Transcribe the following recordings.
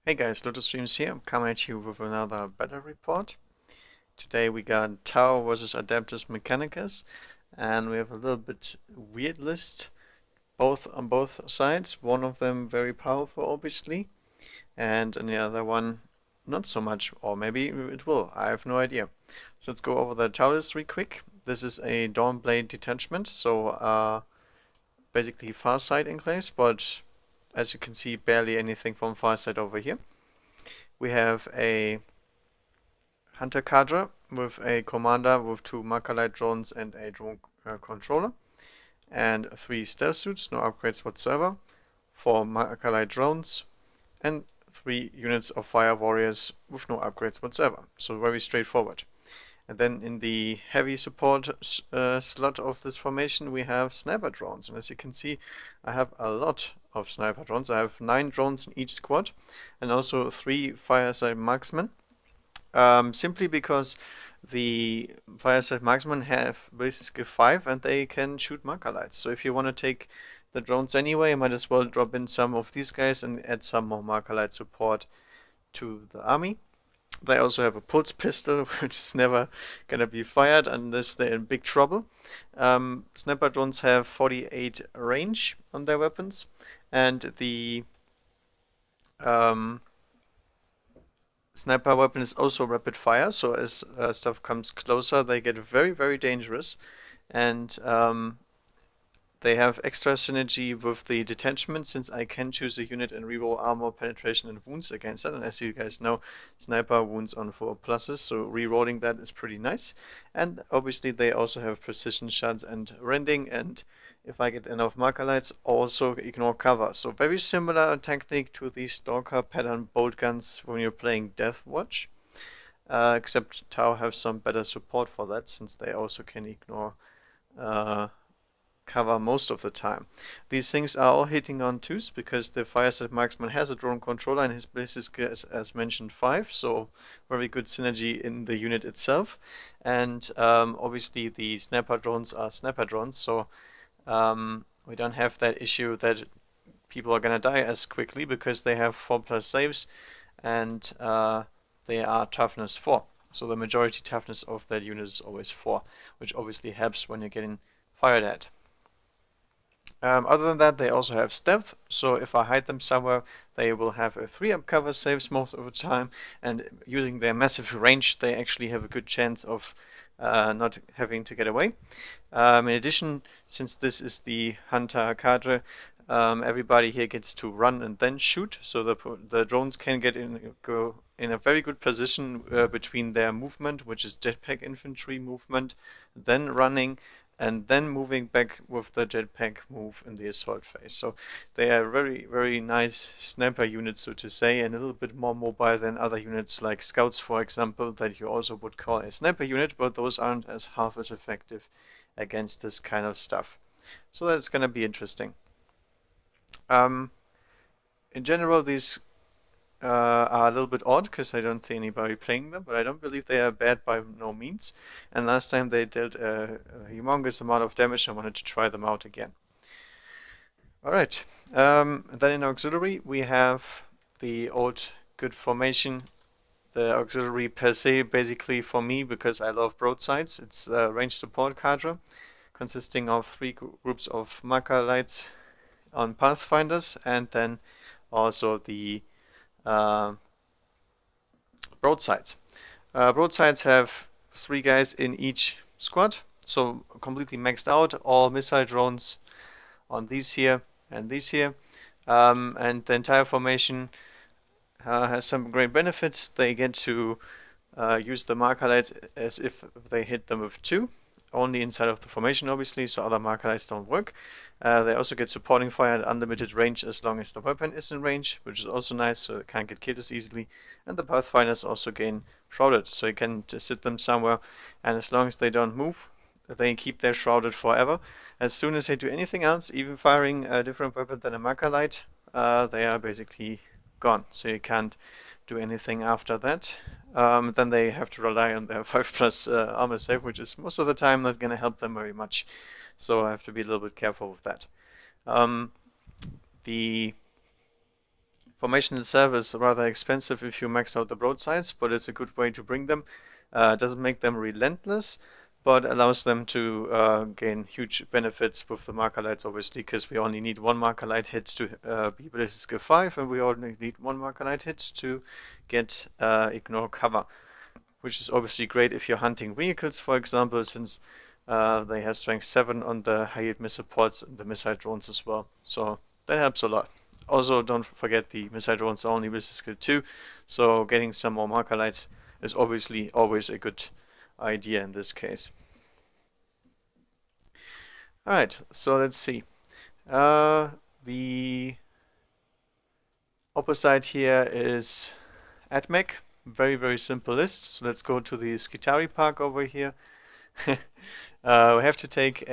Hey guys, Lotus Streams here. I'm coming at you with another battle report. Today we got Tau versus Adeptus Mechanicus, and we have a little bit weird list, both on both sides. One of them very powerful, obviously, and the other one not so much, or maybe it will. I have no idea. So let's go over the Tau list real quick. This is a Dawnblade detachment, so basically far side enclaves, but as you can see, barely anything from far side over here. We have a Hunter cadre with a commander with two Makalite drones and a drone controller, and three stealth suits, no upgrades whatsoever, four Makalite drones, and three units of fire warriors with no upgrades whatsoever. So very straightforward. And then in the heavy support slot of this formation, we have sniper drones. And as you can see, I have a lot of sniper drones. I have 9 drones in each squad, and also 3 fireside marksmen. Simply because the fireside marksmen have basic skill 5 and they can shoot Makalites. So if you want to take the drones anyway, you might as well drop in some of these guys and add some more Makalite support to the army. They also have a pulse pistol, which is never gonna be fired unless they're in big trouble. Sniper drones have 48 range on their weapons, and the um, sniper weapon is also rapid fire, so as stuff comes closer, they get very, very dangerous. And they have extra synergy with the detachment since I can choose a unit and reroll armor, penetration, and wounds against that. And as you guys know, sniper wounds on 4 pluses, so rerolling that is pretty nice. And obviously, they also have precision shots and rending. And if I get enough Markalites, also ignore cover. So very similar technique to the Stalker pattern bolt guns when you're playing Death Watch. Except Tau have some better support for that since they also can ignore cover most of the time. These things are all hitting on 2s because the Fireside Marksman has a drone controller and his basic skill is, as mentioned, 5, so very good synergy in the unit itself. And obviously the sniper drones are sniper drones, so we don't have that issue that people are gonna die as quickly because they have 4+ saves and they are toughness 4. So the majority toughness of that unit is always 4, which obviously helps when you're getting fired at. Other than that, they also have stealth, so if I hide them somewhere, they will have a 3-up cover saves most of the time, and using their massive range, they actually have a good chance of not having to get away. In addition, since this is the Hunter cadre, everybody here gets to run and then shoot, so the drones can go in a very good position between their movement, which is jetpack infantry movement, then running, and then moving back with the jetpack move in the assault phase. So they are very, very nice sniper units, so to say, and a little bit more mobile than other units like scouts, for example, that you also would call a sniper unit, but those aren't as half as effective against this kind of stuff. So that's going to be interesting. Um, in general, these are a little bit odd because I don't see anybody playing them, but I don't believe they are bad by no means. And last time they dealt a humongous amount of damage. I wanted to try them out again. All right. Then in auxiliary we have the old good formation. The auxiliary per se, basically for me, because I love broadsides, it's a range support cadre consisting of 3 groups of Makalites on Pathfinders and then also the uh, broadsides. Broadsides have 3 guys in each squad, so completely maxed out. All missile drones on these here and these here. And the entire formation has some great benefits. They get to use the Markalites as if they hit them with 2, only inside of the formation obviously, so other Markalites don't work. They also get supporting fire at unlimited range as long as the weapon is in range, which is also nice, so it can't get killed as easily. And the Pathfinders also gain Shrouded, so you can just sit them somewhere, and as long as they don't move, they keep their Shrouded forever. As soon as they do anything else, even firing a different weapon than a Makalite, they are basically gone, so you can't do anything after that. Then they have to rely on their 5+ armor save, which is most of the time not going to help them very much. So I have to be a little bit careful with that. The Formation itself is rather expensive if you max out the broadsides, but it's a good way to bring them. Doesn't make them relentless, but allows them to gain huge benefits with the marker lights, obviously, because we only need one marker light hit to be ballistic skill 5, and we only need one marker light hit to get ignore cover, which is obviously great if you're hunting vehicles, for example, since they have strength 7 on the high-yield missile ports and the missile drones as well. So that helps a lot. Also, don't forget the missile drones are only with skill 2, so getting some more marker lights is obviously always a good idea in this case. Alright, so let's see. The opposite here is AdMech. Very, very simple list. So let's go to the Skitari Park over here. We have to take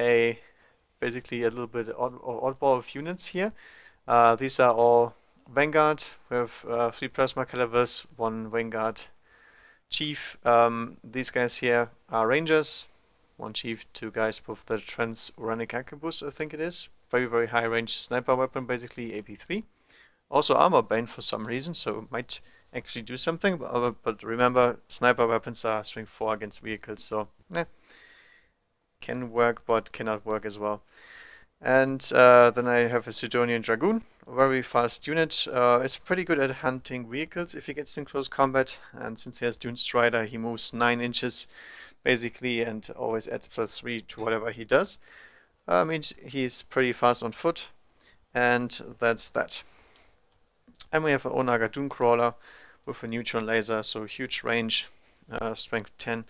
basically a little bit oddball of units here. These are all Vanguard. We have 3 plasma calibers, 1 Vanguard Chief. These guys here are Rangers. 1 Chief, 2 guys with the Transuranic Arquebus, I think it is. Very, very high range sniper weapon, basically AP3. Also armor bane for some reason, so it might actually do something. But remember, sniper weapons are strength 4 against vehicles, so can work, but cannot work as well. And then I have a Sidonian Dragoon, a very fast unit. It's pretty good at hunting vehicles if he gets in close combat. And since he has Dune Strider, he moves 9 inches basically and always adds +3 to whatever he does. Means he's pretty fast on foot, and that's that. And we have an Onaga Dune Crawler with a neutron laser, so huge range, strength 10.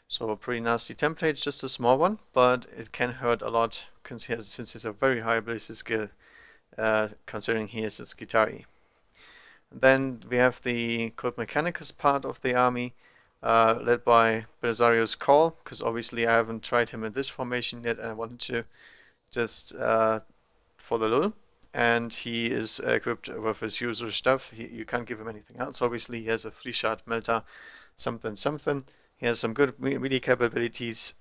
So a pretty nasty template, just a small one, but it can hurt a lot since he's a very high ballistic skill, considering he is a Skitari. Then we have the Adeptus Mechanicus part of the army, led by Belisarius Call, because obviously I haven't tried him in this formation yet, and I wanted to just for the lull. And he is equipped with his usual stuff. You can't give him anything else. Obviously, he has a 3-shot melter, something something. He has some good melee capabilities.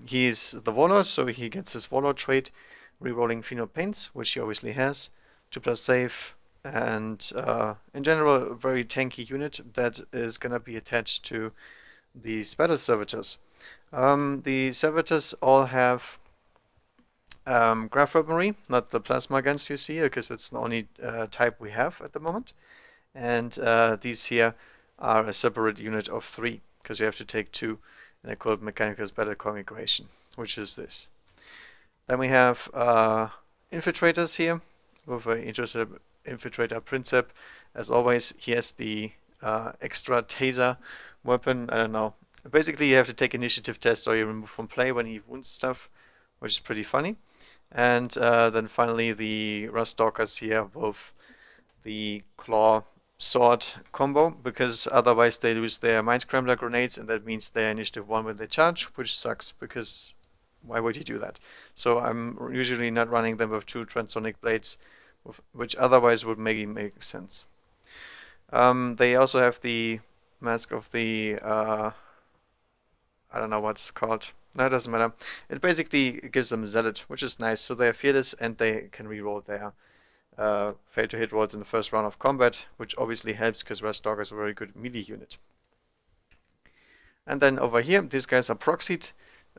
He's the Warlord, so he gets his Warlord trait, rerolling Pheno Paints, which he obviously has, 2+ save, and in general, a very tanky unit that is going to be attached to these battle servitors. The servitors all have graph weaponry, not the plasma guns you see, because it's the only type we have at the moment. And these here are a separate unit of 3, because you have to take 2 in a Adeptus Mechanicus battle configuration, which is this. Then we have infiltrators here with an infiltrator Princep. As always, he has the extra taser weapon. I don't know. Basically, you have to take initiative test or you remove from play when he wounds stuff, which is pretty funny. And then finally, the Rust Stalkers here with the claw sword combo, because otherwise they lose their Mind Scrambler grenades, and that means they're initiative 1 when they charge, which sucks, because why would you do that? So I'm usually not running them with 2 transonic blades, which otherwise would maybe make sense. They also have the mask of the, I don't know what's called. No, it doesn't matter. It basically gives them Zealot, which is nice. So they're fearless and they can reroll their fail to hit rolls in the first round of combat, which obviously helps because Rust Stalker is a very good melee unit. And then over here, these guys are proxied.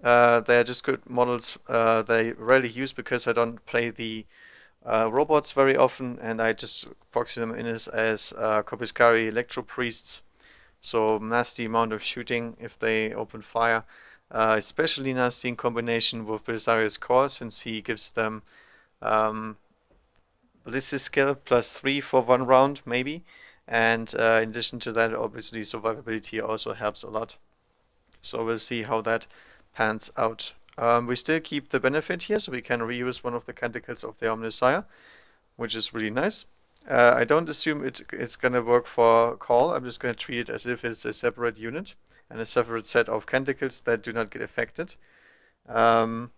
They're just good models they rarely use because I don't play the robots very often, and I just proxy them in as Kopiskari Electro Priests. So nasty amount of shooting if they open fire. Especially nasty in combination with Belisarius Core, since he gives them ballistic skill +3 for 1 round, maybe. And in addition to that, obviously survivability also helps a lot. So we'll see how that pans out. We still keep the benefit here, so we can reuse one of the canticles of the Omnisire, which is really nice. I don't assume it's going to work for Call. I'm just going to treat it as if it's a separate unit and a separate set of canticles that do not get affected. But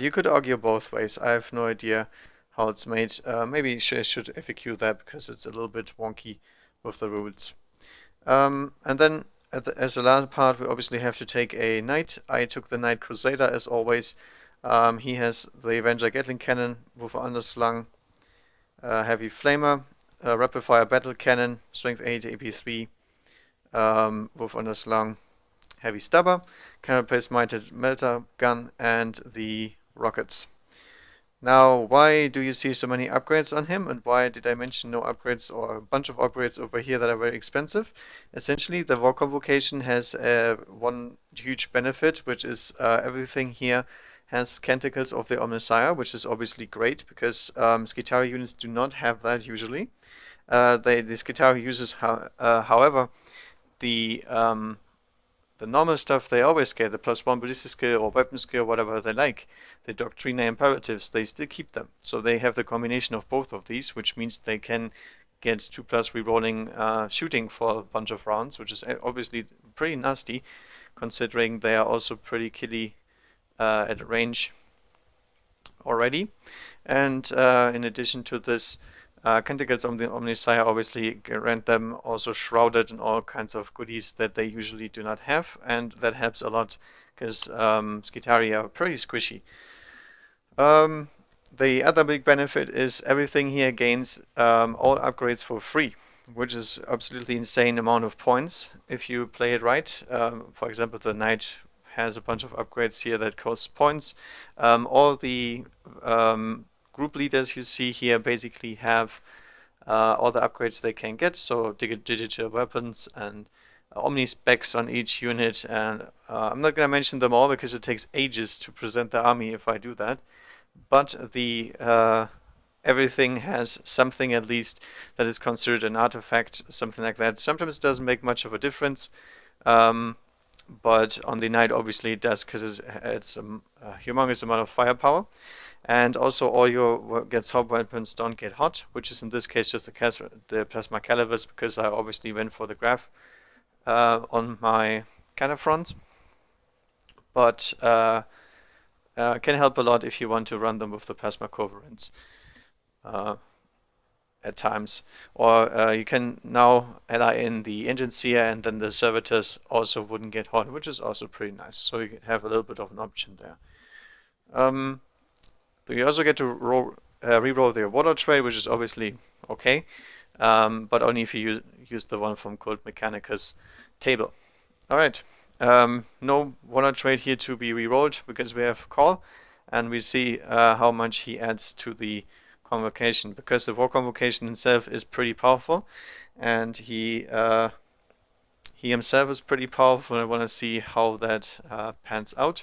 you could argue both ways. I have no idea how it's made. Maybe I should FAQ that because it's a little bit wonky with the rules. And then as the last part, we obviously have to take a Knight. I took the Knight Crusader as always. He has the Avenger Gatling Cannon with underslung heavy flamer, rapid fire battle cannon, strength 8, AP3, with underslung heavy stabber, carapace mounted melter gun, and the rockets. Now, why do you see so many upgrades on him, and why did I mention no upgrades or a bunch of upgrades over here that are very expensive? Essentially, the War Convocation has one huge benefit, which is everything here has Canticles of the Omnissiah, which is obviously great because Skitarii units do not have that usually. The Skitarii uses, however, the the normal stuff they always get, the +1 ballistic skill or weapon skill, whatever they like, the Doctrina Imperatives, they still keep them. So they have the combination of both of these, which means they can get 2+ rerolling shooting for a bunch of rounds, which is obviously pretty nasty, considering they are also pretty killy at range already. And in addition to this, Canticles of the Omnissiah obviously grant them also shrouded in all kinds of goodies that they usually do not have, and that helps a lot because Skitarii are pretty squishy. The other big benefit is everything here gains all upgrades for free, which is absolutely insane amount of points if you play it right. For example, the Knight has a bunch of upgrades here that cost points. All the group leaders you see here basically have all the upgrades they can get, so digital weapons and omni specs on each unit. And I'm not going to mention them all because it takes ages to present the army if I do that. But the everything has something at least that is considered an artifact, something like that. Sometimes it doesn't make much of a difference. But on the Knight, obviously, it does because it's a humongous amount of firepower. And also, all your gets hot weapons don't get hot, which is in this case just the Plasma Calibers, because I obviously went for the graph on my cannon front. But can help a lot if you want to run them with the Plasma Coverants at times. Or you can now ally in the Engine Seer, and then the Servitors also wouldn't get hot, which is also pretty nice. So you have a little bit of an option there. You also get to reroll the Warlord trait, which is obviously okay, but only if you use the one from Adeptus Mechanicus table. Alright, no Warlord trait here to be rerolled because we have Call, and we see how much he adds to the Convocation, because the War Convocation itself is pretty powerful, and he himself is pretty powerful. I want to see how that pans out.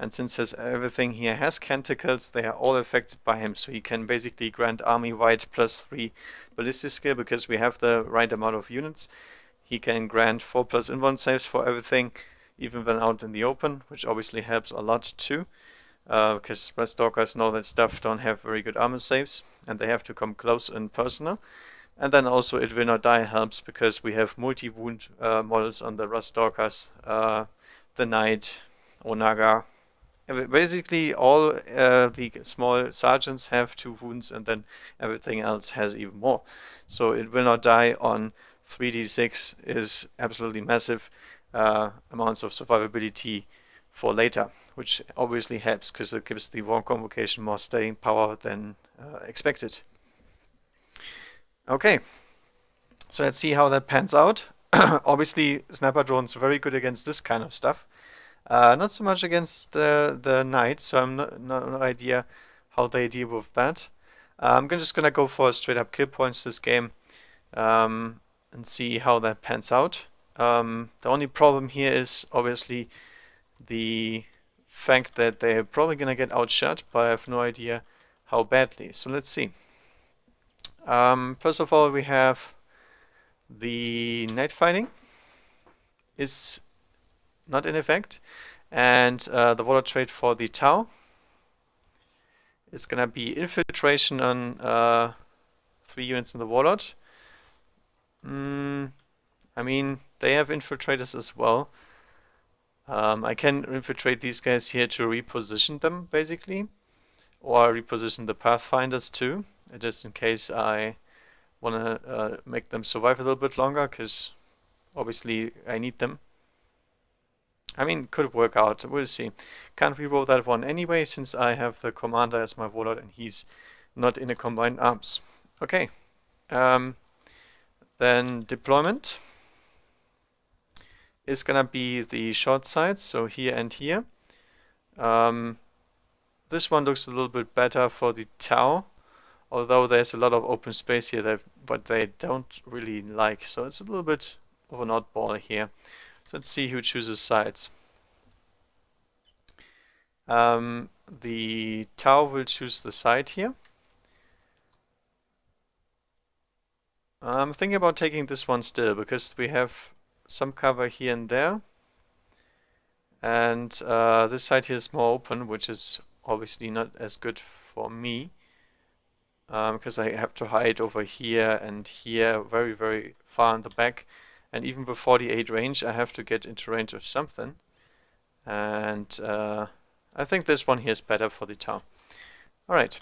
And since everything here has Canticles, they are all affected by him. So he can basically grant army-wide +3 ballistic skill because we have the right amount of units. He can grant 4+ invuln saves for everything, even when out in the open, which obviously helps a lot too. Because Red Stalkers know that stuff don't have very good armor saves, and they have to come close and personal. And then also It Will Not Die helps because we have multi-wound models on the Rust Stalkers, the Knight, Onaga. Basically, all the small sergeants have 2 wounds, and then everything else has even more. So It Will Not Die on 3d6 is absolutely massive amounts of survivability for later, which obviously helps because it gives the War Convocation more staying power than expected. Okay, so let's see how that pans out. Obviously, sniper drones are very good against this kind of stuff. Not so much against the Knight, so I'm no idea how they deal with that. I'm just gonna go for straight up kill points this game and see how that pans out. The only problem here is obviously the fact that they're probably gonna get outshot, but I have no idea how badly. So let's see. First of all, we have the night fighting is not in effect, and the Warlord trait for the Tau is gonna be infiltration on 3 units in the Warlord. I mean, they have infiltrators as well. I can infiltrate these guys here to reposition them, basically, or reposition the Pathfinders too, just in case I want to make them survive a little bit longer, because obviously I need them. I mean, could work out, we'll see. Can't reroll that one anyway, since I have the commander as my warlord and he's not in a combined arms. Okay, um, then deployment is gonna be the short sides, so here and here. Um, this one looks a little bit better for the tower, although there's a lot of open space here that but they don't really like, so it's a little bit of an oddball here. So let's see who chooses sides. The tower will choose the side here. I'm thinking about taking this one still because we have some cover here and there. And this side here is more open, which is obviously not as good for me because I have to hide over here and here very, very far in the back. And even with 48 range, I have to get into range of something. And I think this one here is better for the tower. All right.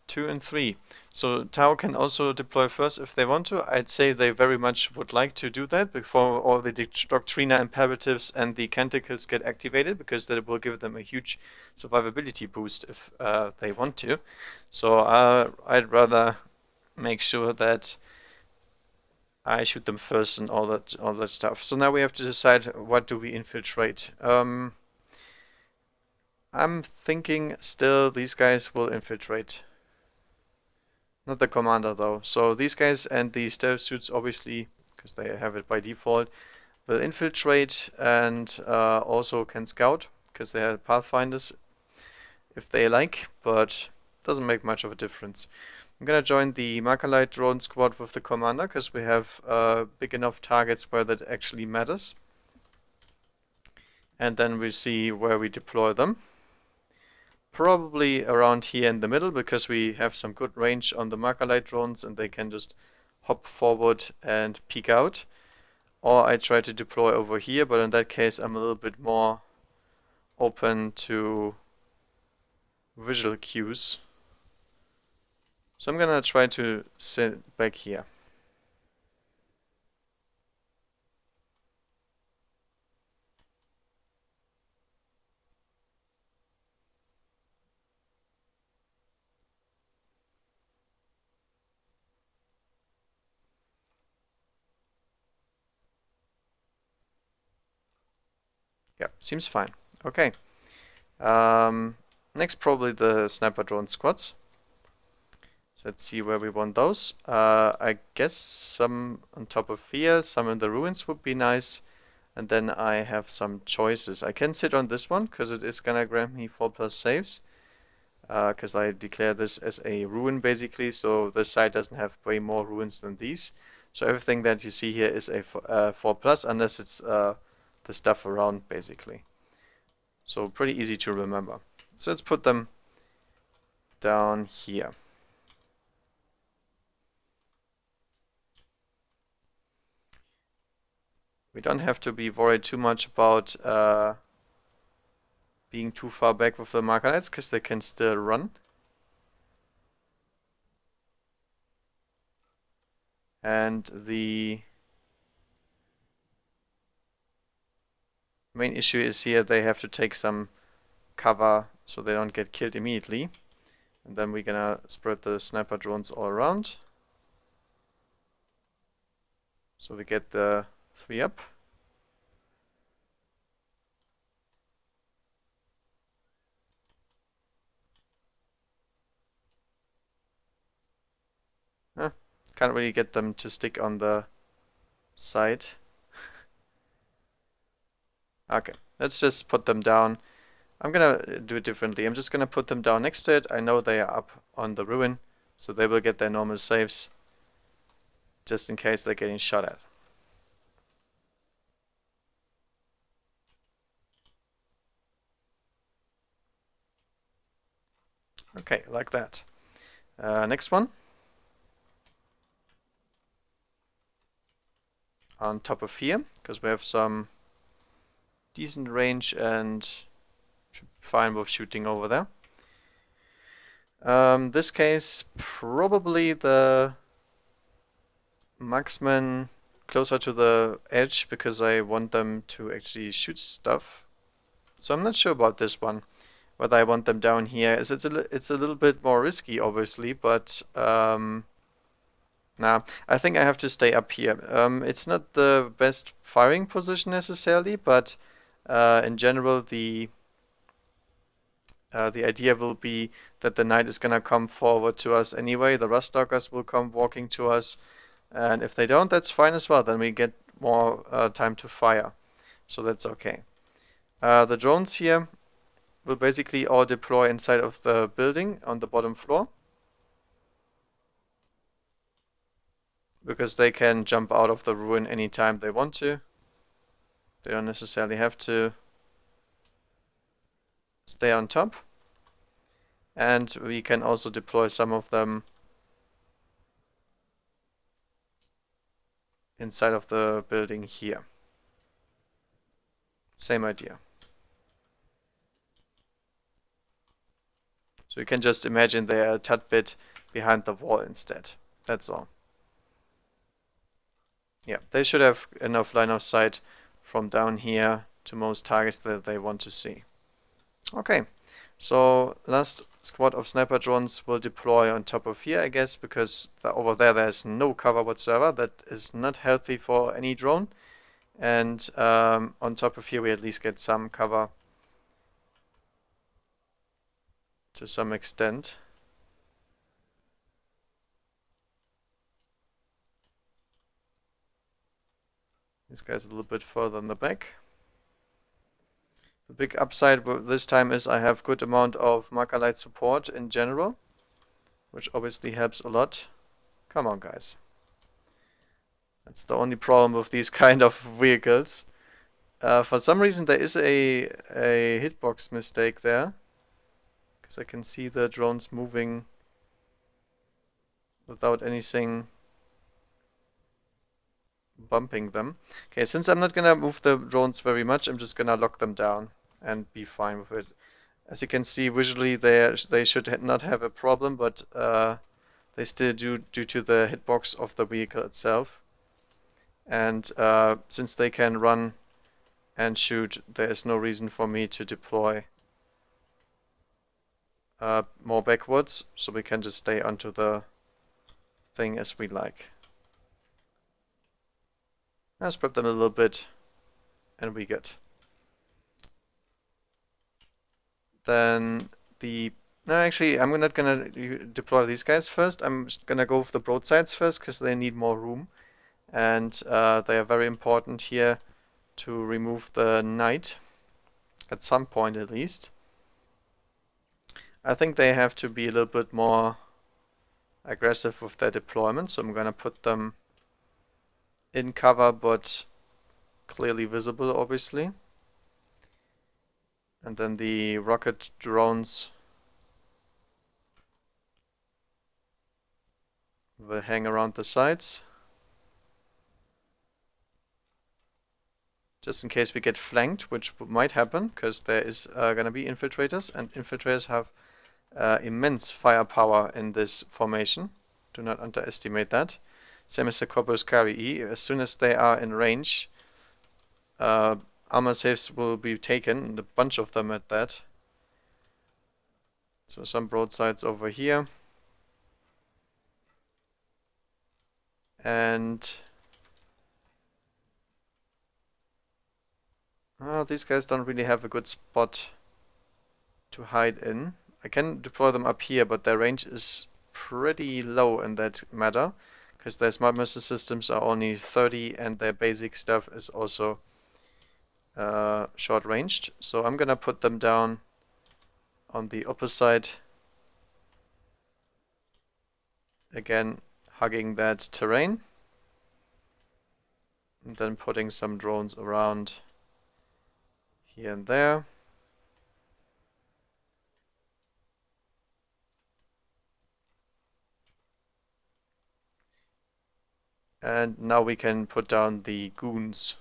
2 and 3. So Tau can also deploy first if they want to. I'd say they very much would like to do that before all the Doctrina imperatives and the canticles get activated, because that will give them a huge survivability boost if they want to. So I'd rather make sure that I shoot them first and all that stuff. So now we have to decide, what do we infiltrate? I'm thinking still these guys will infiltrate. Not the commander though. So these guys and the stealth suits, obviously, because they have it by default, will infiltrate and also can scout, because they are pathfinders if they like, but doesn't make much of a difference. I'm gonna join the Markalite drone squad with the commander, because we have big enough targets where that actually matters. And then we see where we deploy them. Probably around here in the middle, because we have some good range on the Markalite drones and they can just hop forward and peek out. Or I try to deploy over here, but in that case I'm a little bit more open to visual cues. So I'm gonna try to sit back here. Yeah, seems fine. Okay. Next, probably the sniper drone squads. So let's see where we want those. I guess some on top of here, some in the ruins would be nice. And then I have some choices. I can sit on this one because it is gonna grant me 4+ saves. Because I declare this as a ruin basically, so this side doesn't have way more ruins than these. So everything that you see here is a 4+, unless it's the stuff around basically. So pretty easy to remember. So let's put them down here. We don't have to be worried too much about being too far back with the Markerites, because they can still run. And the main issue is here they have to take some cover so they don't get killed immediately. And then we're gonna spread the sniper drones all around. So we get the 3 up. Can't really get them to stick on the side. Okay, let's just put them down. I'm gonna do it differently. I'm just gonna put them down next to it. I know they are up on the ruin, so they will get their normal saves, just in case they're getting shot at. Okay, like that. Next one. On top of here, because we have some decent range and should be fine with shooting over there. This case, probably the marksman closer to the edge, because I want them to actually shoot stuff. So I'm not sure about this one. whether I want them down here. It's a little bit more risky, obviously, but nah, I think I have to stay up here. It's not the best firing position necessarily, but in general, the idea will be that the knight is gonna come forward to us anyway. The Rustalkers will come walking to us, and if they don't, that's fine as well. Then we get more time to fire, so that's okay. The drones here will basically all deploy inside of the building on the bottom floor, because they can jump out of the ruin anytime they want to. They don't necessarily have to stay on top. And we can also deploy some of them inside of the building here. Same idea. So you can just imagine they're a tad bit behind the wall instead. That's all. Yeah, they should have enough line of sight from down here to most targets that they want to see. Okay, so last squad of sniper drones will deploy on top of here, I guess, because over there's no cover whatsoever. That is not healthy for any drone. And on top of here we at least get some cover to some extent. This guy's a little bit further in the back. The big upside this time is I have good amount of marker light support in general, which obviously helps a lot. Come on, guys. That's the only problem with these kind of vehicles. For some reason there is a hitbox mistake there, because I can see the drones moving without anything bumping them. Okay, since I'm not gonna move the drones very much, I'm just gonna lock them down and be fine with it. As you can see visually, they should not have a problem, but they still do due to the hitbox of the vehicle itself. And since they can run and shoot, there is no reason for me to deploy more backwards, so we can just stay onto the thing as we like. I'll spread them a little bit, and we good. Then no, actually, I'm not gonna deploy these guys first. I'm just gonna go with the broadsides first because they need more room, and they are very important here to remove the knight at some point at least. I think they have to be a little bit more aggressive with their deployment, so I'm gonna put them in cover but clearly visible, obviously. And then the rocket drones will hang around the sides, just in case we get flanked, which might happen, because there is gonna be infiltrators, and infiltrators have immense firepower in this formation. Do not underestimate that. Same as the Corpus-Carii. As soon as they are in range, armor safes will be taken, a bunch of them at that. So some broadsides over here. And these guys don't really have a good spot to hide in. I can deploy them up here, but their range is pretty low in that matter, because their smart missile systems are only 30 and their basic stuff is also short ranged. So I'm gonna put them down on the opposite, again hugging that terrain, and then putting some drones around here and there. And now we can put down the goons.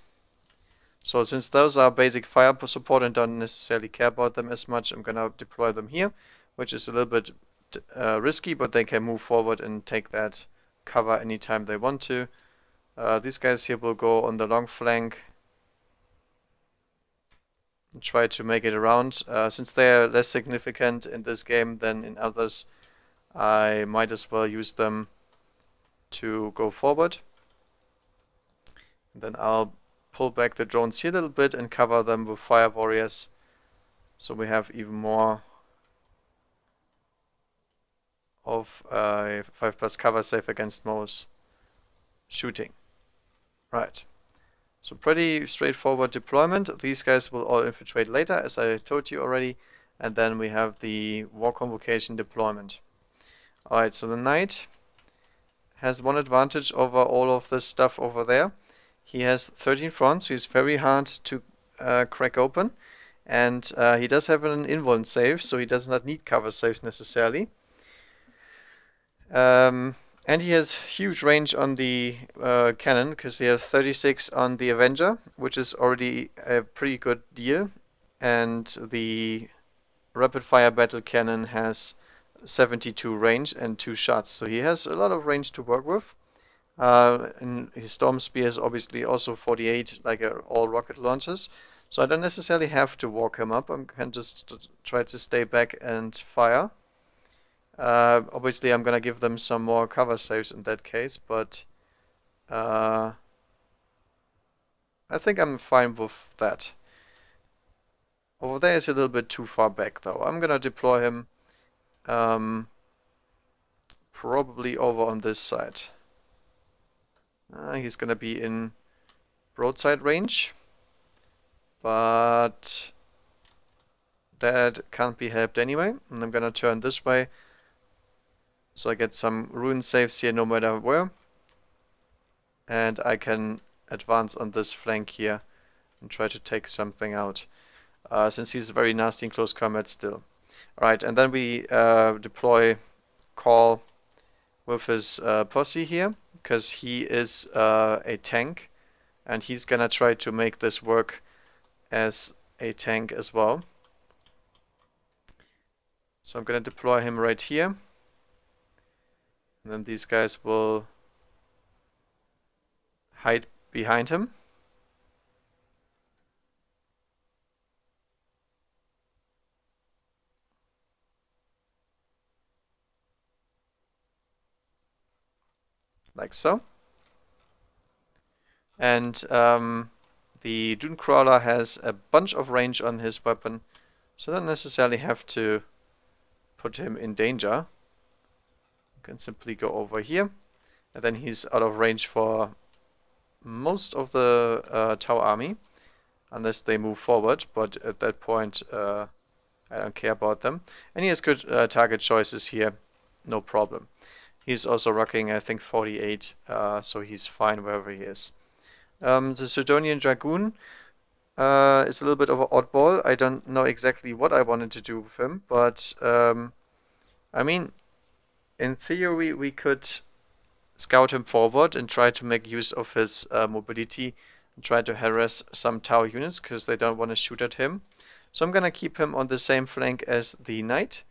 So since those are basic fire support and don't necessarily care about them as much, I'm gonna deploy them here, which is a little bit risky, but they can move forward and take that cover anytime they want to. These guys here will go on the long flank. and try to make it around. Since they are less significant in this game than in others, I might as well use them to go forward. Then I'll pull back the drones here a little bit and cover them with fire warriors, so we have even more of a 5+ cover save against most shooting. Right. So pretty straightforward deployment. These guys will all infiltrate later, as I told you already. And then we have the War Convocation deployment. Alright, so the Knight has one advantage over all of this stuff over there. He has 13 fronts, so he's very hard to crack open. And he does have an invuln save, so he does not need cover saves necessarily. And he has huge range on the cannon, because he has 36 on the Avenger, which is already a pretty good deal. And the rapid fire battle cannon has 72 range and 2 shots, so he has a lot of range to work with. And his Storm Spear is obviously also 48, like all rocket launchers. So I don't necessarily have to walk him up. I can just try to stay back and fire. Obviously, I'm gonna give them some more cover saves in that case, but I think I'm fine with that. Over there is a little bit too far back, though. I'm gonna deploy him probably over on this side. He's gonna be in broadside range, but that can't be helped anyway. And I'm gonna turn this way, so I get some ruin saves here no matter where. And I can advance on this flank here and try to take something out, since he's very nasty in close combat still. Alright, and then we deploy Call with his posse here, because he is a tank, and he's gonna try to make this work as a tank as well. So I'm gonna deploy him right here, and then these guys will hide behind him. Like so. And the Dune Crawler has a bunch of range on his weapon, so I don't necessarily have to put him in danger. You can simply go over here, and then he's out of range for most of the Tau army, unless they move forward, but at that point I don't care about them. And he has good target choices here, no problem. He's also rocking, I think, 48, so he's fine wherever he is. The Sidonian Dragoon is a little bit of an oddball. I don't know exactly what I wanted to do with him, but I mean, in theory, we could scout him forward and try to make use of his mobility and try to harass some Tau units because they don't want to shoot at him. So I'm gonna keep him on the same flank as the Knight,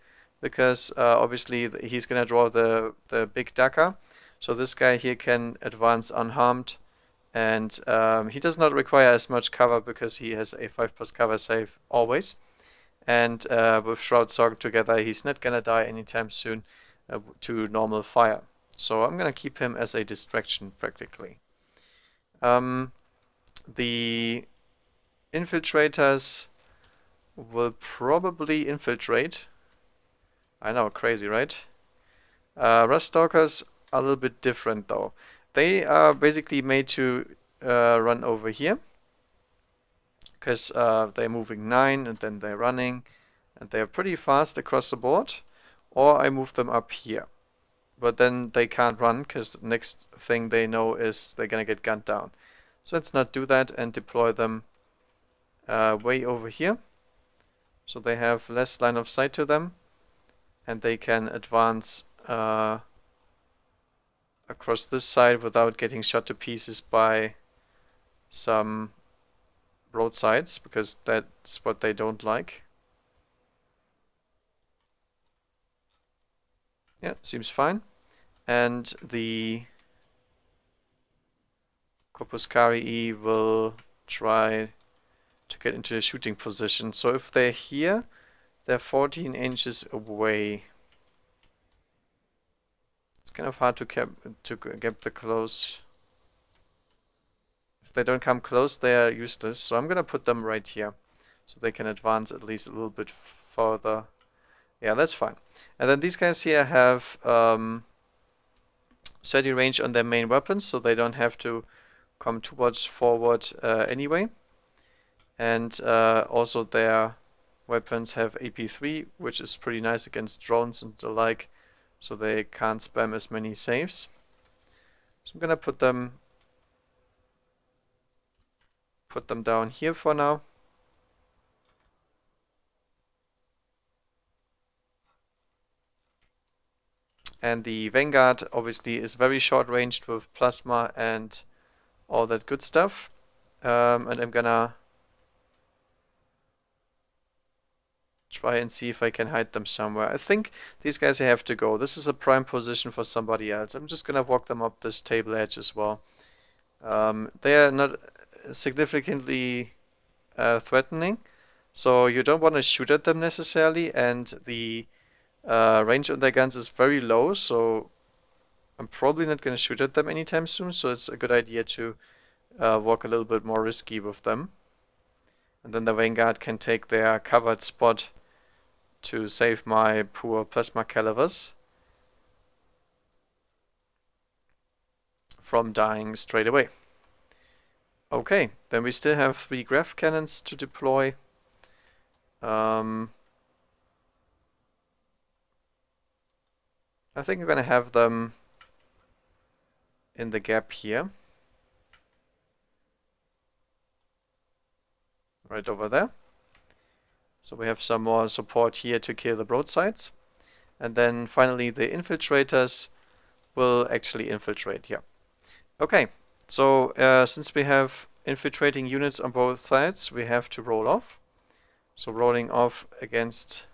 because obviously he's gonna draw the big Daka. So this guy here can advance unharmed, and he does not require as much cover because he has a 5+ cover save always. And with Shroud Sorg together, he's not gonna die anytime soon to normal fire. So I'm gonna keep him as a distraction practically. The infiltrators will probably infiltrate. I know, crazy, right? Rust Stalkers are a little bit different though. They are basically made to run over here, because they're moving 9 and then they're running, and they're pretty fast across the board. Or I move them up here. But then they can't run, because the next thing they know is they're gonna get gunned down. So let's not do that and deploy them way over here. So they have less line of sight to them, and they can advance across this side without getting shot to pieces by some broadsides, because that's what they don't like. Yeah, seems fine. And the Corpuscarii will try to get into a shooting position. So if they're here, they're 14 inches away. It's kind of hard to get the close. If they don't come close, they are useless. So I'm gonna put them right here, so they can advance at least a little bit further. Yeah, that's fine. And then these guys here have 30 range on their main weapons, so they don't have to come too much forward anyway. And also their weapons have AP3, which is pretty nice against drones and the like, so they can't spam as many saves. So I'm gonna put them down here for now. And the Vanguard obviously is very short ranged with plasma and all that good stuff. And I'm gonna try and see if I can hide them somewhere. I think these guys have to go. This is a prime position for somebody else. I'm just gonna walk them up this table edge as well. They are not significantly threatening, so you don't want to shoot at them necessarily, and the range on their guns is very low, so I'm probably not going to shoot at them anytime soon, so it's a good idea to walk a little bit more risky with them. And then the Vanguard can take their covered spot to save my poor plasma calibers from dying straight away. Okay, then we still have 3 graph cannons to deploy. I think I'm gonna have them in the gap here. Right over there. So we have some more support here to kill the broadsides. And then finally the infiltrators will actually infiltrate here. Okay, so since we have infiltrating units on both sides, we have to roll off. So rolling off against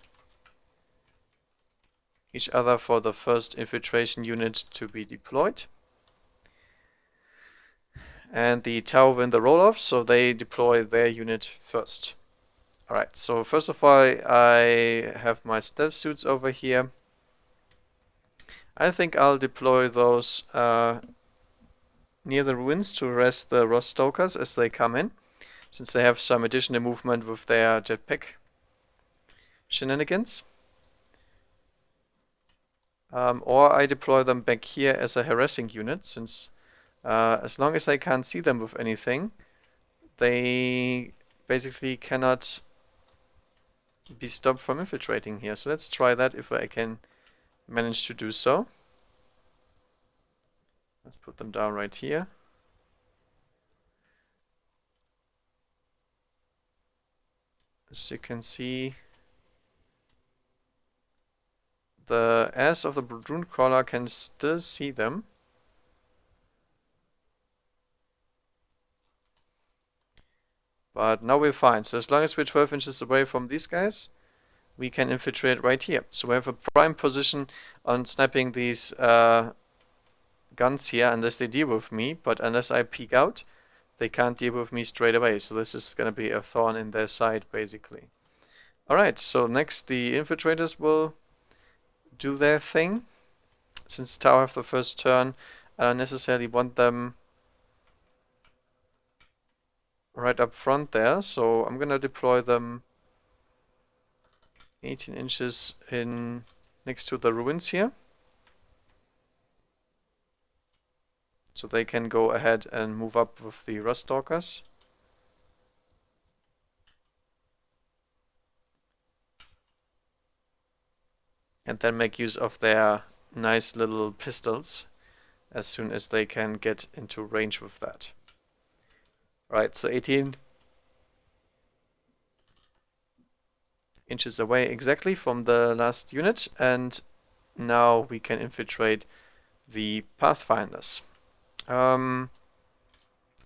each other for the first infiltration unit to be deployed. And the Tau win the roll-off, so they deploy their unit first. Alright, so first of all, I have my stealth suits over here. I think I'll deploy those near the ruins to arrest the Rostokers as they come in, since they have some additional movement with their jetpack shenanigans. Or I deploy them back here as a harassing unit, since as long as I can't see them with anything, they basically cannot be stopped from infiltrating here. So let's try that if I can manage to do so. Let's put them down right here. As you can see, the ass of the drone crawler can still see them. But now we're fine. So as long as we're 12 inches away from these guys, we can infiltrate right here. So we have a prime position on sniping these guns here unless they deal with me. But unless I peek out, they can't deal with me straight away. So this is going to be a thorn in their side, basically. Alright, so next the infiltrators will do their thing. Since Tau have the first turn, I don't necessarily want them right up front there, so I'm gonna deploy them 18 inches in next to the ruins here. So they can go ahead and move up with the Ruststalkers. And then make use of their nice little pistols as soon as they can get into range with that. Right, so 18 inches away exactly from the last unit, and now we can infiltrate the Pathfinders.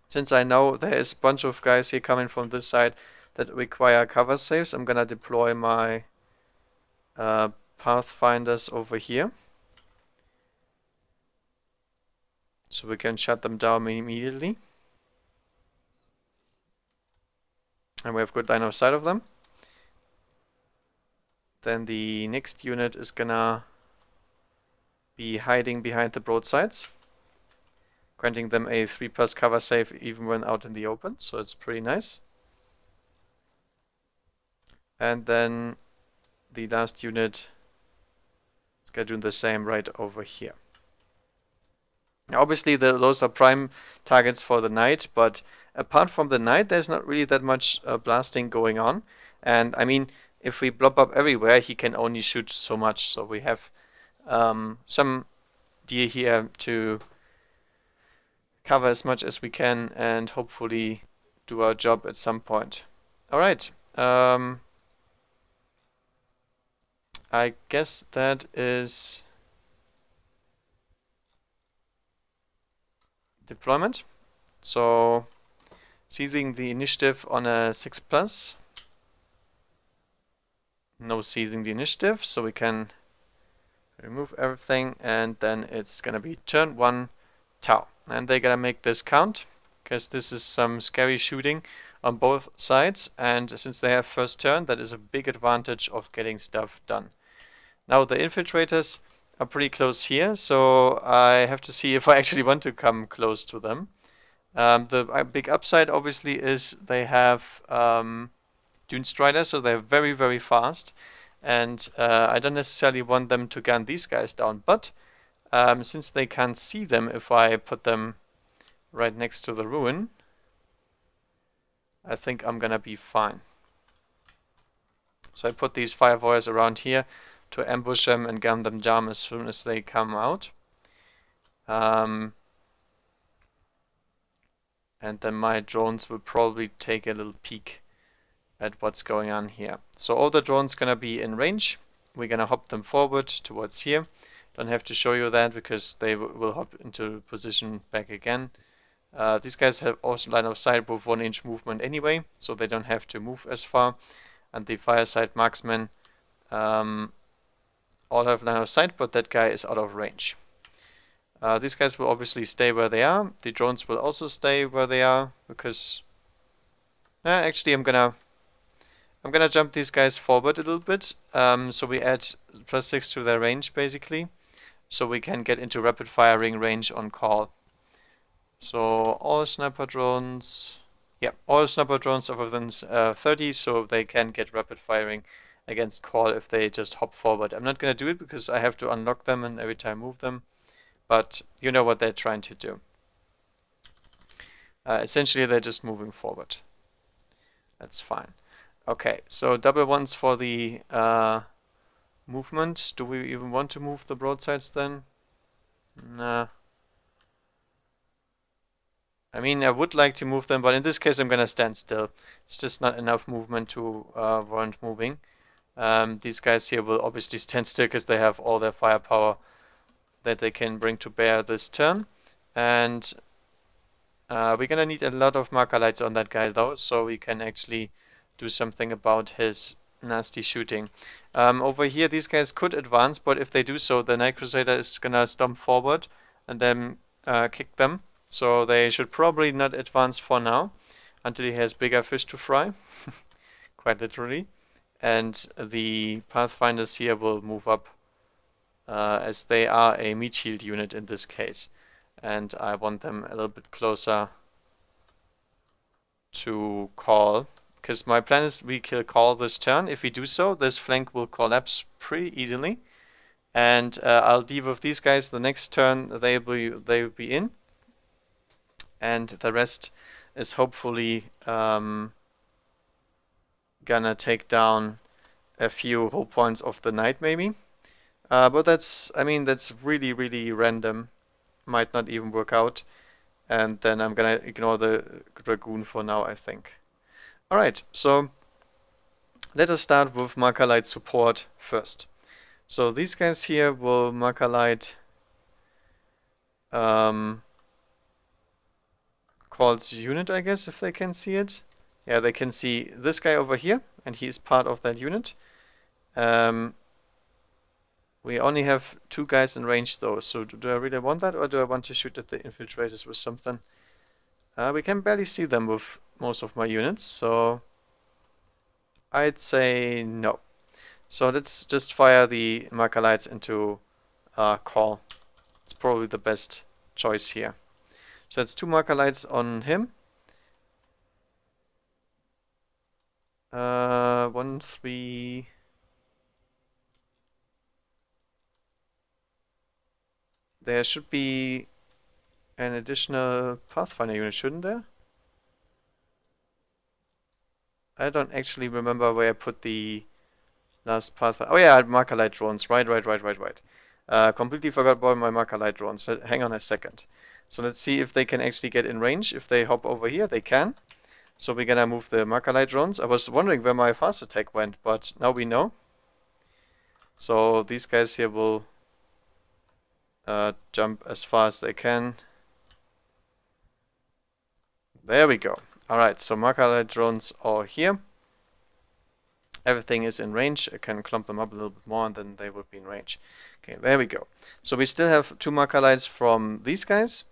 Since I know there is a bunch of guys here coming from this side that require cover saves, I'm gonna deploy my Pathfinders over here, so we can shut them down immediately. and we have good line of sight of them. Then the next unit is gonna be hiding behind the broadsides, granting them a 3+ cover save even when out in the open, so it's pretty nice. And then the last unit is gonna do the same right over here. Obviously, those are prime targets for the knight, but apart from the knight, there's not really that much blasting going on. And I mean, if we blob up everywhere, he can only shoot so much. So we have some deer here to cover as much as we can and hopefully do our job at some point. All right. I guess that is deployment. So seizing the initiative on a 6+. No seizing the initiative, so we can remove everything, and then it's gonna be turn 1 Tau. And they're gonna make this count, because this is some scary shooting on both sides, and since they have first turn, that is a big advantage of getting stuff done. Now the infiltrators are pretty close here, so I have to see if I actually want to come close to them. The big upside obviously is they have Dune Strider, so they're very, very fast. And I don't necessarily want them to gun these guys down, but since they can't see them if I put them right next to the ruin, I think I'm gonna be fine. So I put these fire warriors around here to ambush them and gun them down as soon as they come out. And then my drones will probably take a little peek at what's going on here. So all the drones gonna be in range. We're gonna hop them forward towards here. Don't have to show you that because they will hop into position back again. These guys have also line of sight with 1-inch movement anyway, so they don't have to move as far. And the fireside marksmen all have line of sight, but that guy is out of range. These guys will obviously stay where they are. The drones will also stay where they are because actually I'm gonna jump these guys forward a little bit, so we add +6 to their range basically, so we can get into rapid firing range on call. So all sniper drones, all sniper drones are within 30, so they can get rapid firing against call if they just hop forward. I'm not gonna do it because I have to unlock them and every time move them, but you know what they're trying to do. Essentially, they're just moving forward. That's fine. Okay, so double ones for the movement. Do we even want to move the broadsides then? Nah. I mean, I would like to move them, but in this case I'm gonna stand still. It's just not enough movement to warrant moving. These guys here will obviously stand still because they have all their firepower that they can bring to bear this turn. And we're gonna need a lot of marker lights on that guy though, so we can actually do something about his nasty shooting. Over here, these guys could advance, but if they do so, the Night Crusader is gonna stomp forward and then kick them. So they should probably not advance for now until he has bigger fish to fry, quite literally. And the Pathfinders here will move up as they are a meat shield unit in this case. And I want them a little bit closer to call, because my plan is we kill call this turn. If we do so, this flank will collapse pretty easily, and I'll deal with these guys the next turn. They will be in, and the rest is hopefully gonna take down a few whole points of the knight maybe. But that's, I mean, that's really, really random. Might not even work out. And then I'm gonna ignore the Dragoon for now, I think. Alright, so let us start with marker light support first. So these guys here will marker light Call's unit, I guess, if they can see it. Yeah, they can see this guy over here, and he's part of that unit. We only have 2 guys in range though, so do I really want that, or do I want to shoot at the infiltrators with something? We can barely see them with most of my units, so I'd say no. So let's just fire the marker lights into call. It's probably the best choice here. So it's 2 marker lights on him. 1, 3. There should be an additional Pathfinder unit, shouldn't there? I don't actually remember where I put the last Pathfinder. Oh yeah, marker light drones. Right. Completely forgot about my marker light drones. So hang on a second. So let's see if they can actually get in range. If they hop over here, they can. So we're gonna move the marker light drones. I was wondering where my fast attack went, but now we know. So these guys here will jump as far as they can. There we go. Alright, so marker light drones are here. Everything is in range. I can clump them up a little bit more and then they would be in range. Okay, there we go. So we still have 2 marker lights from these guys.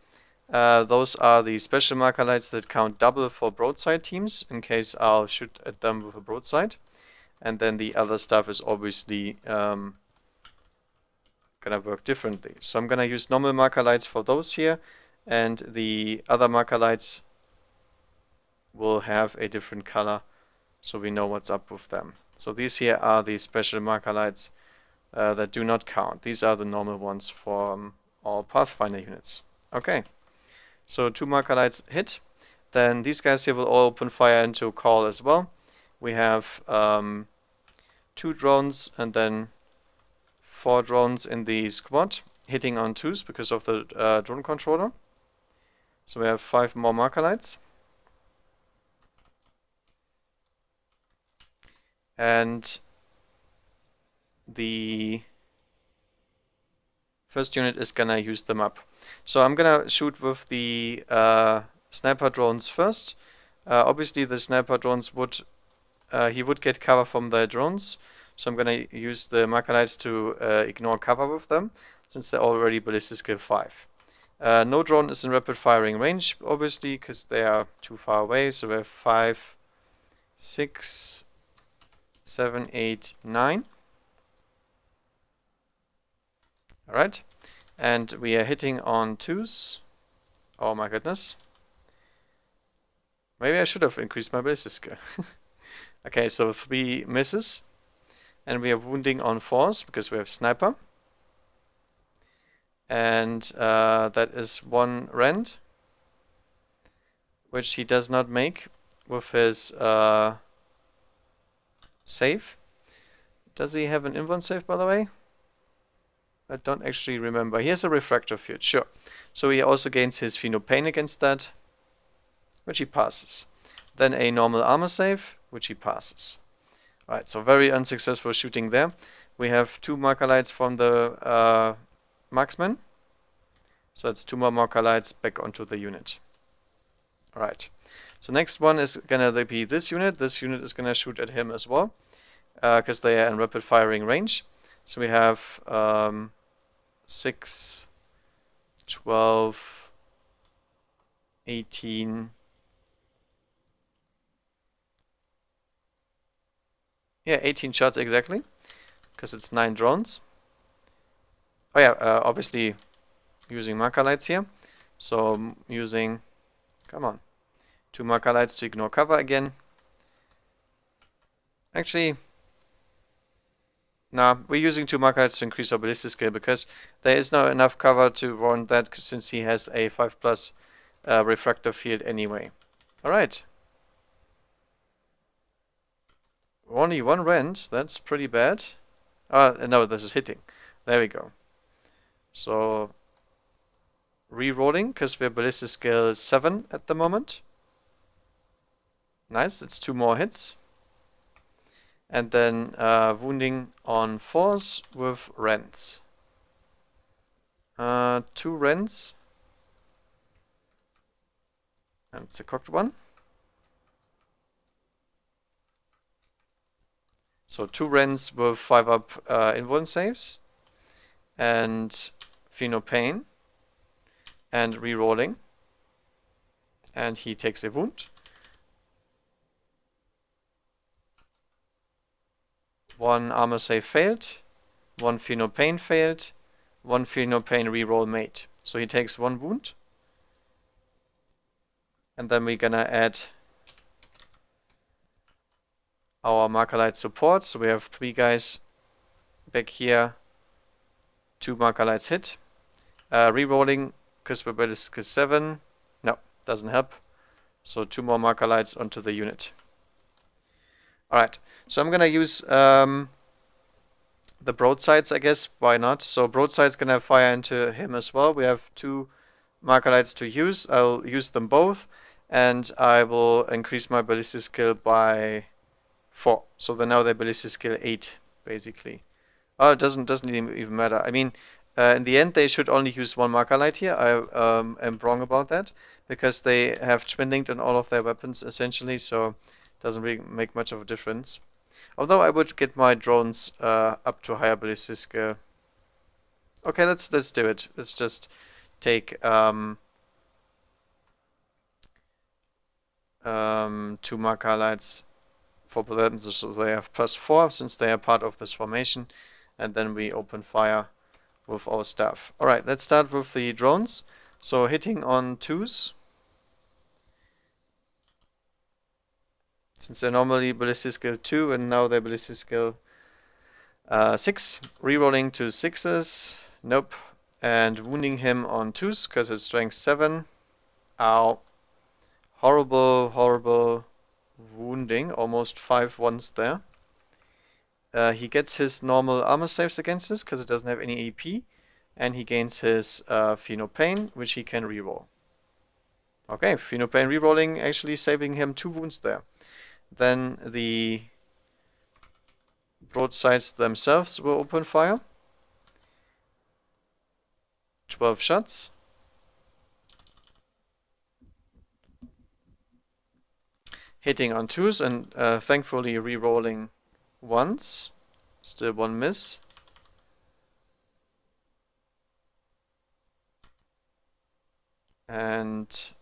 Those are the special marker lights that count double for broadside teams in case I'll shoot at them with a broadside. And then the other stuff is obviously gonna work differently. So I'm gonna use normal marker lights for those here, and the other marker lights will have a different color so we know what's up with them. So these here are the special marker lights that do not count. These are the normal ones for all Pathfinder units. Okay, so 2 marker lights hit. Then these guys here will all open fire into call as well. We have 2 drones and then 4 drones in the squad hitting on 2s because of the drone controller. So we have 5 more marker lights. And the first unit is gonna use them up. So I'm gonna shoot with the sniper drones first. Obviously the sniper drones would he would get cover from the drones, so I'm gonna use the marker lights to ignore cover with them, since they're already ballistic skill 5. No drone is in rapid firing range, obviously, because they are too far away, so we have 5, 6, 7, 8, 9. Alright, and we are hitting on 2s. Oh my goodness. Maybe I should have increased my ballistic skill. Okay, so 3 misses. And we are wounding on 4s because we have sniper. And that is 1 rend, which he does not make with his save. Does he have an invuln save, by the way? I don't actually remember. He has a refractor field, sure. So he also gains his Pain against that, which he passes. Then a normal armor save, which he passes. Alright, so very unsuccessful shooting there. We have 2 marker lights from the marksman. So that's 2 more marker lights back onto the unit. Alright, so next one is gonna be this unit. This unit is gonna shoot at him as well, because they are in rapid firing range. So we have 6, 12, 18. Yeah, 18 shots exactly, because it's 9 drones. Oh yeah, obviously using marker lights here. So I'm using, come on, 2 marker lights to ignore cover again. Actually, nah, we're using 2 marker lights to increase our ballistic skill because there is not enough cover to warrant that since he has a 5+ refractor field anyway. Alright. Only 1 rend, that's pretty bad. No, this is hitting. There we go. So, re-rolling, because we're ballistic skill 7 at the moment. Nice, it's 2 more hits. And then wounding on 4s with rends. 2 rends. And it's a cocked one. So 2 rends with 5+ invuln saves. And Pain. And re-rolling. And he takes a wound. 1 armor save failed, 1 Pain failed, 1 Pain reroll made. So he takes 1 wound. And then we're gonna add our Markerlight support. So we have 3 guys back here, 2 Markerlights hit. Rerolling, because we're is 7. No, doesn't help. So 2 more Markerlights onto the unit. Alright, so I'm gonna use the broadsides, I guess. Why not? So broadside's gonna fire into him as well. We have 2 Markerlights to use. I'll use them both, and I will increase my ballistic skill by 4. So then now their ballistic skill 8, basically. Oh, it doesn't even matter. I mean, in the end, they should only use 1 Markerlight here. I am wrong about that, because they have twin linked on all of their weapons essentially, so it doesn't really make much of a difference. Although I would get my drones up to higher ballistic skill. Okay, let's do it. Let's just take 2 Markerlights for them, so they have +4 since they are part of this formation, and then we open fire with our stuff. Alright, let's start with the drones. So hitting on 2s. Since they're normally ballistic skill 2 and now they're ballistic skill 6. Rerolling to 6s. Nope. And wounding him on 2s because it's strength 7. Ow. Horrible, horrible wounding. Almost 5 ones there. He gets his normal armor saves against this because it doesn't have any AP. And he gains his Pain, which he can reroll. Okay, Pain rerolling, actually saving him 2 wounds there. Then the broadsides themselves will open fire. 12 shots. Hitting on 2s and thankfully rerolling 1s. Still 1 miss. And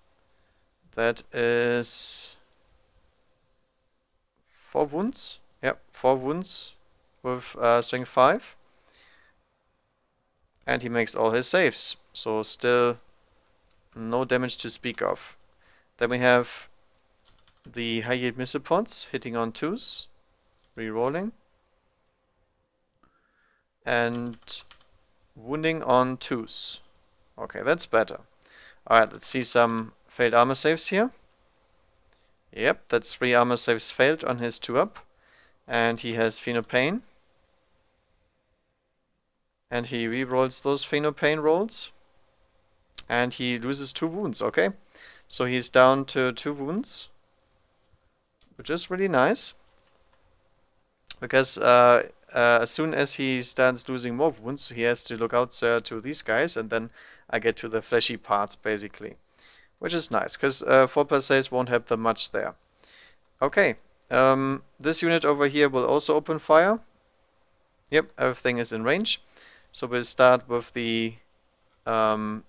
that is 4 wounds. Yep, 4 wounds with strength 5. And he makes all his saves. So still no damage to speak of. Then we have the high yield missile pods hitting on 2s. Rerolling. And wounding on 2s. Okay, that's better. Alright, let's see some failed armor saves here. Yep, that's 3 armor saves failed on his 2-up. And he has Pain. And he rerolls those Pain rolls. And he loses 2 wounds, okay? So he's down to 2 wounds. Which is really nice. Because as soon as he starts losing more wounds, he has to look out to these guys. And then I get to the fleshy parts, basically. Which is nice, because 4 saves won't help them much there. Okay, this unit over here will also open fire. Yep, everything is in range. So we'll start with the smart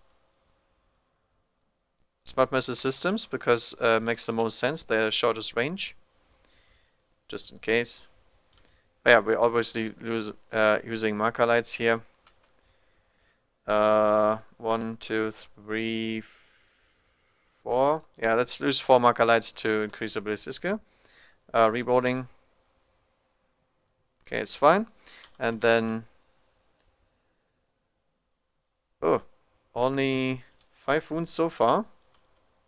missile systems, because makes the most sense. They're shortest range. Just in case. Oh, yeah, we're obviously using Markerlights here. 1, 2, 3, 4. Yeah, let's use 4 Markerlights to increase the ballistic skill. Rerolling. Okay, it's fine. And then... Oh, only 5 wounds so far.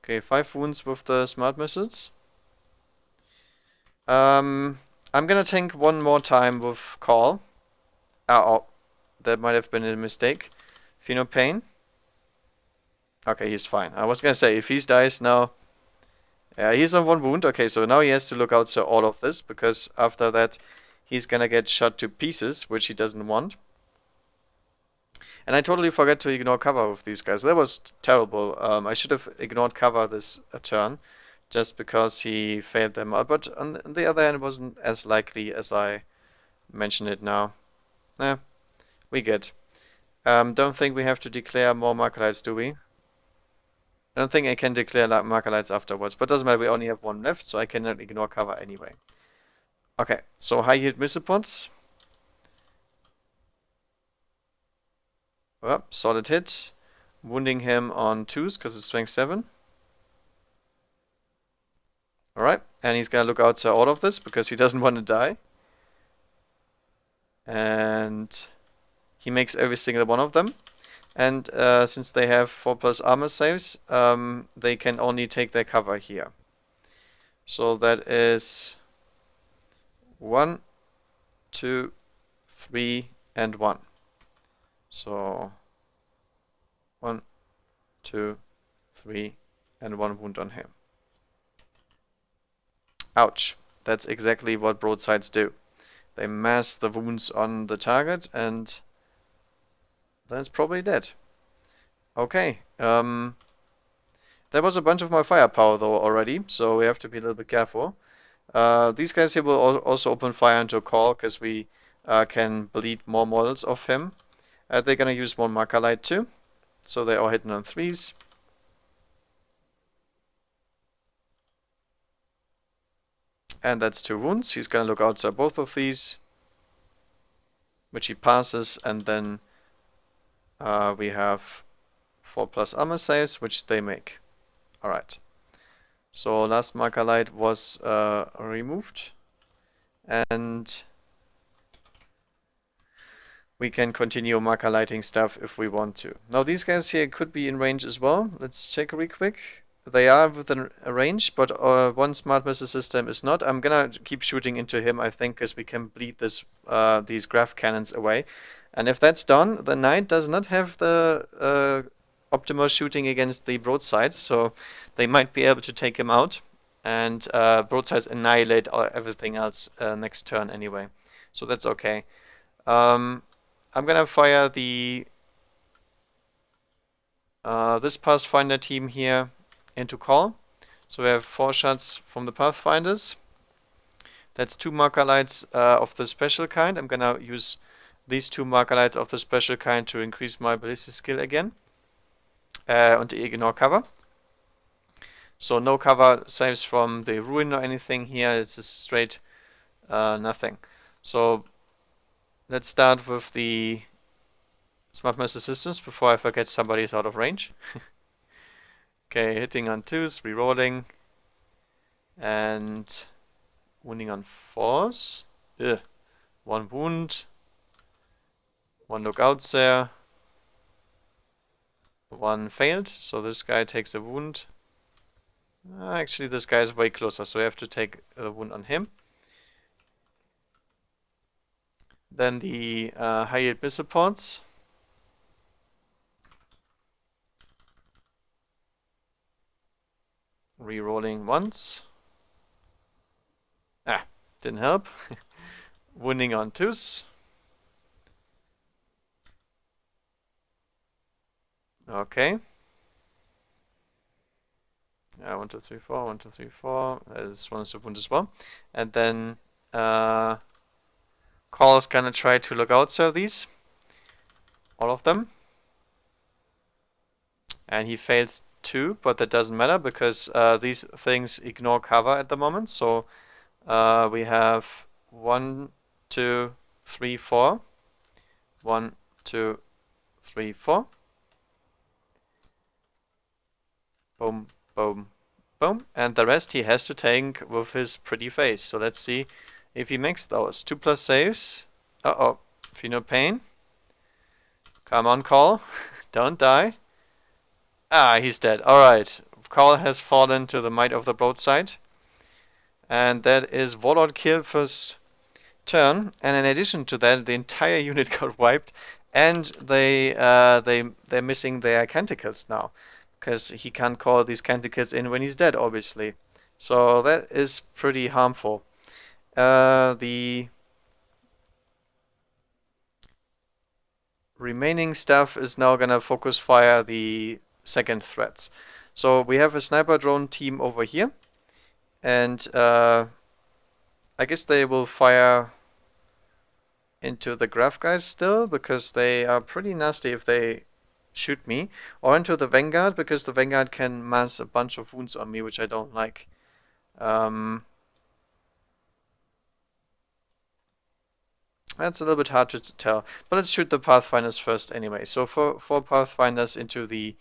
Okay, 5 wounds with the smart missiles. I'm gonna tank one more time with Call. Oh, that might have been a mistake. Pain. Okay, he's fine. I was gonna say, if he dies now... Yeah, he's on 1 wound. Okay, so now he has to look out for all of this, because after that he's gonna get shot to pieces, which he doesn't want. And I totally forgot to ignore cover with these guys. That was terrible. I should have ignored cover this turn, just because he failed them. But on the other hand, it wasn't as likely as I mention it now. We get. Don't think we have to declare more Markerlights, do we? I don't think I can declare Markerlights afterwards, but doesn't matter, we only have 1 left, so I cannot ignore cover anyway. Okay, so high yield missile pods. Oh, solid hit. Wounding him on 2s because it's strength 7. Alright, and he's gonna look out to all of this because he doesn't want to die. And he makes every single one of them. And since they have 4+ armor saves, they can only take their cover here. So that is 1, 2, 3, and 1. So 1, 2, 3, and 1 wound on him. Ouch. That's exactly what broadsides do. They mass the wounds on the target, and then it's probably dead. Okay. There was a bunch of my firepower though already, so we have to be a little bit careful. These guys here will also open fire into a call because we can bleed more models of him. They're gonna use one marker light too, so they're all hitting on 3s. And that's 2 wounds. He's gonna look outside both of these, which he passes, and then we have 4+ armor saves, which they make. Alright. So last marker light was removed, and we can continue marker lighting stuff if we want to. Now these guys here could be in range as well. Let's check real quick. They are within a range, but one smart missile system is not. I'm gonna keep shooting into him, I think, because we can bleed these graph cannons away. And if that's done, the knight does not have the optimal shooting against the broadsides, so they might be able to take him out. And broadsides annihilate everything else next turn anyway, so that's okay. I'm gonna fire the this Pathfinder team here into call. So we have 4 shots from the Pathfinders. That's 2 marker lights of the special kind. I'm gonna use these 2 marker lights of the special kind to increase my ballistic skill again. And ignore cover. So no cover saves from the ruin or anything here. It's just straight nothing. So let's start with the Smart Missile Systems before I forget somebody is out of range. Okay, hitting on 2s, rerolling, and wounding on 4s. Ugh. 1 wound, 1 lookout there, 1 failed, so this guy takes a wound. Actually, this guy is way closer, so we have to take a wound on him. Then the high yield missile pods. Rerolling once. Didn't help. Wounding on 2s. Okay. 1, 2, 3, 4, 1, 2, 3, 4. This one is a wound as well. And then Call is gonna try to look out so these. All of them. And he fails 2, but that doesn't matter because these things ignore cover at the moment. So we have 1, 2, 3, 4. 1, 2, 3, 4. Boom, boom, boom. And the rest he has to tank with his pretty face. So let's see if he makes those. 2+ saves. Uh-oh. Feel no pain. Come on, Call. Don't die. He's dead. Alright. Call has fallen to the might of the broadside. And that is Warlord kill first turn. And in addition to that, the entire unit got wiped. And they're missing their canticles now. Because he can't call these canticles in when he's dead, obviously. So that is pretty harmful. The remaining stuff is now gonna focus fire the second threats. So we have a sniper drone team over here, and I guess they will fire into the graph guys still because they are pretty nasty if they shoot me, or into the Vanguard because the Vanguard can mass a bunch of wounds on me, which I don't like. That's a little bit hard to tell. But let's shoot the Pathfinders first anyway. So four Pathfinders into the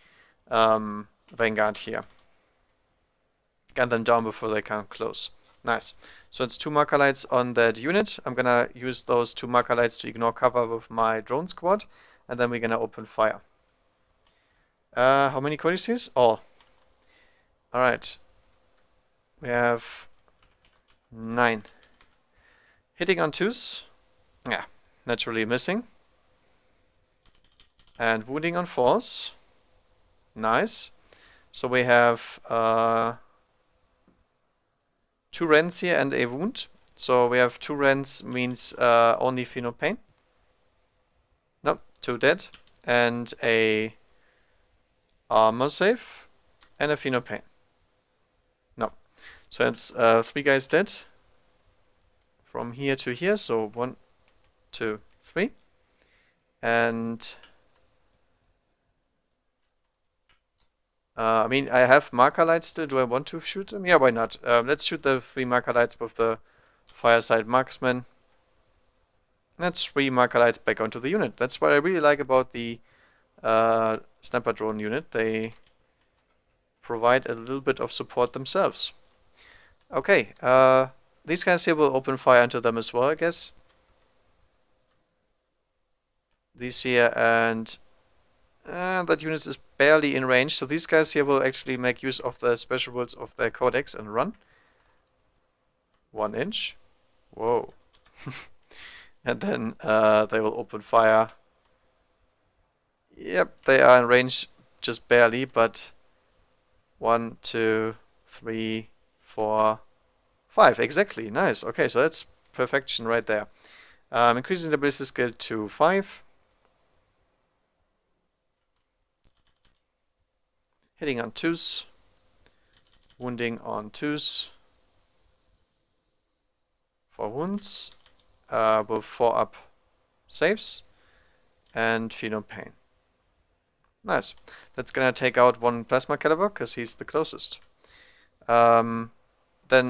Vanguard here. Get them down before they come close. Nice. So it's 2 marker lights on that unit. I'm gonna use those 2 marker lights to ignore cover with my drone squad, and then we're gonna open fire. How many codices? All. Alright. We have 9. Hitting on 2s. Yeah, naturally missing. And wounding on 4s. Nice. So we have 2 rends here and a wound. So we have 2 rends means only Pheno pain. Nope, 2 dead. And a armor save and a Pheno pain. No. So it's 3 guys dead. From here to here. So 1, 2, 3. And I mean, I have marker lights still. Do I want to shoot them? Yeah, why not? Let's shoot the 3 marker lights with the fireside marksman. That's 3 marker lights back onto the unit. That's what I really like about the sniper drone unit. They provide a little bit of support themselves. Okay, these guys here will open fire into them as well, I guess. These here, and that unit is barely in range, so these guys here will actually make use of the special rules of their codex and run. 1 inch. Whoa. And then they will open fire. Yep, they are in range just barely, but 1, 2, 3, 4, 5. Exactly. Nice. Okay, so that's perfection right there. Increasing the ballistic skill to 5. Hitting on 2s. Wounding on 2s. 4 wounds. With 4 up saves. And Pheno pain. Nice. That's gonna take out 1 plasma caliber because he's the closest. Then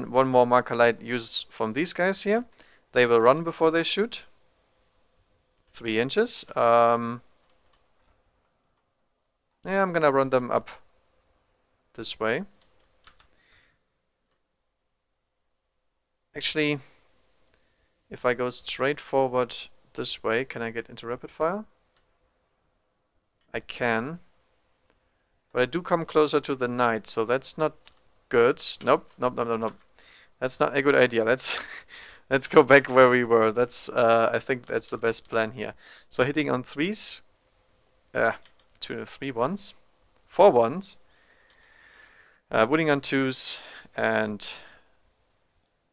1 more marker light used from these guys here. They will run before they shoot. 3 inches. Yeah, I'm gonna run them up this way. Actually, if I go straight forward this way, can I get into rapid fire? I can. But I do come closer to the knight, so that's not good. Nope, nope, nope, nope, nope. That's not a good idea. Let's let's go back where we were. That's I think that's the best plan here. So hitting on 3s. 2, 3 ones. 4 ones. Wounding on 2s and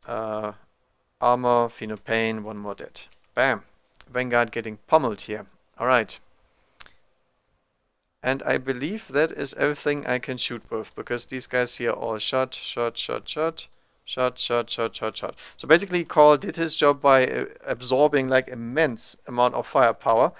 armor, Pheno pain, 1 more dead. Bam. Vanguard getting pummeled here. Alright. And I believe that is everything I can shoot with, because these guys here all shot, shot, shot, shot, shot, shot, shot, shot, shot. So basically Call did his job by absorbing like immense amount of firepower.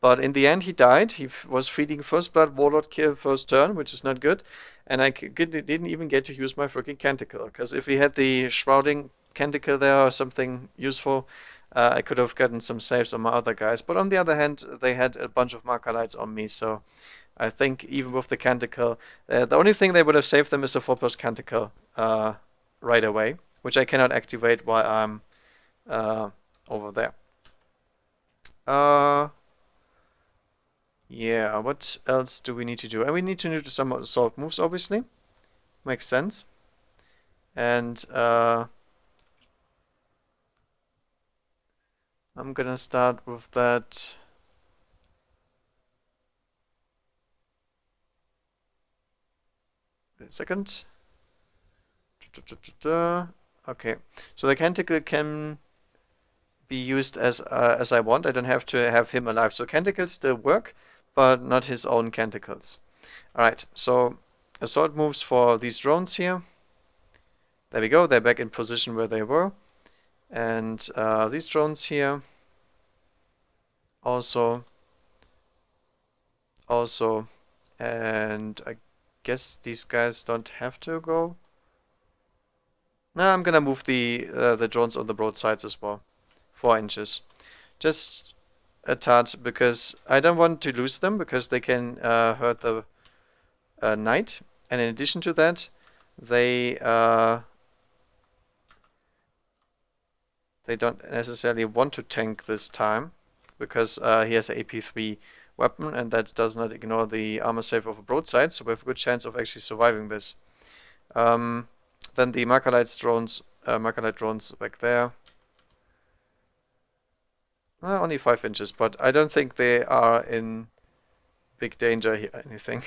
But in the end he died. He was feeding first blood, warlord kill first turn, which is not good. And I didn't even get to use my freaking canticle, because if he had the shrouding canticle there or something useful, I could have gotten some saves on my other guys. But on the other hand, they had a bunch of marker lights on me, so I think even with the canticle, the only thing they would have saved them is a 4+ canticle right away, which I cannot activate while I'm over there. Yeah, what else do we need to do? And we need to do some assault moves, obviously. Makes sense. And I'm gonna start with that. Wait a second. Okay, so the canticle can be used as I want. I don't have to have him alive. So canticles still work, but not his own canticles. Alright, so assault moves for these drones here. There we go, they're back in position where they were. And these drones here also, and I guess these guys don't have to go. No, I'm gonna move the drones on the broadsides as well. 4 inches. Just a tad, because I don't want to lose them, because they can hurt the knight. And in addition to that, they don't necessarily want to tank this time, because he has an AP3 weapon, and that does not ignore the armor save of a broadside, so we have a good chance of actually surviving this. Then the Markalite drones back there. Only 5 inches, but I don't think they are in big danger here, anything.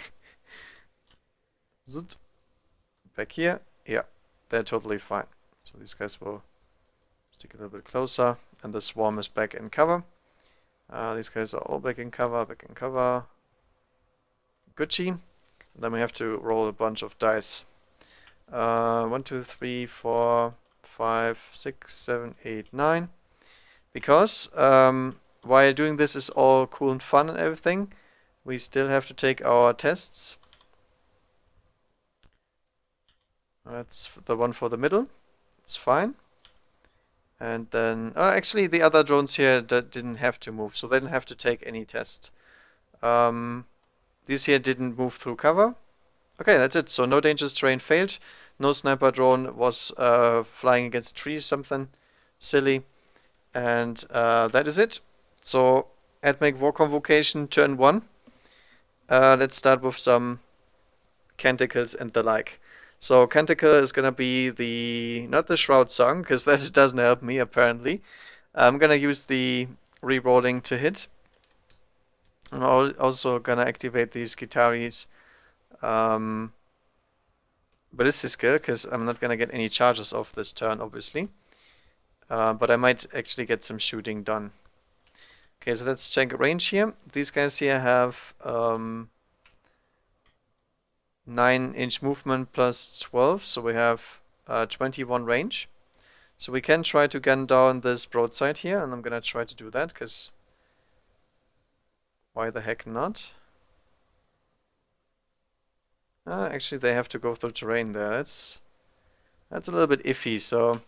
Zit. Back here, yeah, they're totally fine. So these guys will stick a little bit closer, and the swarm is back in cover. These guys are all back in cover, Gucci. And then we have to roll a bunch of dice. 1, 2, 3, 4, 5, 6, 7, 8, 9. Because while doing this is all cool and fun and everything, we still have to take our tests. That's the one for the middle. It's fine. And then, actually, the other drones here that didn't have to move, so they didn't have to take any test. These here didn't move through cover. Okay, that's it. So no dangerous terrain failed. No sniper drone was flying against a tree, something silly. And that is it. So, AdMech War Convocation, turn 1. Let's start with some canticles and the like. So, canticle is gonna be not the Shroud song, because that doesn't help me apparently. I'm gonna use the re-rolling to hit. I'm also gonna activate these Guitaris ballistic skill, because I'm not gonna get any charges off this turn, obviously. But I might actually get some shooting done. Okay, so let's check range here. These guys here have 9-inch movement plus 12, so we have 21 range. So we can try to gun down this broadside here, and I'm gonna try to do that, because why the heck not? Actually, they have to go through terrain there. That's a little bit iffy, so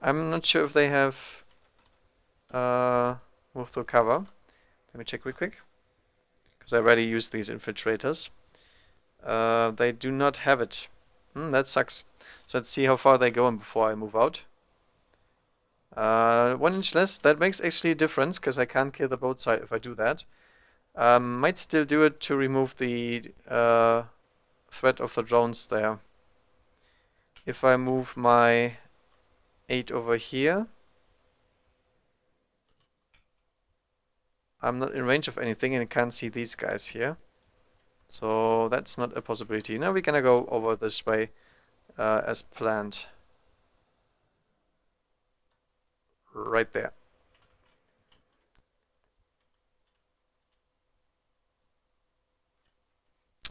I'm not sure if they have moved through cover. Let me check real quick, because I already used these infiltrators. They do not have it. That sucks. So let's see how far they go before I move out. 1 inch less. That makes actually a difference, because I can't kill the broadside if I do that. Might still do it to remove the threat of the drones there. If I move my 8 over here, I'm not in range of anything and can't see these guys here. So that's not a possibility. Now we're gonna go over this way as planned. Right there.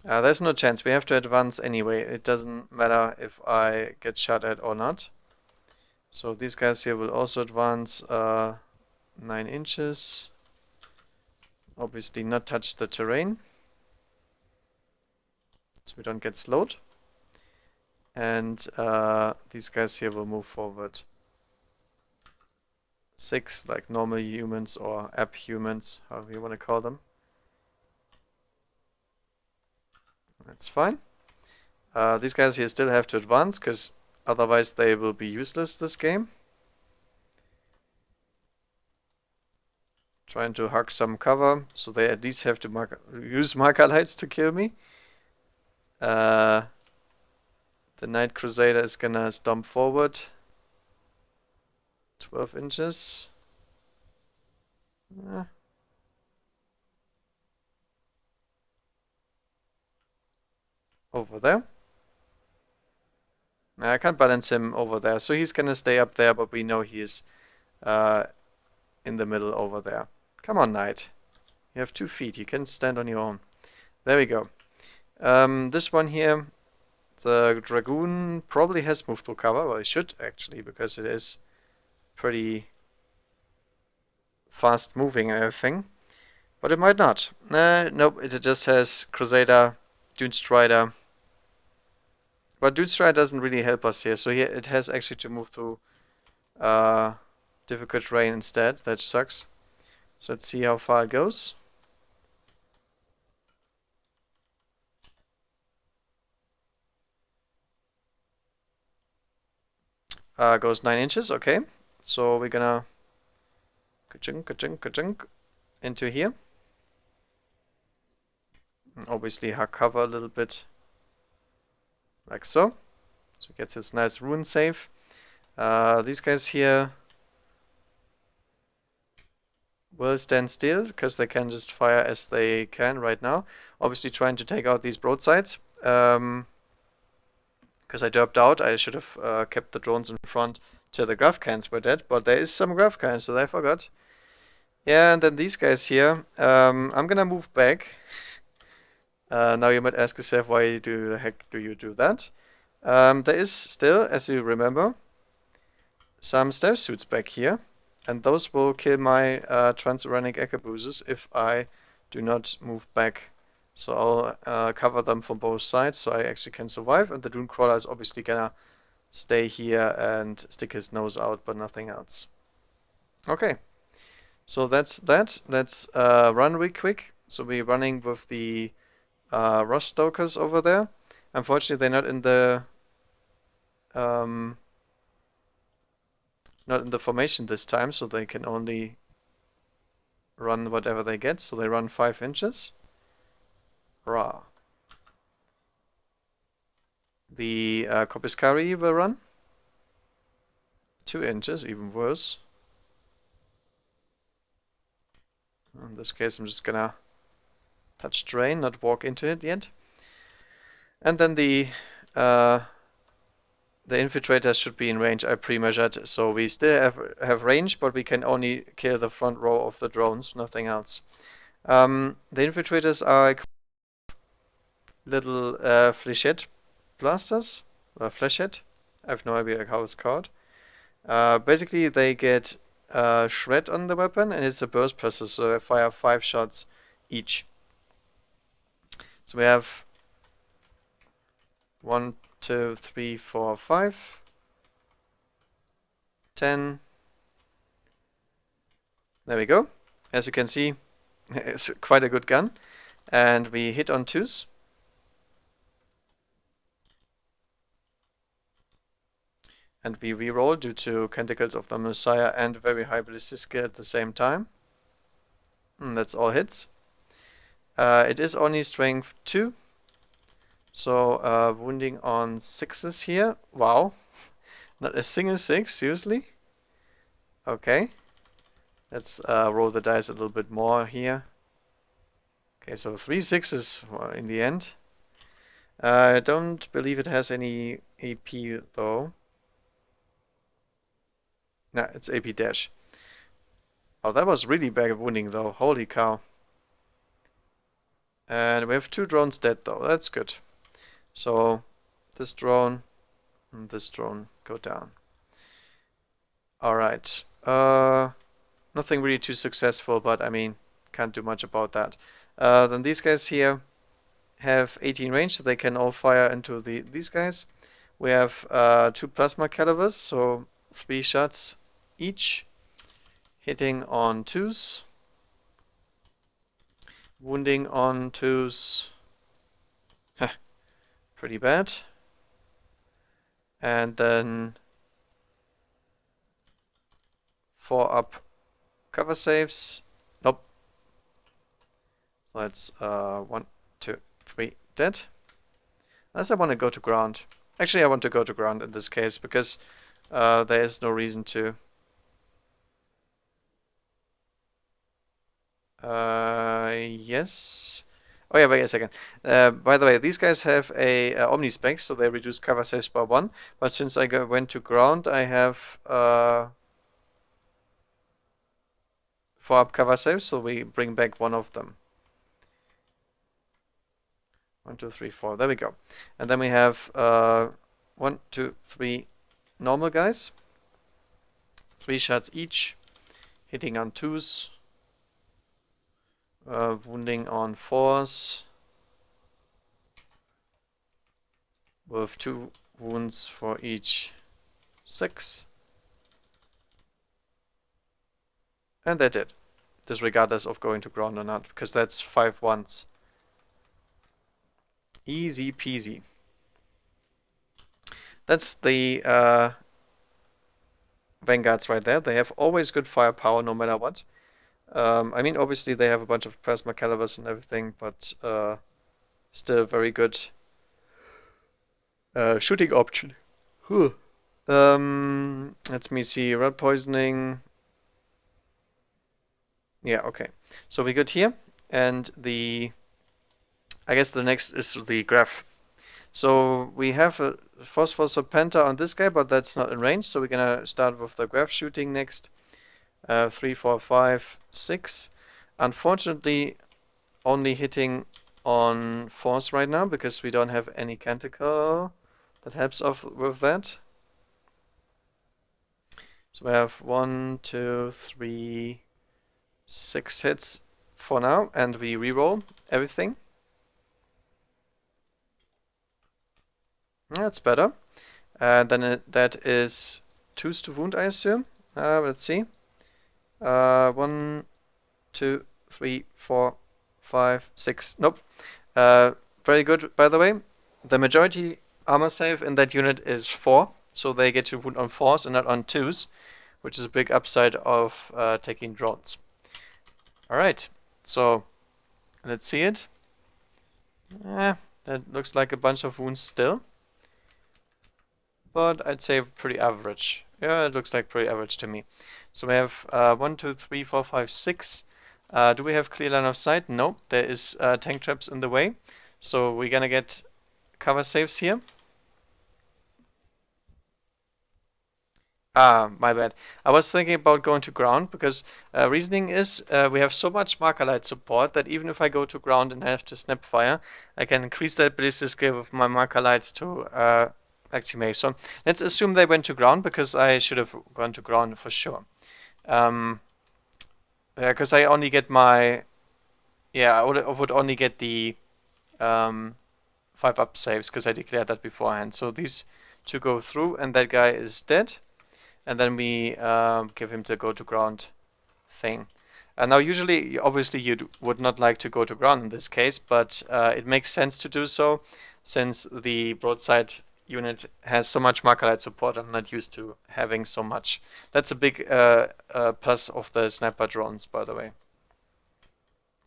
There's no chance. We have to advance anyway. It doesn't matter if I get shot at or not. So these guys here will also advance 9 inches. Obviously not touch the terrain, so we don't get slowed. And these guys here will move forward 6, like normal humans or app humans, however you want to call them. That's fine. These guys here still have to advance, because otherwise they will be useless this game. Trying to hug some cover, so they at least have to use marker lights to kill me. The Knight Crusader is gonna stomp forward 12 inches. Over there. I can't balance him over there, so he's gonna stay up there, but we know he's in the middle over there. Come on, Knight. You have 2 feet, you can stand on your own. There we go. This one here, the Dragoon probably has moved through cover. Well, it should actually, because it is pretty fast moving and everything. But it might not. Nope, it just has Crusader, Dune Strider. But Dune Strider doesn't really help us here, so here it has actually to move through difficult terrain instead. That sucks. So let's see how far it goes. Goes 9 inches, okay. So we're gonna ka-chunk, ka-chunk, ka-chunk into here. And obviously cover a little bit like so. So it gets this nice rune save. These guys here will stand still because they can just fire as they can right now. Obviously trying to take out these broadsides. Because I derped out, I should have kept the drones in front till the grav cans were dead, but there is some grav cans that I forgot. Yeah, and then these guys here. I'm gonna move back. Now you might ask yourself, why the heck do you do that? There is still, as you remember, some stealth suits back here, and those will kill my transuranic arquebuses if I do not move back. So I'll cover them from both sides so I actually can survive, and the Dune Crawler is obviously gonna stay here and stick his nose out, but nothing else. Okay, so that's that. Let's run real quick. So we're running with the Rust Stokers over there. Unfortunately, they're um, not in the formation this time, so they can only run whatever they get. So they run 5 inches. Rah. The Kopiskari will run 2 inches, even worse. In this case, I'm just gonna touch drain, not walk into it yet. And then the infiltrators should be in range. I pre-measured, so we still have range, but we can only kill the front row of the drones, nothing else. The infiltrators are little flechette blasters, or flechette. I have no idea how it's called. Basically, they get shred on the weapon, and it's a burst pistol, so they fire 5 shots each. So we have 1, 2, 3, 4, 5, 10. There we go. As you can see, it's quite a good gun. And we hit on 2s. And we reroll due to Canticles of the Messiah and very high ballistic skill at the same time. And that's all hits. It is only strength 2. So wounding on 6s here. Wow. Not a single 6, seriously? Okay. Let's roll the dice a little bit more here. Okay, so 3 6s in the end. I don't believe it has any AP though. Nah, it's AP dash. Oh, that was really bad wounding though. Holy cow. And we have 2 drones dead though. That's good. So this drone and this drone go down. Alright. Nothing really too successful, but I mean, can't do much about that. Then these guys here have 18 range, so they can all fire into these guys. We have 2 plasma calibers, so 3 shots each, hitting on 2s, wounding on 2s. Pretty bad. And then 4 up cover saves. Nope. So that's 1, 2, 3 dead. Unless I want to go to ground. Actually, I want to go to ground in this case because there is no reason to. Yes. Oh yeah, wait a second. By the way, these guys have a Omnispec, so they reduce cover saves by 1. But since I went to ground, I have 4 up cover saves, so we bring back 1 of them. 1, 2, 3, 4. There we go. And then we have 1, 2, 3 normal guys. 3 shots each, hitting on 2s, wounding on 4s, with 2 wounds for each 6. And that's it. this regardless of going to ground or not, because that's 5 ones. Easy peasy. That's the Vanguards right there. They have always good firepower no matter what. I mean, obviously they have a bunch of plasma calibers and everything, but still very good shooting option. Huh. Let me see. Rat poisoning. Yeah, okay. So we good here, and I guess the next is the graph. So we have a phosphor serpenta on this guy, but that's not in range. So we're gonna start with the graph shooting next. 3, 4, 5, 6. Unfortunately, only hitting on force right now because we don't have any canticle that helps off with that. So we have 1, 2, 3, 6 hits for now, and we reroll everything. That's better. Then that is 2s to wound, I assume. Let's see. 1, 2, 3, 4, 5, 6. Nope. Very good, by the way. The majority armor save in that unit is 4, so they get to wound on 4s and not on 2s, which is a big upside of taking drones. Alright, so let's see it. That looks like a bunch of wounds still, but I'd say pretty average. Yeah, it looks like pretty average to me. So we have 1, 2, 3, 4, 5, 6. Do we have clear line of sight? No, there is tank traps in the way. So we're gonna get cover saves here. Ah, my bad. I was thinking about going to ground because reasoning is we have so much marker light support that even if I go to ground and I have to snap fire, I can increase that ballistic skill with my marker lights to activate. So let's assume they went to ground because I should have gone to ground for sure. Yeah, because I only get my I would only get the 5 up saves because I declared that beforehand. So these two go through and that guy is dead. And then we give him the go to ground thing. Now usually, obviously you would not like to go to ground in this case, but it makes sense to do so since the broadside unit has so much marker light support. I'm not used to having so much. That's a big plus of the sniper drones, by the way.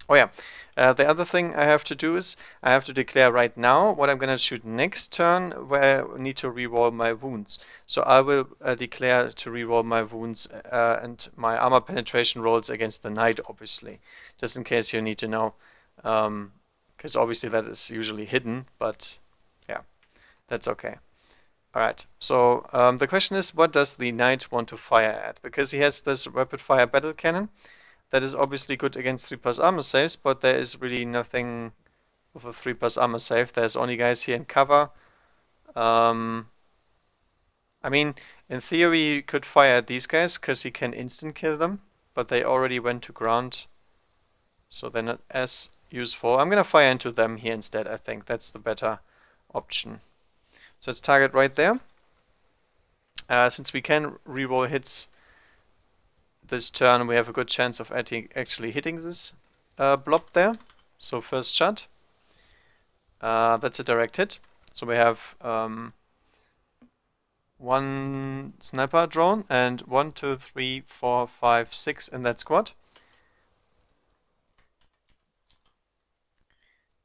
Oh yeah, the other thing I have to do is I have to declare right now what I'm gonna shoot next turn where I need to reroll my wounds. So I will declare to reroll my wounds and my armor penetration rolls against the knight, obviously, just in case you need to know, because obviously that is usually hidden, but yeah, that's okay. Alright, so the question is, what does the knight want to fire at? Because he has this rapid fire battle cannon. That is obviously good against 3+ armor saves, but there is really nothing with a 3+ armor save. There's only guys here in cover. I mean, in theory, you could fire at these guys because he can instant kill them, but they already went to ground, so they're not as useful. I'm gonna fire into them here instead, I think. That's the better option. So let's target right there. Since we can reroll hits this turn, we have a good chance of actually hitting this blob there. So first shot. That's a direct hit. So we have one sniper drone and 1, 2, 3, 4, 5, 6 in that squad.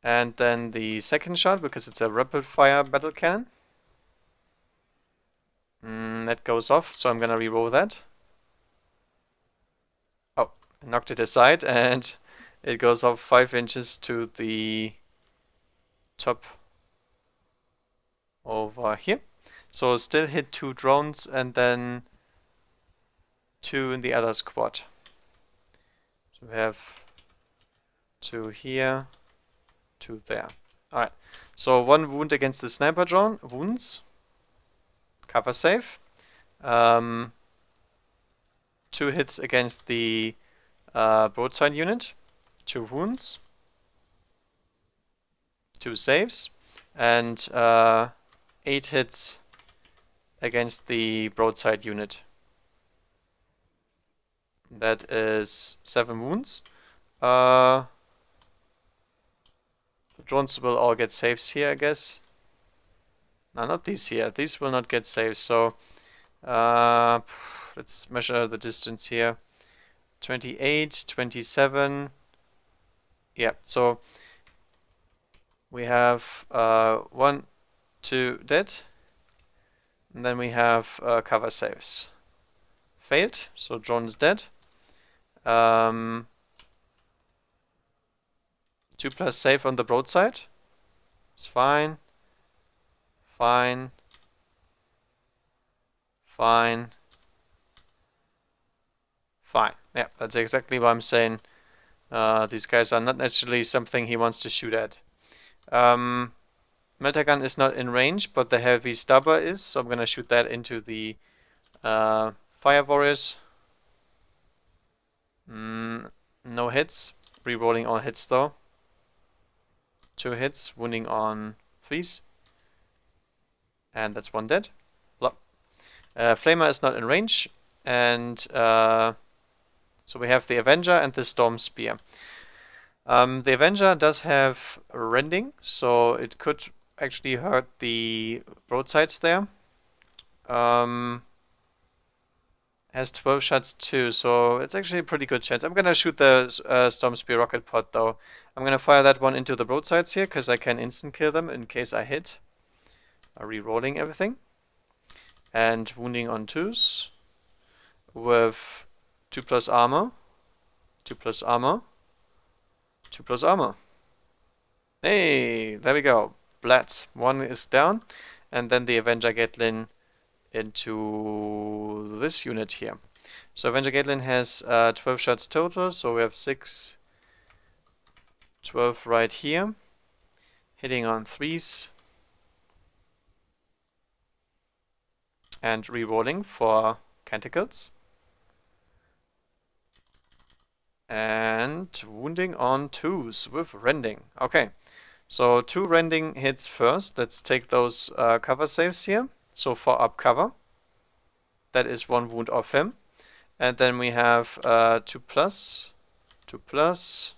And then the second shot, because it's a rapid fire battle cannon. That goes off, so I'm gonna reroll that. Oh, I knocked it aside and it goes off 5 inches to the top over here. So still hit 2 drones and then 2 in the other squad. So we have 2 here, 2 there. Alright, so 1 wound against the sniper drone, wounds, cover save. 2 hits against the broadside unit, 2 wounds, 2 saves, and 8 hits against the broadside unit. That is 7 wounds. The drones will all get saves here, I guess. No, not these here. These will not get saves, so let's measure the distance here. 28, 27. Yeah, so we have 1, 2 dead, and then we have cover saves. Failed, so drone is dead. 2+ save on the broadside. It's fine. Fine. Fine. Fine. Yeah, that's exactly what I'm saying. These guys are not naturally something he wants to shoot at. Meltagun is not in range, but the heavy stubber is, so I'm gonna shoot that into the fire warriors. No hits. Rerolling all hits though. 2 hits, wounding on 3s. And that's 1 dead. Flamer is not in range, and so we have the Avenger and the Storm Spear. The Avenger does have rending, so it could actually hurt the broadsides there. Has 12 shots too, so it's actually a pretty good chance. I'm gonna shoot the Storm Spear rocket pod though. I'm gonna fire that one into the broadsides here, because I can instant kill them in case I hit. Rerolling everything. And wounding on 2s with 2+ armor, 2+ armor, 2+ armor. Hey, there we go. Blats. 1 is down, and then the Avenger Gatling into this unit here. So Avenger Gatling has 12 shots total, so we have 6, 12 right here, hitting on 3s, and rerolling for canticles. And wounding on 2s with rending. Okay, so 2 rending hits first. Let's take those cover saves here. So for up cover, that is 1 wound off him. And then we have 2+, 2+.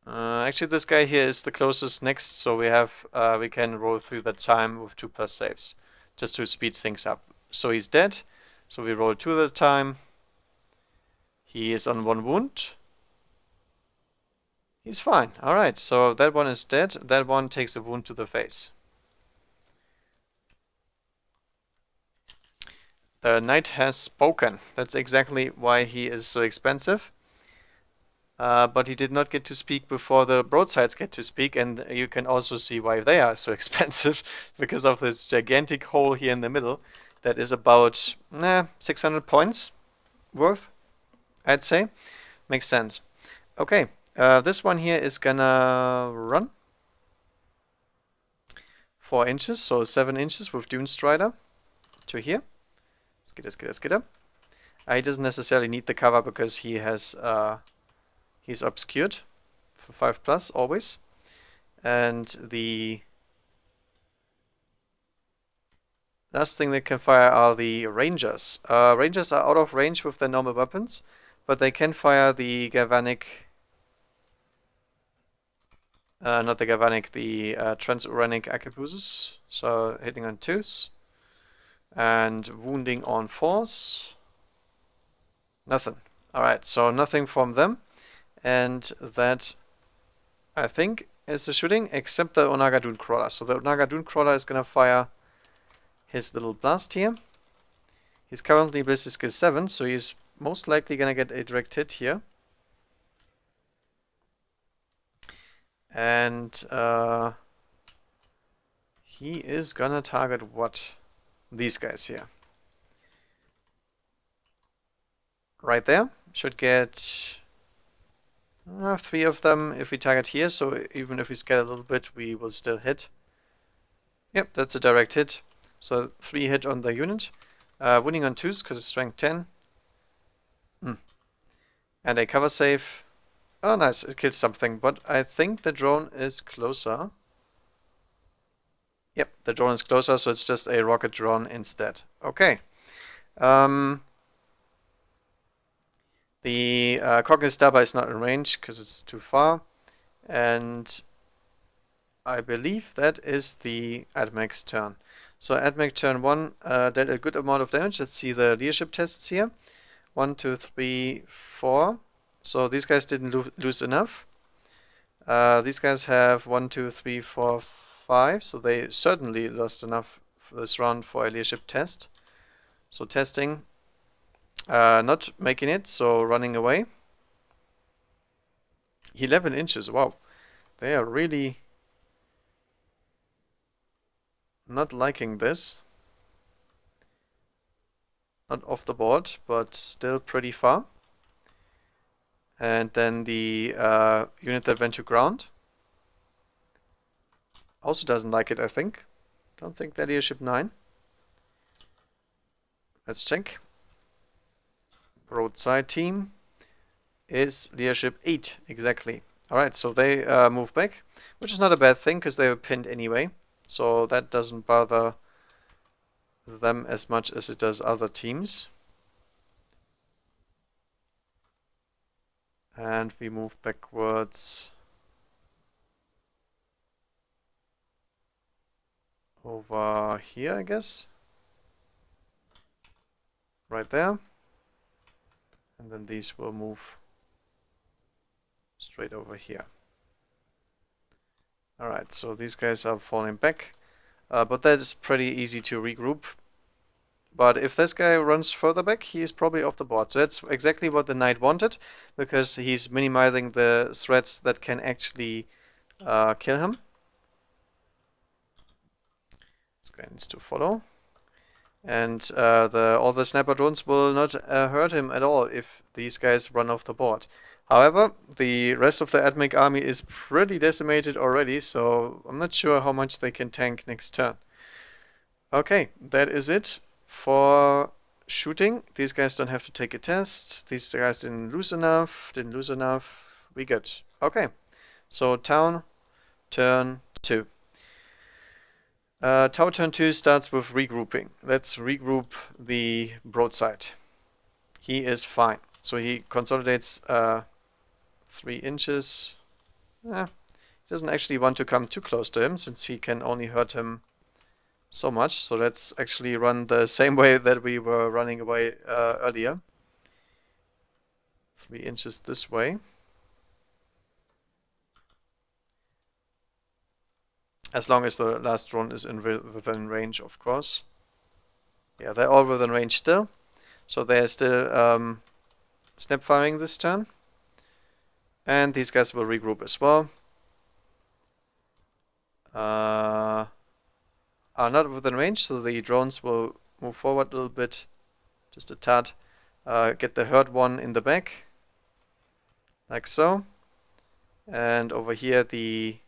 Actually, this guy here is the closest next, so we can roll through the time with 2+ saves, just to speed things up. So he's dead. So we roll 2 at a time. He is on 1 wound. He's fine. Alright, so that one is dead. That one takes a wound to the face. The knight has spoken. That's exactly why he is so expensive. But he did not get to speak before the broadsides get to speak, and you can also see why they are so expensive, because of this gigantic hole here in the middle that is about 600 points worth, I'd say. Makes sense. Okay, this one here is gonna run 4 inches, so 7 inches with Dune Strider to here. Skitter, skitter, skitter. He doesn't necessarily need the cover because he has he's obscured for 5+ always. And the last thing they can fire are the Rangers. Rangers are out of range with their normal weapons, but they can fire the galvanic, not the galvanic, the transuranic arquebuses. So hitting on 2s and wounding on 4s. Nothing. Alright, so nothing from them. And that, I think, is the shooting, except the Onaga Dune Crawler. So the Onaga Dune Crawler is gonna fire his little blast here. He's currently ballistic skill 7, so he's most likely gonna get a direct hit here. And he is gonna target what? These guys here. Right there. Should get 3 of them if we target here, so even if we scale a little bit, we will still hit. Yep, that's a direct hit. So 3 hit on the unit. Winning on 2s because it's strength 10. And a cover save. Oh, nice, it kills something, but I think the drone is closer. Yep, the drone is closer, so it's just a rocket drone instead. Okay. The Conquistador is not in range because it's too far, and I believe that is the Admech's turn. So Admech turn 1 dealt a good amount of damage. Let's see the leadership tests here. 1, 2, 3, 4. So these guys didn't lose enough. These guys have 1, 2, 3, 4, 5. So they certainly lost enough for this round for a leadership test. So testing, not making it, so running away. 11 inches, wow. They are really not liking this. Not off the board, but still pretty far. And then the unit that went to ground also doesn't like it, I think. Don't think they're leadership 9. Let's check. Broadside team is leadership 8, exactly. Alright, so they move back, which is not a bad thing because they were pinned anyway. So that doesn't bother them as much as it does other teams. And we move backwards over here, I guess. Right there. And then these will move straight over here. Alright, so these guys are falling back. But that is pretty easy to regroup. But if this guy runs further back, he is probably off the board. So that's exactly what the knight wanted, because he's minimizing the threats that can actually kill him. This guy needs to follow. And all the sniper drones will not hurt him at all if these guys run off the board. However, the rest of the Admech army is pretty decimated already, so I'm not sure how much they can tank next turn. Okay, that is it for shooting. These guys don't have to take a test. These guys didn't lose enough. We good. Okay, so town turn 2. Tower turn 2 starts with regrouping. Let's regroup the broadside. He is fine. So he consolidates 3 inches. He doesn't actually want to come too close to him since he can only hurt him so much. So let's actually run the same way that we were running away earlier. 3 inches this way. As long as the last drone is within range, of course. Yeah, they're all within range still. So they're still snap firing this turn. And these guys will regroup as well. Are not within range, so the drones will move forward a little bit. Just a tad. Get the hurt one in the back. Like so. And over here he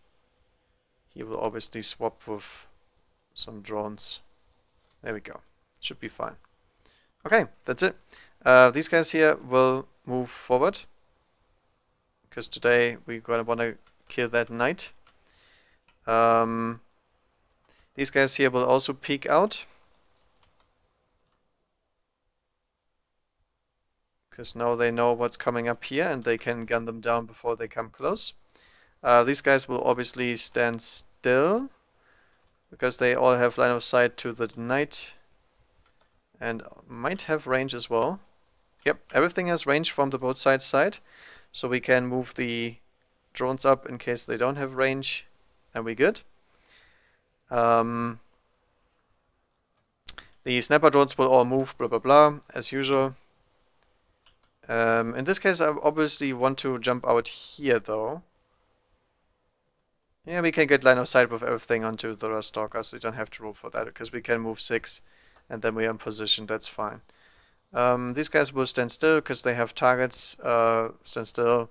will obviously swap with some drones. There we go. Should be fine. Okay, that's it. These guys here will move forward. Because today we're gonna wanna kill that knight. These guys here will also peek out. Because now they know what's coming up here and they can gun them down before they come close. These guys will obviously stand still. Because they all have line of sight to the knight. And might have range as well. Yep, everything has range from the broadside side. So we can move the drones up in case they don't have range. And we're good. The sniper drones will all move, blah blah blah, as usual. In this case, I obviously want to jump out here, though. Yeah, we can get line of sight with everything onto the stalker, so you don't have to roll for that, because we can move 6, and then we are in position, that's fine. These guys will stand still, because they have targets, stand still.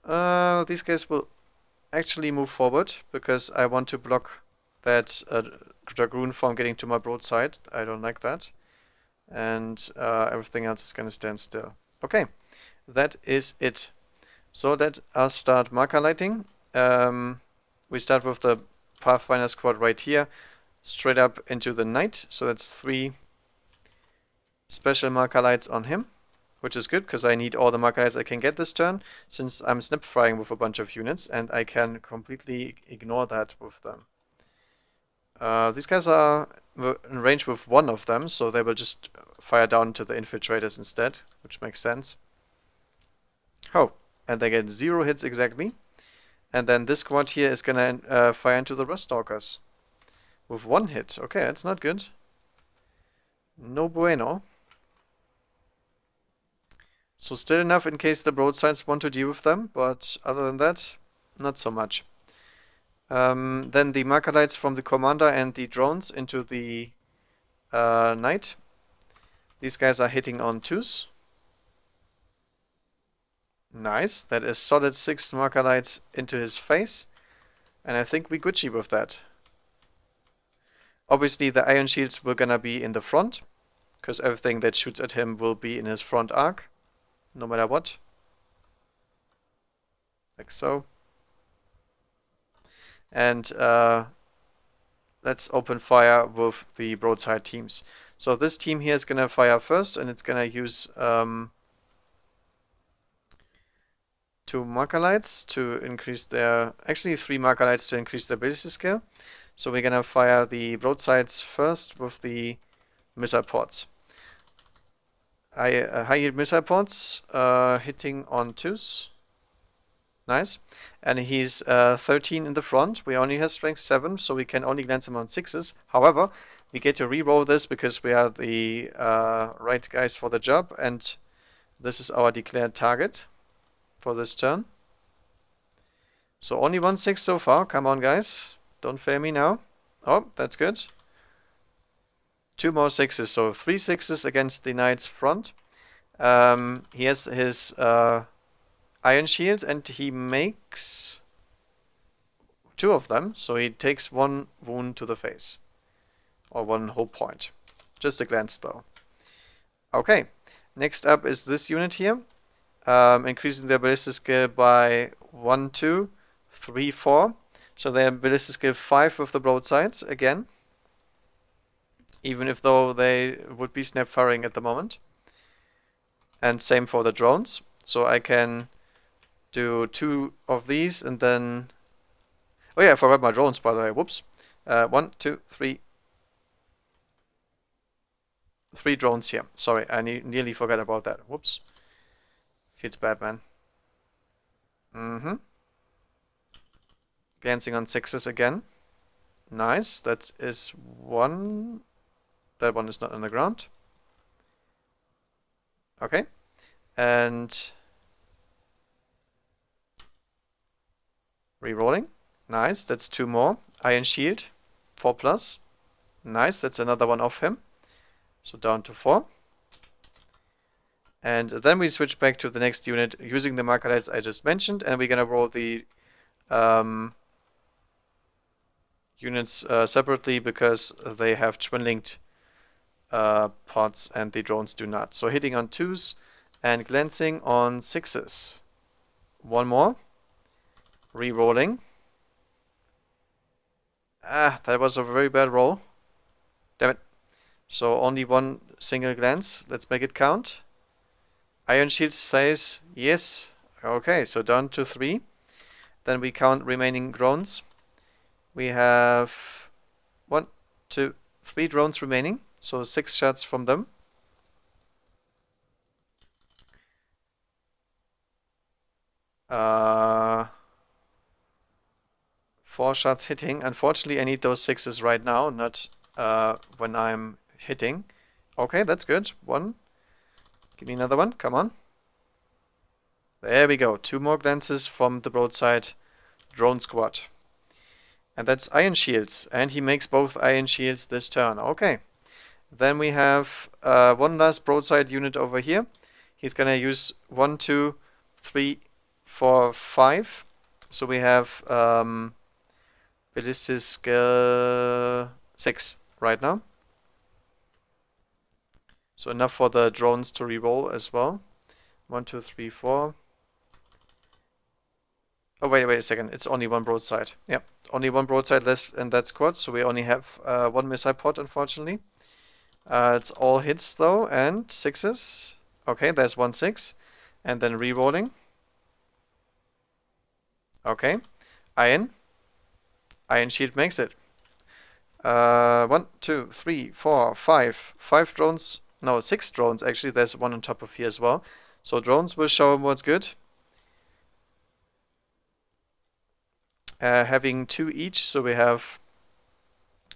These guys will actually move forward, because I want to block that dragoon from getting to my broadside. I don't like that. And everything else is going to stand still. Okay, that is it. So let us start marker lighting. We start with the Pathfinder squad right here, straight up into the knight. So that's 3 special marker lights on him, which is good because I need all the Machalites I can get this turn, since I'm snap firing with a bunch of units, and I can completely ignore that with them. These guys are in range with one of them, so they will just fire down to the infiltrators instead, which makes sense. Oh, and they get 0 hits exactly. And then this squad here is gonna fire into the Rust Stalkers with 1 hit. Okay, that's not good. No bueno. So still enough in case the broadsides want to deal with them, but other than that, not so much. Then the Machalites from the commander and the drones into the knight. These guys are hitting on 2s. Nice. That is solid 6 Machalites into his face. And I think we Gucci with that. Obviously the iron shields were gonna be in the front, because everything that shoots at him will be in his front arc, no matter what. Like so. And let's open fire with the broadside teams. So this team here is gonna fire first, and it's gonna use 2 Machalites to increase their, actually 3 Machalites to increase their ability skill. So we're gonna fire the broadsides first with the missile pods. High yield missile pods hitting on 2s. Nice. And he's 13 in the front. We only have strength 7, so we can only glance him on 6s. However, we get to re-roll this because we are the right guys for the job, and this is our declared target for this turn. So only 1 6 so far. Come on, guys. Don't fail me now. Oh, that's good. 2 more 6s, so 3 6s against the knight's front. He has his iron shields, and he makes 2 of them, so he takes 1 wound to the face, or 1 whole point. Just a glance though. Okay, next up is this unit here, increasing their ballistic skill by 1, 2, 3, 4. So their ballistic skill 5 with the broadsides again, even if though they would be snap firing at the moment. And same for the drones. So I can do 2 of these, and then... Oh yeah, I forgot my drones, by the way. Whoops. 1, 2, 3. 3 drones here. Sorry, I nearly forgot about that. Whoops. Feels bad, man. Glancing on 6s again. Nice. That is 1. That one is not on the ground. Okay. And... Rerolling. Nice, that's 2 more. Iron Shield, 4 plus. Nice, that's another one off him. So down to 4. And then we switch back to the next unit using the Machalites I just mentioned, and we're gonna roll the units separately because they have twin-linked pods and the drones do not. So hitting on 2s and glancing on 6s. 1 more. Re-rolling. Ah, that was a very bad roll. Damn it. So only 1 single glance. Let's make it count. Iron Shield says yes. Okay, so down to 3. Then we count remaining drones. We have 1, 2, 3 drones remaining. So 6 shots from them. Uh... 4 shots hitting. Unfortunately, I need those 6s right now, not when I'm hitting. Okay, that's good. 1. Give me another one. Come on. There we go. 2 more glances from the broadside drone squad. And that's iron shields. And he makes both iron shields this turn. Okay. Then we have 1 last broadside unit over here. He's gonna use 1, 2, 3, 4, 5. So we have... ballistic skill 6 right now. So enough for the drones to reroll as well. 1, 2, 3, 4. Oh, wait a second. It's only 1 broadside. Yep, only 1 broadside left in that squad, so we only have 1 missile pod, unfortunately. It's all hits though, and 6s. Okay, there's 1-6. And then re-rolling. Okay. Iron. Iron Shield makes it. 1, 2, 3, 4, 5. 5 drones. No, 6 drones. Actually, there's one on top of here as well. So drones will show him what's good. Having 2 each, so we have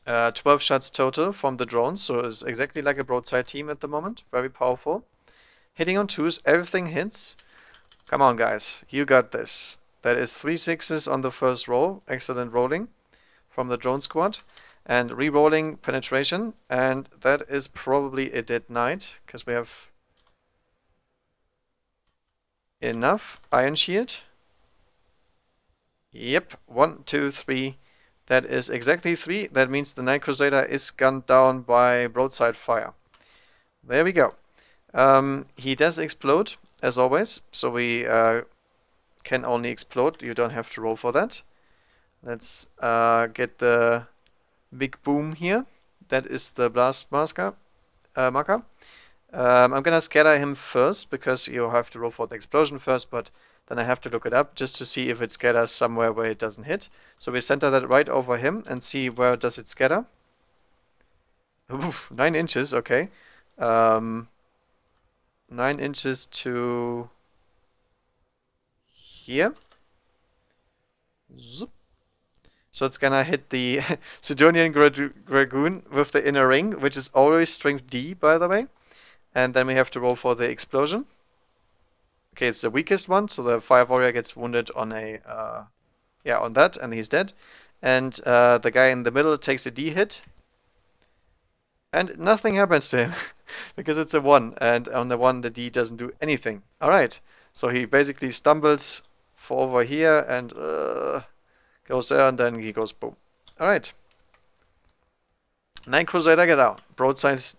12 shots total from the drones. So it's exactly like a broadside team at the moment. Very powerful. Hitting on 2s, everything hits. Come on, guys. You got this. That is 3 6s on the first roll. Excellent rolling from the drone squad. And re-rolling penetration. And that is probably a dead knight, because we have enough. Iron Shield. Yep, 1, 2, 3. That is exactly 3. That means the Knight Crusader is gunned down by broadside fire. There we go. He does explode, as always. So we can only explode. You don't have to roll for that. Let's get the big boom here. That is the blast marker. I'm gonna scatter him first because you have to roll for the explosion first, but then I have to look it up just to see if it scatters somewhere where it doesn't hit. So we center that right over him and see where does it scatter. Oof, 9 inches, okay. 9 inches to here. Zoop. So it's gonna hit the Sidonian Dragoon with the inner ring, which is always strength D, by the way. And then we have to roll for the explosion. Okay, it's the weakest one, so the Fire Warrior gets wounded on a, on that, and he's dead. And the guy in the middle takes a D hit, and nothing happens to him, because it's a 1, and on the 1 the D doesn't do anything. Alright, so he basically stumbles for over here, and goes there, and then he goes boom. Alright. Knight Crusader, get out. Broadside's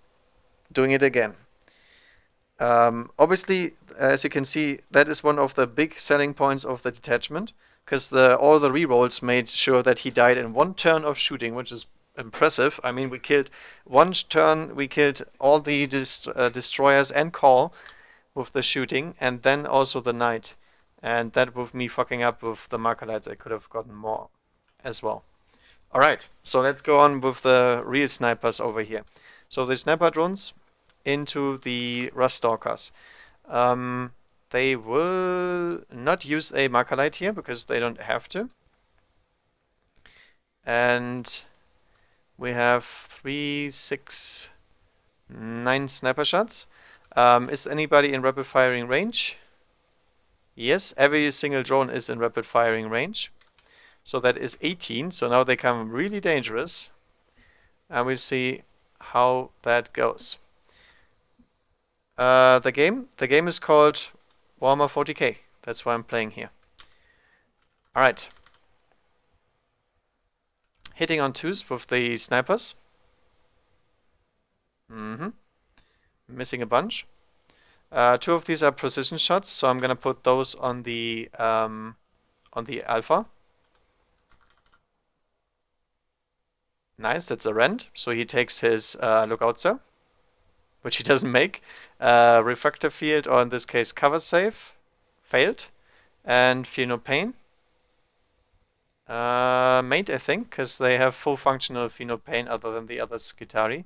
doing it again. Obviously, as you can see, that is one of the big selling points of the detachment, because all the rerolls made sure that he died in 1 turn of shooting, which is impressive. I mean, we killed 1 turn, we killed all the destroyers and call with the shooting, and then also the knight. And that with me fucking up with the marker lights, I could have gotten more as well. Alright, so let's go on with the real snipers over here. So the sniper drones into the Rust Stalkers. They will not use a marker light here because they don't have to. And we have 3, 6, 9 sniper shots. Is anybody in rapid firing range? Yes, every single drone is in rapid firing range. So that is 18. So now they become really dangerous. And we see how that goes. The game is called Warhammer 40k. That's why I'm playing here. Alright. Hitting on 2s with the snipers. Missing a bunch. 2 of these are precision shots, so I'm gonna put those on the alpha. Nice, that's a rend. So he takes his lookout, sir, which he doesn't make. Refractor field, or in this case, cover save, failed, and feel no pain. Mate, I think, because they have full functional feel no pain other than the other Skitari.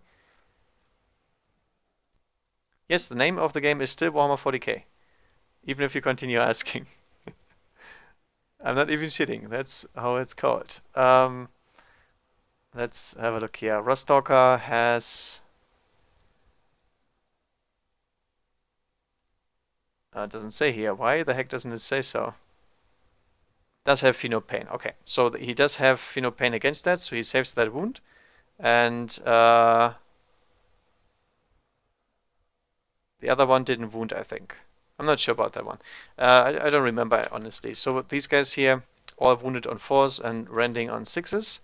Yes, the name of the game is still Warhammer 40k, even if you continue asking. I'm not even shitting, that's how it's called. Let's have a look here. Rustalker has... doesn't say here. Why the heck doesn't it say so? Does have Feel no pain. Okay, so he does have Feel no pain against that, so he saves that wound. And the other one didn't wound, I think. I'm not sure about that one. I don't remember, honestly. So these guys here, all wounded on 4s and rending on 6s.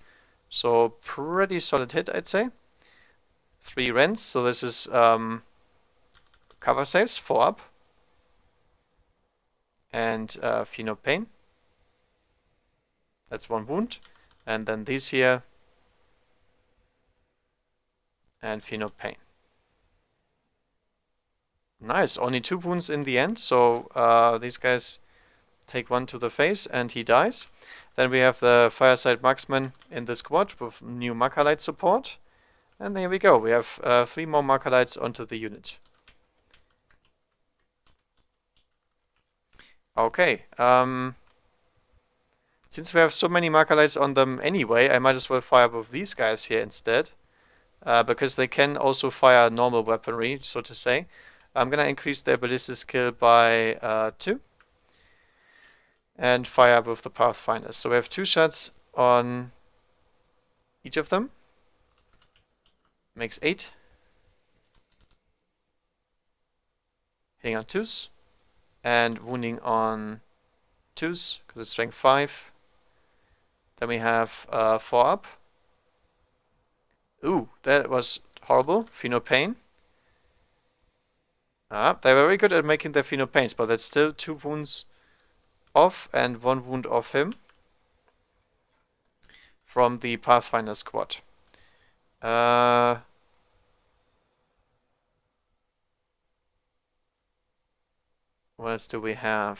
So pretty solid hit, I'd say. 3 rends, so this is cover saves, 4 up. And Feel no pain. That's 1 wound. And then these here. And Feel no pain. Nice, only 2 wounds in the end, so these guys take one to the face and he dies. Then we have the Fireside Marksman in the squad with new Macalite support. And there we go, we have 3 more Macalites onto the unit. Okay, since we have so many Macalites on them anyway, I might as well fire with these guys here instead. Because they can also fire normal weaponry, so to say. I'm gonna increase their ballistic skill by 2 and fire with the Pathfinders. So we have 2 shots on each of them. Makes 8. Hitting on 2s and wounding on 2s because it's strength 5. Then we have 4 up. Ooh, that was horrible. Pheno Pain. They're very good at making their Pheno Pains, but that's still 2 wounds off and 1 wound off him from the Pathfinder squad. What else do we have?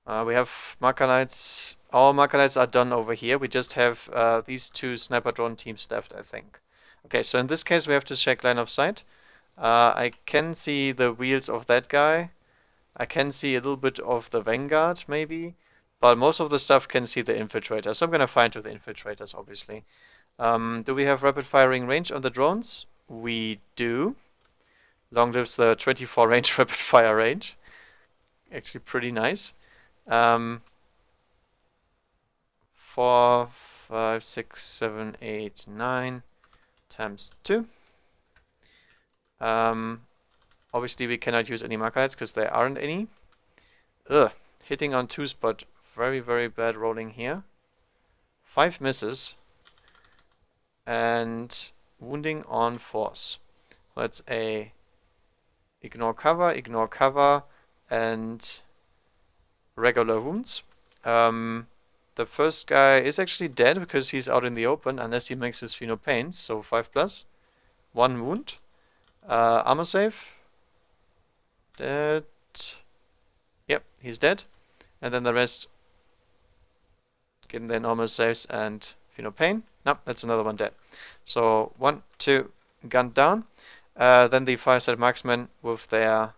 We have Macalites. All Macalites are done over here. We just have these 2 sniper drone teams left, I think. Okay, so in this case we have to check line of sight. I can see the wheels of that guy. I can see a little bit of the Vanguard, maybe. But most of the stuff can see the Infiltrators. So I'm gonna find to the Infiltrators, obviously. Do we have rapid firing range on the drones? We do. Long lives the 24 range rapid fire range. Actually pretty nice. 4, 5, 6, 7, 8, 9 times 2. Obviously we cannot use any Macalites because there aren't any. Ugh, hitting on 2s, but very, very bad rolling here. 5 misses. And wounding on 4s. That's a ignore cover, and regular wounds. The first guy is actually dead because he's out in the open unless he makes his Pheno Pains, so 5+. 1 wound. Armor save. Dead. Yep, he's dead. And then the rest getting their normal saves and Pheno Pain. No, that's another one dead. So 1, 2, gunned down. Then the Fireside Marksmen with their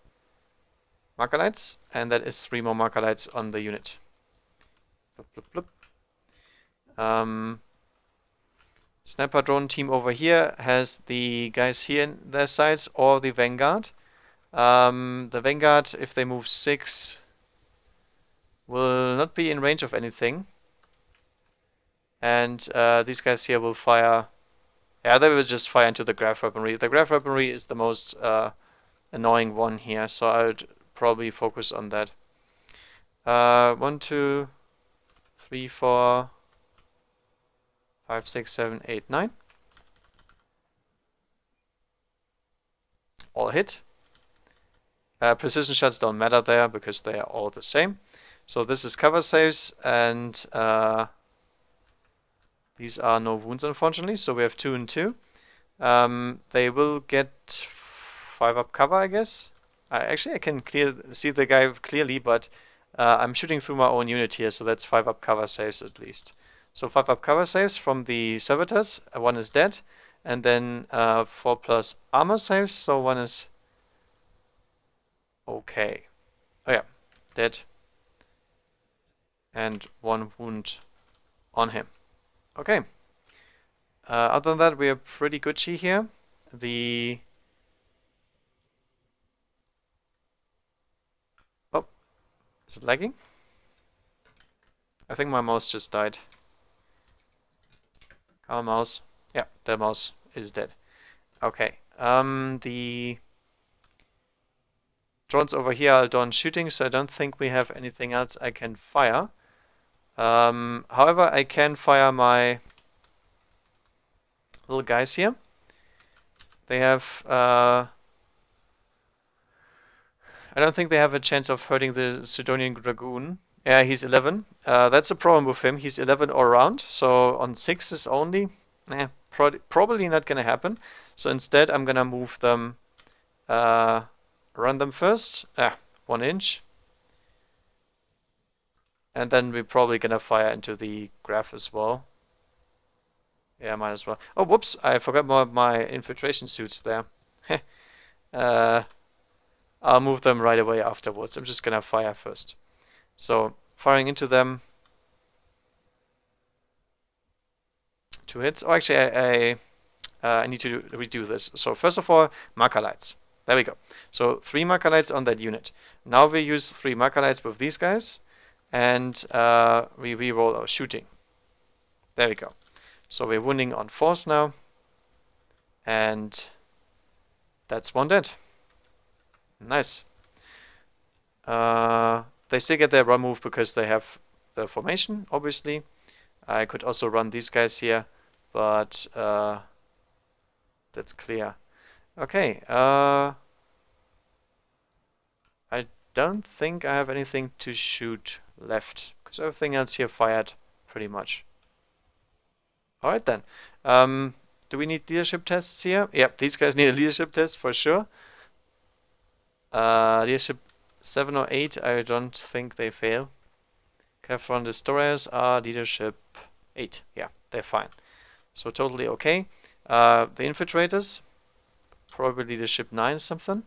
Macalites, and that is 3 more Macalites on the unit. Bloop, bloop, bloop. Sniper drone team over here has the guys here in their sights or the Vanguard. The Vanguard, if they move 6, will not be in range of anything. And these guys here will fire. Yeah, they will just fire into the Graph Weaponry. The Graph Weaponry is the most annoying one here, so I would probably focus on that. 1, 2, 3, 4, 5, 6, 7, 8, 9. All hit. Precision shots don't matter there because they are all the same. So this is cover saves, and these are no wounds, unfortunately. So we have 2 and 2. They will get 5 up cover, I guess. Actually, I can see the guy clearly, but I'm shooting through my own unit here, so that's 5 up cover saves at least. So 5 up cover saves from the servitors. 1 is dead, and then 4+ armor saves. So 1 is okay. Oh yeah, dead, and 1 wound on him. Okay. Other than that, we are pretty Gucci here. Oh, is it lagging? I think my mouse just died. Our mouse. Yeah, the mouse is dead. Okay. The drones over here are done shooting, so I don't think we have anything else I can fire. However, I can fire my little guys here. They have I don't think they have a chance of hurting the Sidonian Dragoon. Yeah, he's 11. That's a problem with him. He's 11 all around, so on 6s only, probably not gonna happen. So instead, I'm gonna move them Run them first. 1 inch. And then we're probably gonna fire into the graph as well. Yeah, might as well. Oh, whoops! I forgot my infiltration suits there. uh, I'll move them right away afterwards. I'm just gonna fire first. So firing into them. 2 hits. Oh, actually, I need to redo this. So first of all, marker lights. There we go. So 3 marker lights on that unit. Now we use 3 marker lights with these guys, and we re-roll our shooting. There we go. So we're wounding on force now, and that's 1 dead. Nice. They still get their run move because they have the formation, obviously. I could also run these guys here, but that's clear. Okay, I don't think I have anything to shoot left, because everything else here fired pretty much. Alright then. Do we need leadership tests here? Yep, these guys need a leadership test for sure. Leadership 7 or 8, I don't think they fail. Carefront destroyers are leadership 8. Yeah, they're fine. So totally okay. The infiltrators, probably leadership 9 something.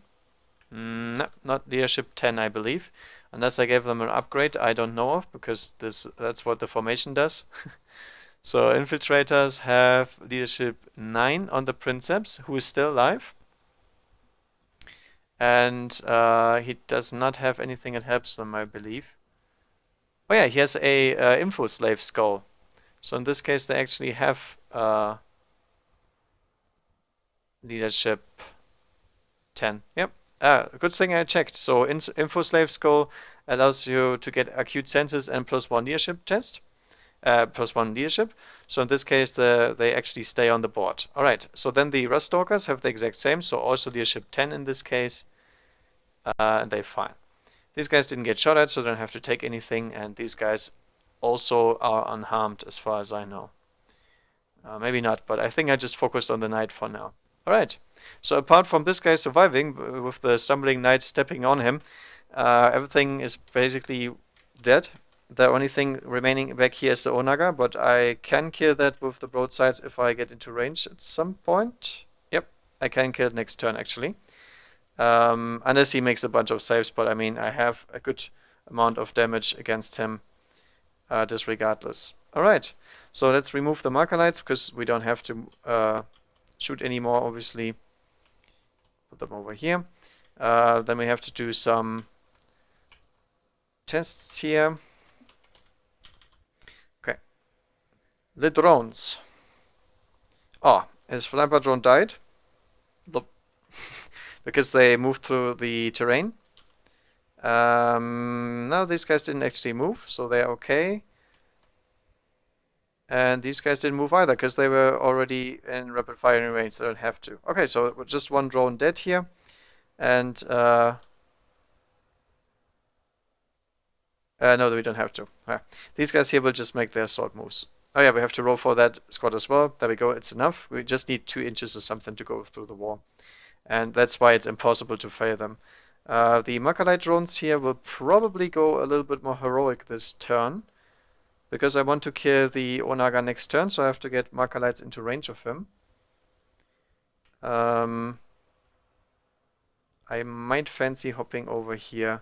No, not leadership 10, I believe. Unless I gave them an upgrade I don't know of, because that's what the formation does. So infiltrators have leadership 9 on the Princeps, who is still alive. And he does not have anything that helps them, I believe. Oh yeah, he has a info slave skull. So in this case, they actually have leadership 10. Yep. Good thing I checked. So info slave skull allows you to get acute senses and +1 leadership test. +1 leadership. So in this case, they actually stay on the board. All right. So then the Rust Stalkers have the exact same. So also leadership 10 in this case. And they're fine. These guys didn't get shot at, so don't have to take anything. And these guys also are unharmed as far as I know. Maybe not, but I think I just focused on the knight for now. Alright, so apart from this guy surviving with the stumbling knight stepping on him, everything is basically dead. The only thing remaining back here is the Onaga, but I can kill that with the broadsides if I get into range at some point. Yep, I can kill it next turn actually. Unless he makes a bunch of saves, but I mean, I have a good amount of damage against him, disregardless. Alright, so let's remove the marker lights because we don't have to shoot anymore, obviously. Put them over here. Then we have to do some tests here. Okay. The drones. Oh, his flamper drone died. Because they moved through the terrain. No, these guys didn't actually move, so they're okay. And these guys didn't move either, because they were already in rapid firing range. They don't have to. Okay, so just 1 drone dead here. And, no, we don't have to. These guys here will just make their sword moves. Oh yeah, we have to roll for that squad as well. There we go, it's enough. We just need 2 inches or something to go through the wall. And that's why it's impossible to fail them. The Makalite drones here will probably go a little bit more heroic this turn. Because I want to kill the Onaga next turn, so I have to get Makalites into range of him. I might fancy hopping over here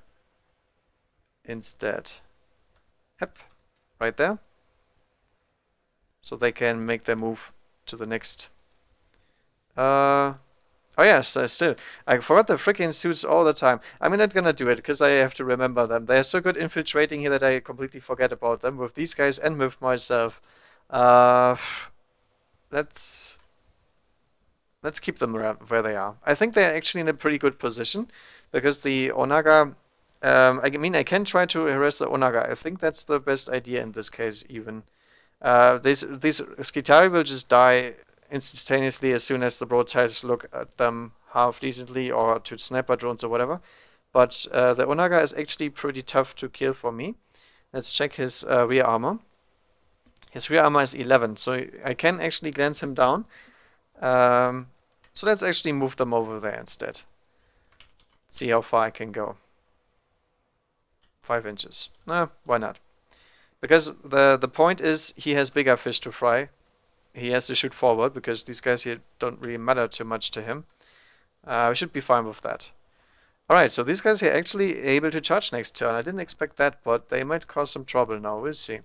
instead. Yep, right there. So they can make their move to the next. Oh yes, still. I forgot the freaking suits all the time. I'm not gonna do it because I have to remember them. They're so good infiltrating here that I completely forget about them with these guys and with myself. Let's keep them around where they are. I think they're actually in a pretty good position because the Onaga. I mean, I can try to harass the Onaga. I think that's the best idea in this case, even. These Skitari will just die instantaneously as soon as the broadsides look at them half decently or to sniper drones or whatever. But the Onaga is actually pretty tough to kill for me. Let's check his rear armor. His rear armor is 11, so I can actually glance him down. So let's actually move them over there instead. See how far I can go. 5 inches. No, why not? Because the point is he has bigger fish to fry. He has to shoot forward because these guys here don't really matter too much to him. We should be fine with that. Alright, so these guys are actually able to charge next turn. I didn't expect that, but they might cause some trouble now. We'll see.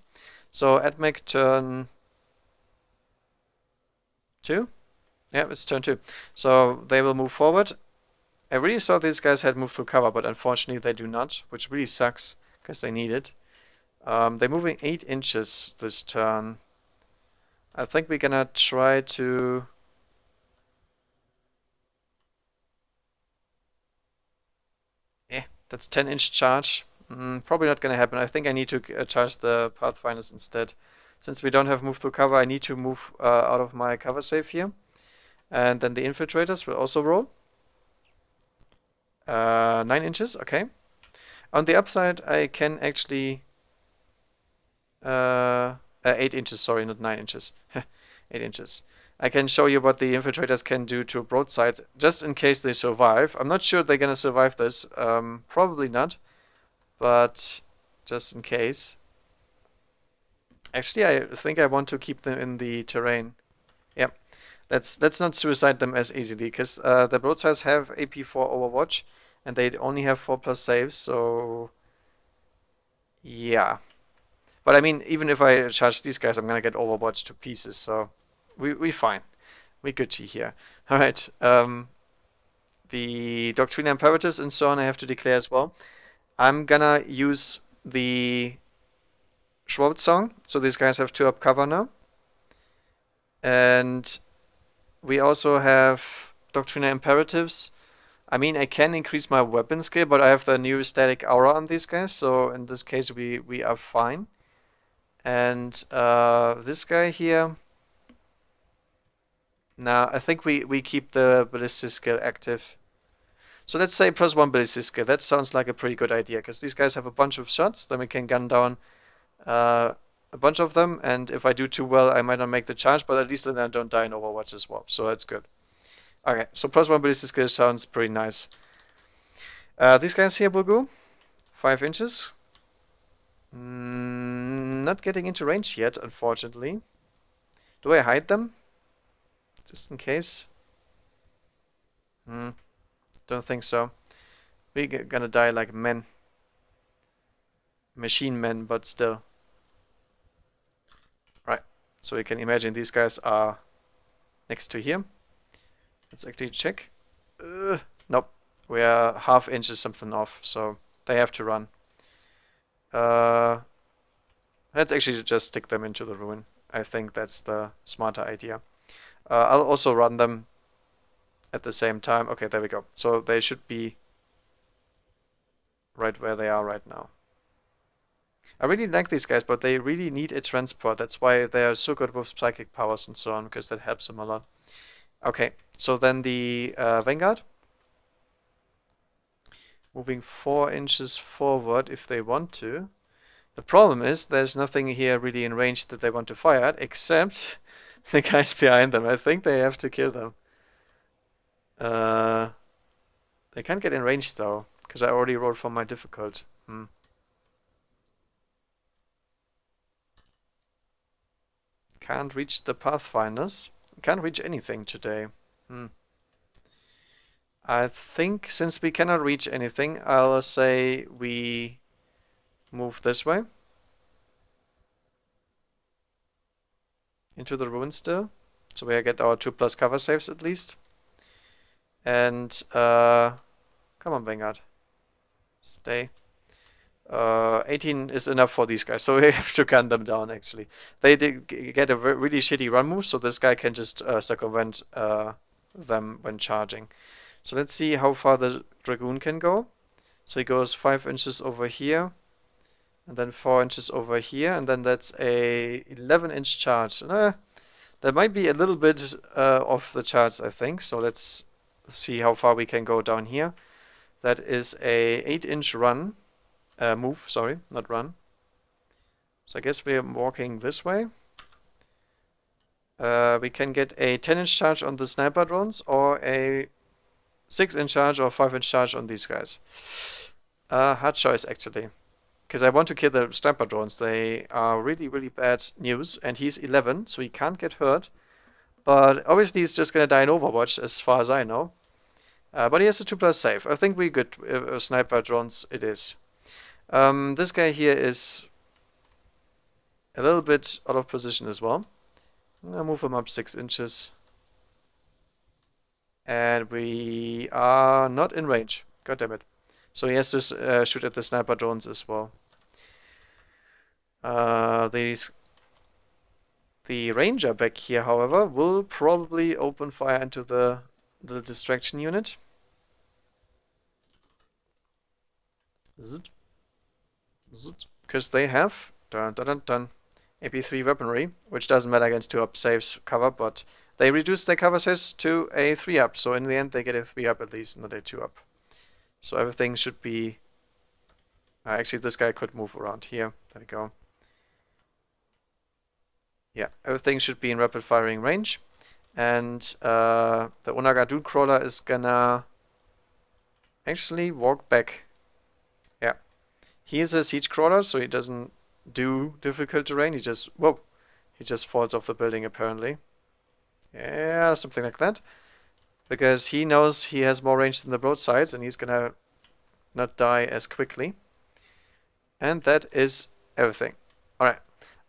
So Admech turn 2? Yeah, it's turn 2. So they will move forward. I really thought these guys had moved through cover, but unfortunately they do not, which really sucks because they need it. They're moving 8 inches this turn. I think we're gonna try to... That's 10-inch charge. Probably not gonna happen. I think I need to charge the Pathfinders instead. Since we don't have move through cover, I need to move out of my cover safe here. And then the infiltrators will also roll. 9 inches, okay. On the upside, I can actually... 8 inches, sorry, not 9 inches. 8 inches. I can show you what the infiltrators can do to broadsides, just in case they survive. I'm not sure they're gonna survive this. Probably not, but just in case. Actually, I think I want to keep them in the terrain. Yep. Let's not suicide them as easily, because the broadsides have AP4 Overwatch, and they only have 4+ saves, so... Yeah. But I mean, even if I charge these guys, I'm gonna get Overwatch to pieces, so... We fine. We Gucci here. Alright, the Doctrina Imperatives and so on I have to declare as well. I'm gonna use the Schwartz song, so these guys have 2 up cover now. And we also have Doctrina Imperatives. I mean, I can increase my weapon skill, but I have the new static aura on these guys, so in this case we are fine. And this guy here... Now, I think we keep the ballistic skill active. So let's say +1 ballistic skill. That sounds like a pretty good idea, because these guys have a bunch of shots. Then we can gun down a bunch of them, and if I do too well, I might not make the charge, but at least then I don't die in Overwatch as well. So that's good. Okay, so +1 ballistic skill sounds pretty nice. These guys here will go 5 inches. Not getting into range yet, unfortunately. Do I hide them? Just in case. Don't think so. We're gonna die like men. Machine men, but still. Right. So you can imagine these guys are next to here. Let's actually check. Nope. We are ½ inch or something off, so they have to run. Let's actually just stick them into the ruin. I think that's the smarter idea. I'll also run them at the same time. Okay, there we go. So they should be right where they are right now. I really like these guys, but they really need a transport. That's why they are so good with psychic powers and so on, because that helps them a lot. Okay, so then the Vanguard. Moving 4 inches forward if they want to. The problem is there's nothing here really in range that they want to fire at, except the guys behind them. I think they have to kill them. They can't get in range though, because I already rolled for my difficult. Can't reach the Pathfinders. Can't reach anything today. I think since we cannot reach anything, I'll say we move this way. Into the ruin still. So we get our 2+ cover saves at least. And come on, Vanguard. Stay. 18 is enough for these guys, so we have to gun them down actually. They did get a really shitty run move, so this guy can just circumvent them when charging. So let's see how far the Dragoon can go. So he goes 5 inches over here, and then 4 inches over here, and then that's a 11-inch charge. That might be a little bit off the charts, I think. So let's see how far we can go down here. That is a 8-inch run. Move, sorry, not run. So I guess we're walking this way. We can get a 10-inch charge on the sniper drones or a 6-inch charge or 5-inch charge on these guys. Hard choice actually. Because I want to kill the sniper drones. They are really, really bad news. And he's 11, so he can't get hurt. But obviously he's just gonna die in Overwatch, as far as I know. But he has a 2+ save. I think we're good. Sniper drones it is. This guy here is a little bit out of position as well. I'll move him up 6 inches. And we are not in range. God damn it. So he has to shoot at the sniper drones as well. The ranger back here, however, will probably open fire into the distraction unit. Because they have AP3 weaponry, which doesn't matter against 2-up saves cover, but they reduce their cover saves to a 3-up, so in the end they get a 3-up at least, not a 2-up. So everything should be... actually, this guy could move around here. There we go. Yeah, everything should be in rapid firing range. And the Onaga Dude Crawler is gonna actually walk back. Yeah. He is a siege crawler, so he doesn't do difficult terrain. He just, whoa, he just falls off the building apparently. Yeah, something like that. Because he knows he has more range than the broadsides, and he's gonna not die as quickly. And that is everything. Alright,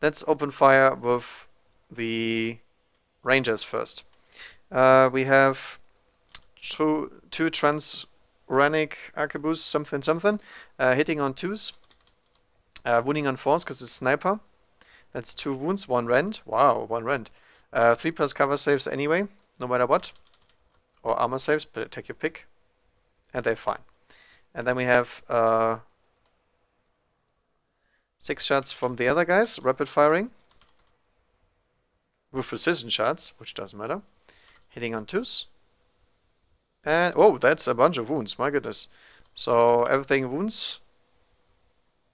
let's open fire with the Rangers first. We have two transuranic arquebus, something, hitting on 2s, wounding on 4s because it's sniper. That's 2 wounds, 1 rend. Wow, 1 rend. 3+ cover saves anyway, no matter what. Or armor saves, but take your pick. And they're fine. And then we have 6 shots from the other guys, rapid firing. With precision shots, which doesn't matter. Hitting on 2s. And, oh, that's a bunch of wounds, my goodness. So, everything wounds.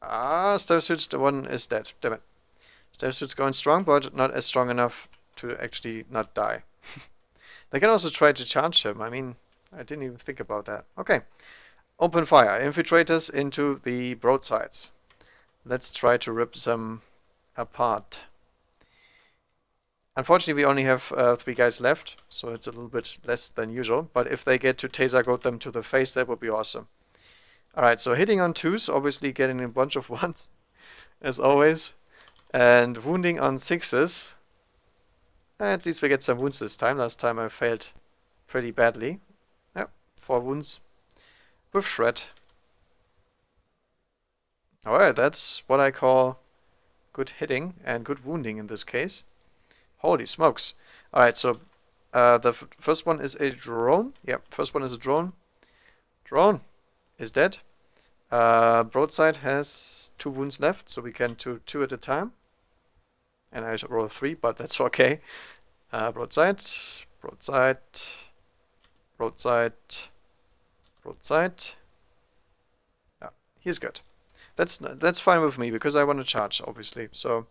Stealth Suit, the one is dead, damn it. Stealth Suit's going strong, but not as strong enough to actually not die. They can also try to charge him, I mean, I didn't even think about that. Okay, open fire, infiltrators into the broadsides. Let's try to rip them apart. Unfortunately, we only have 3 guys left, so it's a little bit less than usual. But if they get to taser goad them to the face, that would be awesome. Alright, so hitting on 2s, obviously getting a bunch of 1s, as always. And wounding on 6s. At least we get some wounds this time. Last time I failed pretty badly. Yep, 4 wounds. With shred. Alright, that's what I call good hitting and good wounding in this case. Holy smokes. Alright, so the first one is a drone. Yep, first one is a drone. Drone is dead. Broadside has 2 wounds left, so we can do 2 at a time. And I should roll 3, but that's okay. Broadside, broadside, broadside, broadside. Yeah, he's good. That's fine with me, because I want to charge, obviously. So,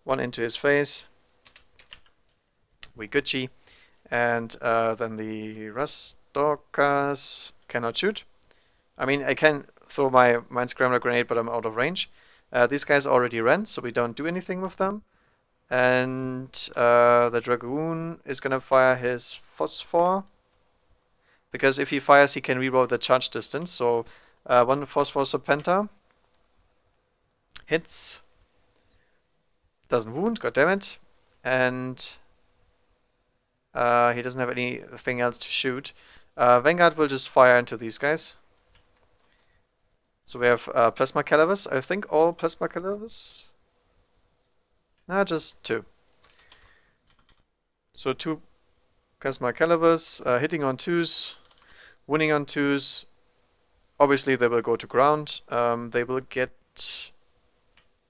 1 into his face. We Gucci. And then the Rastalkas cannot shoot. I mean, I can throw my Mind Scrambler grenade, but I'm out of range. These guys already ran, so we don't do anything with them. And the Dragoon is gonna fire his Phosphor. Because if he fires, he can reroll the charge distance. So 1 Phosphor Serpenta. Hits. Doesn't wound, goddammit. And he doesn't have anything else to shoot. Vanguard will just fire into these guys. So we have Plasma Calibers. I think all Plasma Calibers. Nah, just 2. So 2 Plasma Calibers, hitting on 2s, winning on 2s. Obviously they will go to ground. They will get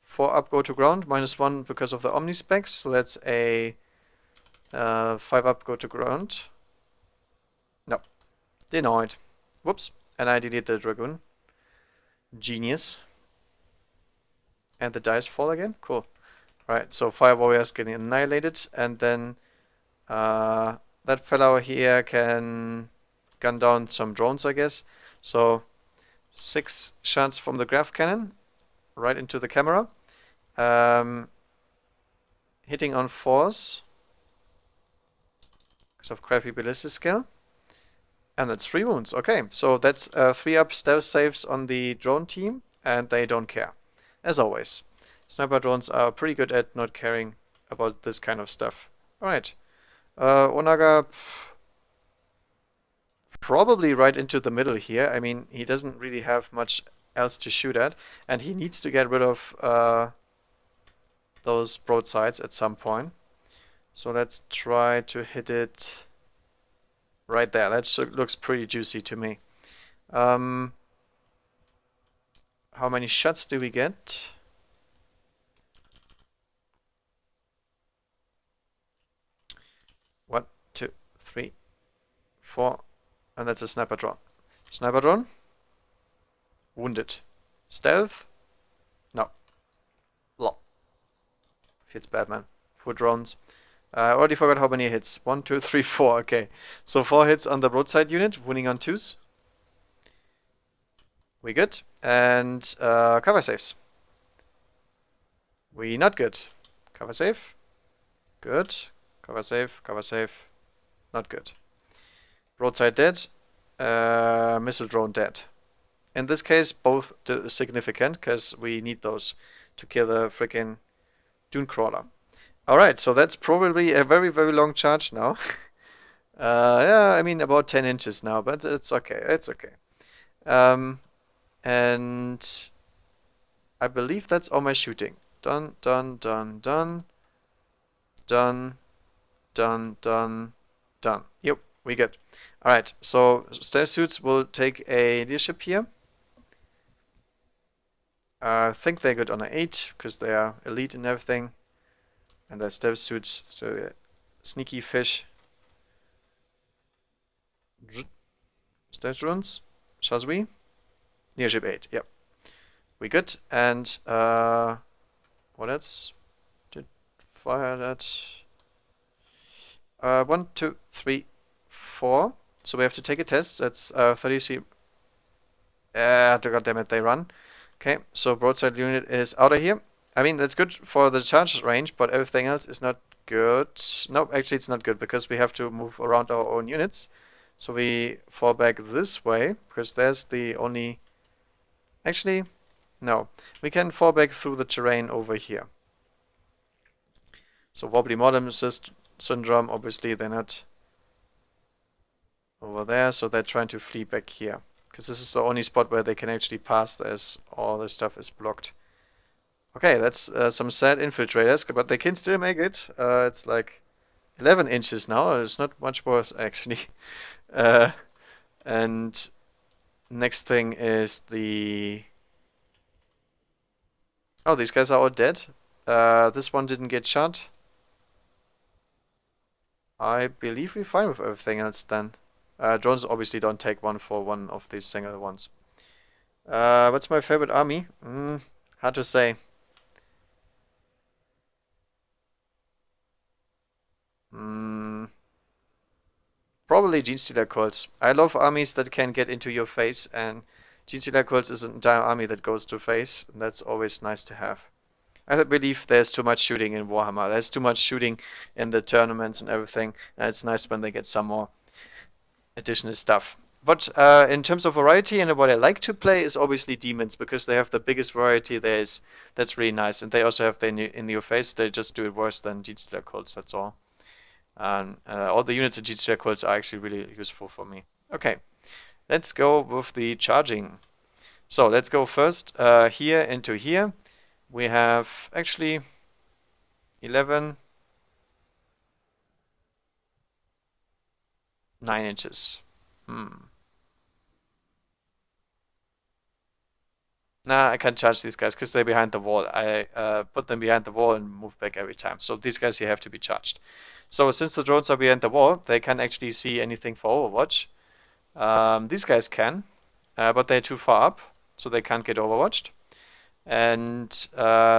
4 up go to ground, -1 because of the Omni specs. So that's a 5 up go to ground. No, denied. Whoops, and I delete the Dragoon. Genius. And the dice fall again? Cool. Right, so Fire Warriors getting annihilated, and then that fellow here can gun down some drones, I guess. So 6 shots from the grav cannon right into the camera. Hitting on 4s because of crappy ballistic skill. And that's 3 wounds. Okay, so that's 3 up stealth saves on the drone team, and they don't care. As always. Sniper drones are pretty good at not caring about this kind of stuff. Alright. Onaga probably right into the middle here. I mean, he doesn't really have much else to shoot at, and he needs to get rid of those broadsides at some point. So let's try to hit it right there. That looks pretty juicy to me. How many shots do we get? One, two, three, four, and that's a sniper drone. Sniper drone. Wounded. Stealth. No. Lol. Hits Batman. 4 drones. I already forgot how many hits. 1, 2, 3, 4. Okay. So 4 hits on the broadside unit, winning on 2s. We good. And cover saves. We not good. Cover save. Good. Cover save. Cover save. Not good. Broadside dead. Missile drone dead. In this case, both significant, because we need those to kill the freaking Dune Crawler. Alright, so that's probably a very, very long charge now. Yeah, I mean about 10 inches now, but it's okay. It's okay. And I believe that's all my shooting. Done, done, done, done. Done, done, done, done. Yep, we good. Alright, so stealth suits will take a leadership here. I think they're good on an 8 because they are elite and everything. And their stealth suits, so sneaky fish. Stealth runes, shall we? Leadership 8, yep. We good. And what else? Did fire that? 1, 2, 3, 4. So we have to take a test. That's 30 God damn it, they run. Okay, so broadside unit is out of here. I mean, that's good for the charge range, but everything else is not good. No, actually it's not good because we have to move around our own units. So we fall back this way because there's the only... Actually, no. We can fall back through the terrain over here. So wobbly modem syndrome, obviously they're not over there, so they're trying to flee back here. Because this is the only spot where they can actually pass as all the stuff is blocked. Okay, that's some sad infiltrators, but they can still make it. It's like 11 inches now. It's not much more, actually. And next thing is the... Oh, these guys are all dead. This one didn't get shot. I believe we're fine with everything else then. Drones obviously don't take one for one of these single ones. What's my favorite army? Hard to say. Probably Genestealer Cults. I love armies that can get into your face, and Genestealer Cults is an entire army that goes to face, and that's always nice to have. I believe there's too much shooting in Warhammer. There's too much shooting in the tournaments and everything, and it's nice when they get some more additional stuff. But in terms of variety and what I like to play is obviously demons because they have the biggest variety there is. That's really nice, and they also have the in your face. They just do it worse than Genestealer Cults. That's all. And all the units in Genestealer Cults are actually really useful for me. Okay, let's go with the charging. So let's go first here into here. We have actually 11, 9 inches. Nah, I can't charge these guys because they're behind the wall. I put them behind the wall and move back every time. So these guys here have to be charged. So since the drones are behind the wall, they can't actually see anything for Overwatch. These guys can, but they're too far up, so they can't get Overwatched. And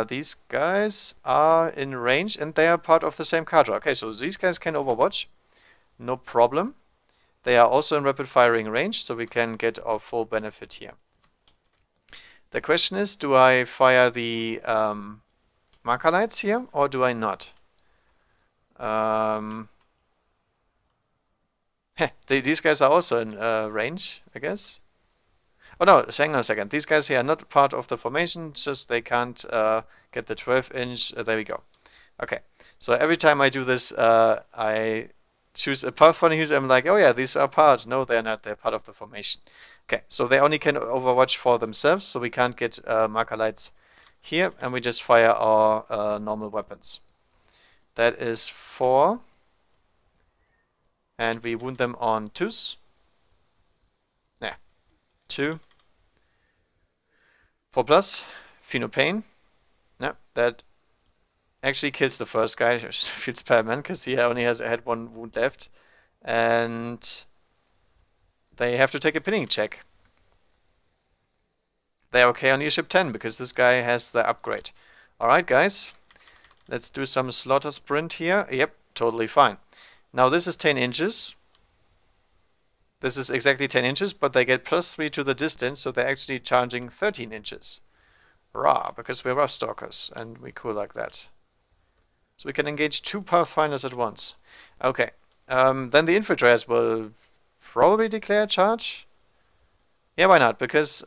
these guys are in range, and they are part of the same cadre. Okay, so these guys can Overwatch, no problem. They are also in rapid firing range, so we can get our full benefit here. The question is, do I fire the marker lights here or do I not? These guys are also in range, I guess. Oh no, hang on a second. These guys here are not part of the formation, just they can't get the 12-inch. There we go. Okay, so every time I do this, I choose a pathfinder user. I'm like, oh yeah, these are part. No, they're not. They're part of the formation. Okay, so they only can overwatch for themselves, so we can't get marker lights here, and we just fire our normal weapons. That is 4, and we wound them on 2s. Yeah, 2. 4 plus, Pain. No, that actually kills the first guy. Feels bad, man, because he only had 1 wound left. And they have to take a pinning check. They're okay on leadership 10 because this guy has the upgrade. Alright, guys. Let's do some slaughter sprint here. Yep, totally fine. Now this is 10 inches. This is exactly 10 inches, but they get +3 to the distance, so they're actually charging 13 inches. Rah, because we're rough stalkers, and we cool like that. So we can engage 2 pathfinders at once. Okay, then the infiltrators will probably declare charge. Yeah, why not? Because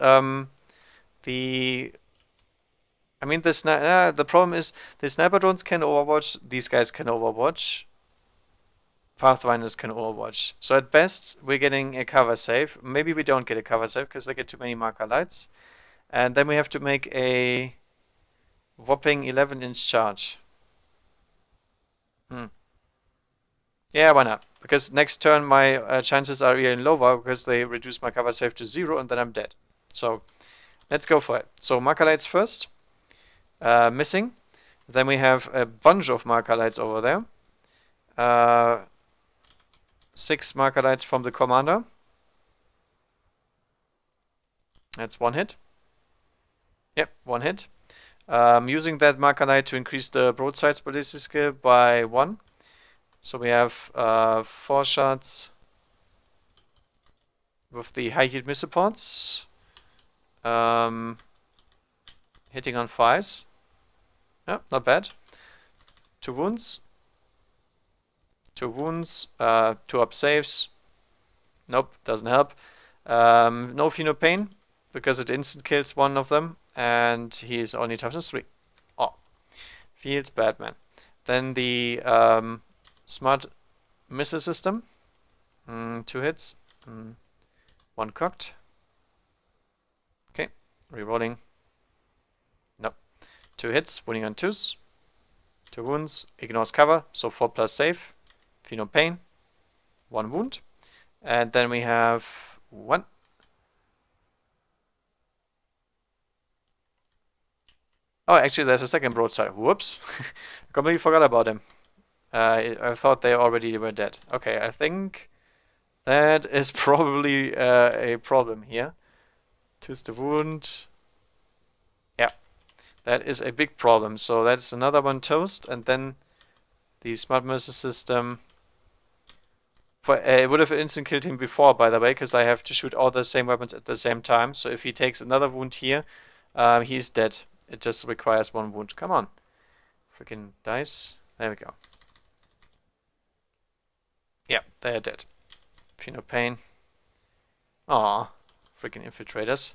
the problem is the sniper drones can overwatch. These guys can overwatch. Pathfinders can overwatch. So at best, we're getting a cover save. Maybe we don't get a cover save because they get too many marker lights. And then we have to make a whopping 11-inch charge. Yeah, why not? Because next turn my chances are even lower because they reduce my cover save to 0 and then I'm dead. So let's go for it. So marker lights first. Missing. Then we have a bunch of marker lights over there. 6 marker lights from the commander. That's 1 hit. Yep, 1 hit. Using that marker light to increase the broadside ballistic skill by 1. So we have 4 shots with the high heat missile pods. Hitting on 5s. Yeah, not bad. 2 wounds. 2 wounds. 2 up saves. Nope, doesn't help. No Pain because it instant kills one of them, and he is only toughness 3. Oh, feels bad, man. Then the smart missile system. 2 hits. 1 cocked. Okay, rerolling. Nope. 2 hits, wounding on 2s. 2 wounds, ignores cover, so 4 plus save. Pain. 1 wound. And then we have 1. Oh, actually, there's a second broadside. Whoops. Completely forgot about him. I thought they already were dead. Okay, I think that is probably a problem here. 2's the wound. Yeah, that is a big problem. So that's another one toast. And then the smart missile system. It would have instant killed him before, by the way, because I have to shoot all the same weapons at the same time. So if he takes another wound here, he's dead. It just requires 1 wound. Come on. Freaking dice. There we go. Yeah, they're dead. Pain. Aw, freaking infiltrators.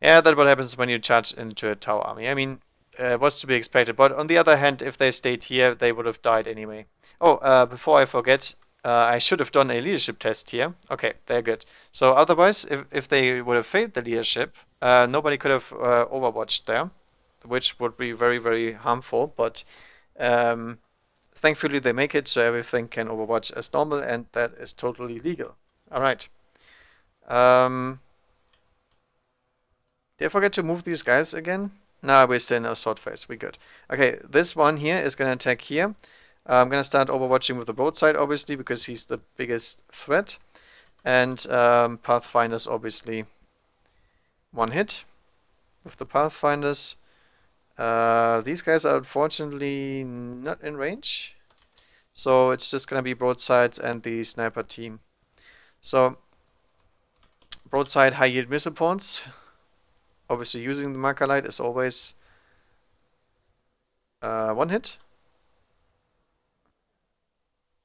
Yeah, that's what happens when you charge into a tower army. I mean, was to be expected. But on the other hand, if they stayed here, they would have died anyway. Oh, before I forget, I should have done a leadership test here. Okay, they're good. So otherwise, if they would have failed the leadership, nobody could have overwatched there, which would be very, very harmful. But thankfully, they make it so everything can overwatch as normal, and that is totally legal. All right. Did I forget to move these guys again? No, we're still in assault phase. We're good. Okay, this one here is going to attack here. I'm going to start overwatching with the broadside, obviously, because he's the biggest threat. And Pathfinders, obviously, 1 hit with the Pathfinders. These guys are unfortunately not in range. So it's just going to be broadsides and the sniper team. So, broadside high yield missile points. Obviously, using the marker light is always one hit.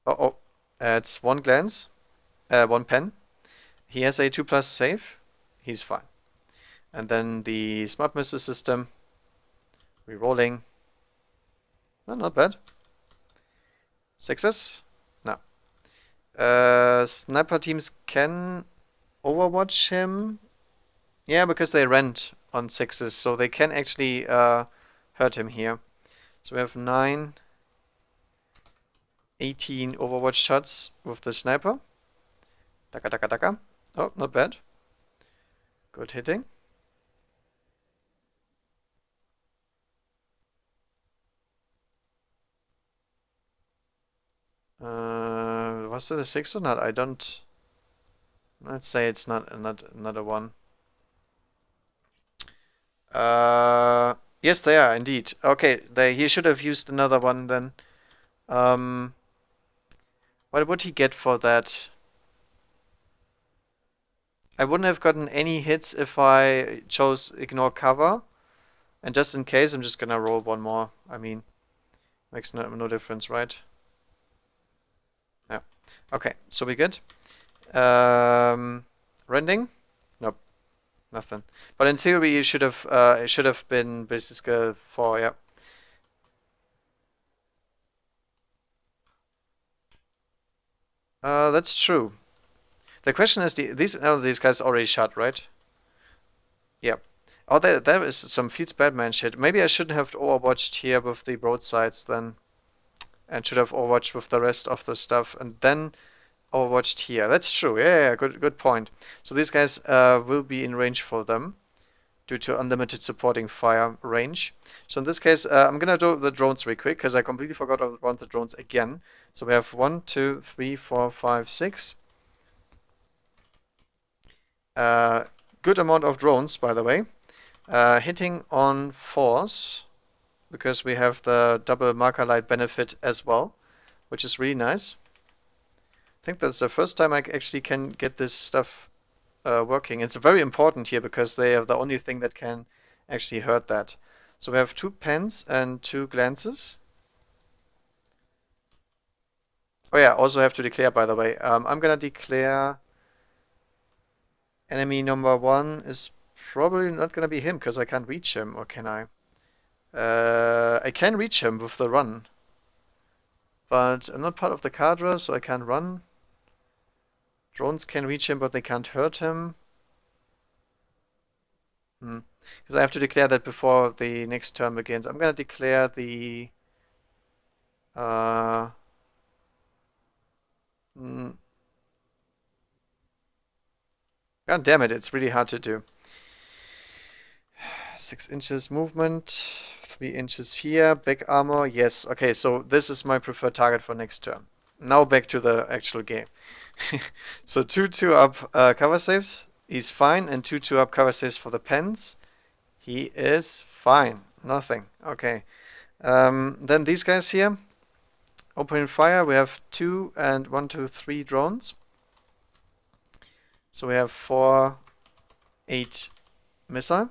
Oh, it's one glance, one pen. He has a 2+ save. He's fine. And then the smart missile system. Rerolling. No, not bad. Success? No. Sniper teams can overwatch him. Yeah, because they rent on 6s, so they can actually hurt him here. So we have 9, 18 overwatch shots with the sniper. Taka taka taka. Oh, not bad. Good hitting. Was it a 6 or not? I don't. Let's say it's not another one. Yes, they are indeed. Okay, he should have used another one then. Um, what would he get for that? I wouldn't have gotten any hits if I chose ignore cover. And just in case, I'm just gonna roll one more. I mean, makes no difference, right? Yeah. Okay, so we good. Rending? Nope, nothing. But in theory, it should have been basic skill 4. Yeah. That's true. The question is, these guys already shot, right? Yep. Oh, there is some Fields Batman shit. Maybe I shouldn't have overwatched here with the broadsides then, and should have overwatched with the rest of the stuff, and then overwatched here. That's true. Yeah, good point. So these guys will be in range for them due to unlimited supporting fire range. So in this case, I'm gonna do the drones real quick because I completely forgot about the drones again. So we have 1, 2, 3, 4, 5, 6. Good amount of drones, by the way. Hitting on 4s because we have the double marker light benefit as well, which is really nice. I think that's the first time I actually can get this stuff working. It's very important here because they are the only thing that can actually hurt that. So we have 2 pens and 2 glances. Oh yeah, also have to declare, by the way. I'm gonna declare enemy number 1 is probably not gonna be him because I can't reach him, or can I? I can reach him with the run, but I'm not part of the cadre, so I can't run. Drones can reach him, but they can't hurt him. Because I have to declare that before the next turn begins. I'm gonna declare the uh, mm, God damn it, it's really hard to do. 6 inches movement, 3 inches here, back armor, yes. Okay, so this is my preferred target for next turn. Now back to the actual game. So 2/2 up cover saves, he's fine, and 2/2 up cover saves for the pens. He is fine, nothing. Okay. Then these guys here, opening fire, we have 2 and 1, 2, 3 drones. So we have 4, 8 missile.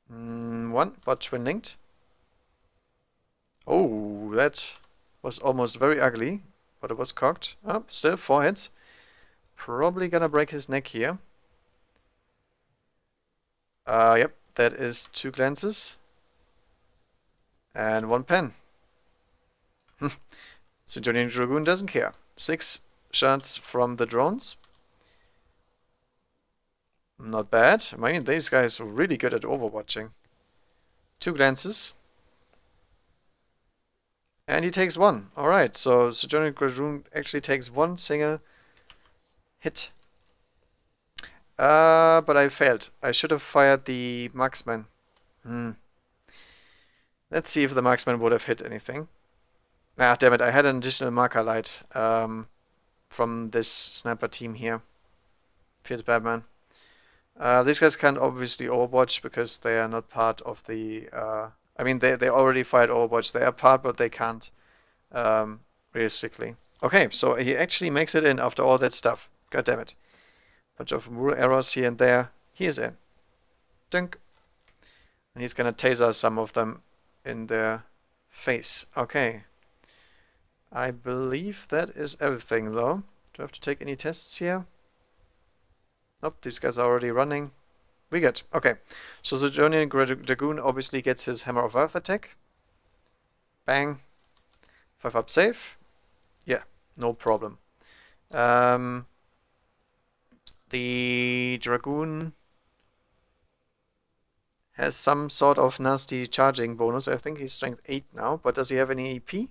1, but twin linked. Oh, that was almost very ugly, but it was cocked. Oh, still 4 hits. Probably gonna break his neck here. Yep, that is 2 glances. And 1 pen. Centurion Dragoon doesn't care. 6 shots from the drones. Not bad. I mean, these guys are really good at overwatching. 2 glances. And he takes 1. Alright, so Sojourner Dragoon actually takes 1 single hit. But I failed. I should have fired the marksman. Let's see if the marksman would have hit anything. Ah, damn it, I had an additional marker light from this sniper team here. Feels bad, man. These guys can't obviously overwatch because they are not part of the... I mean, they already fired overwatch. They are part, but they can't, realistically. Okay, so he actually makes it in after all that stuff. God damn it. Bunch of rule errors here and there. He is in. Dunk. And he's gonna taser some of them in their face. Okay. I believe that is everything though. Do I have to take any tests here? Nope, these guys are already running. We good. Okay. So the Journeying Dragoon obviously gets his Hammer of Earth attack. Bang. 5 up save. Yeah, no problem. The Dragoon has some sort of nasty charging bonus. I think he's strength 8 now, but does he have any AP?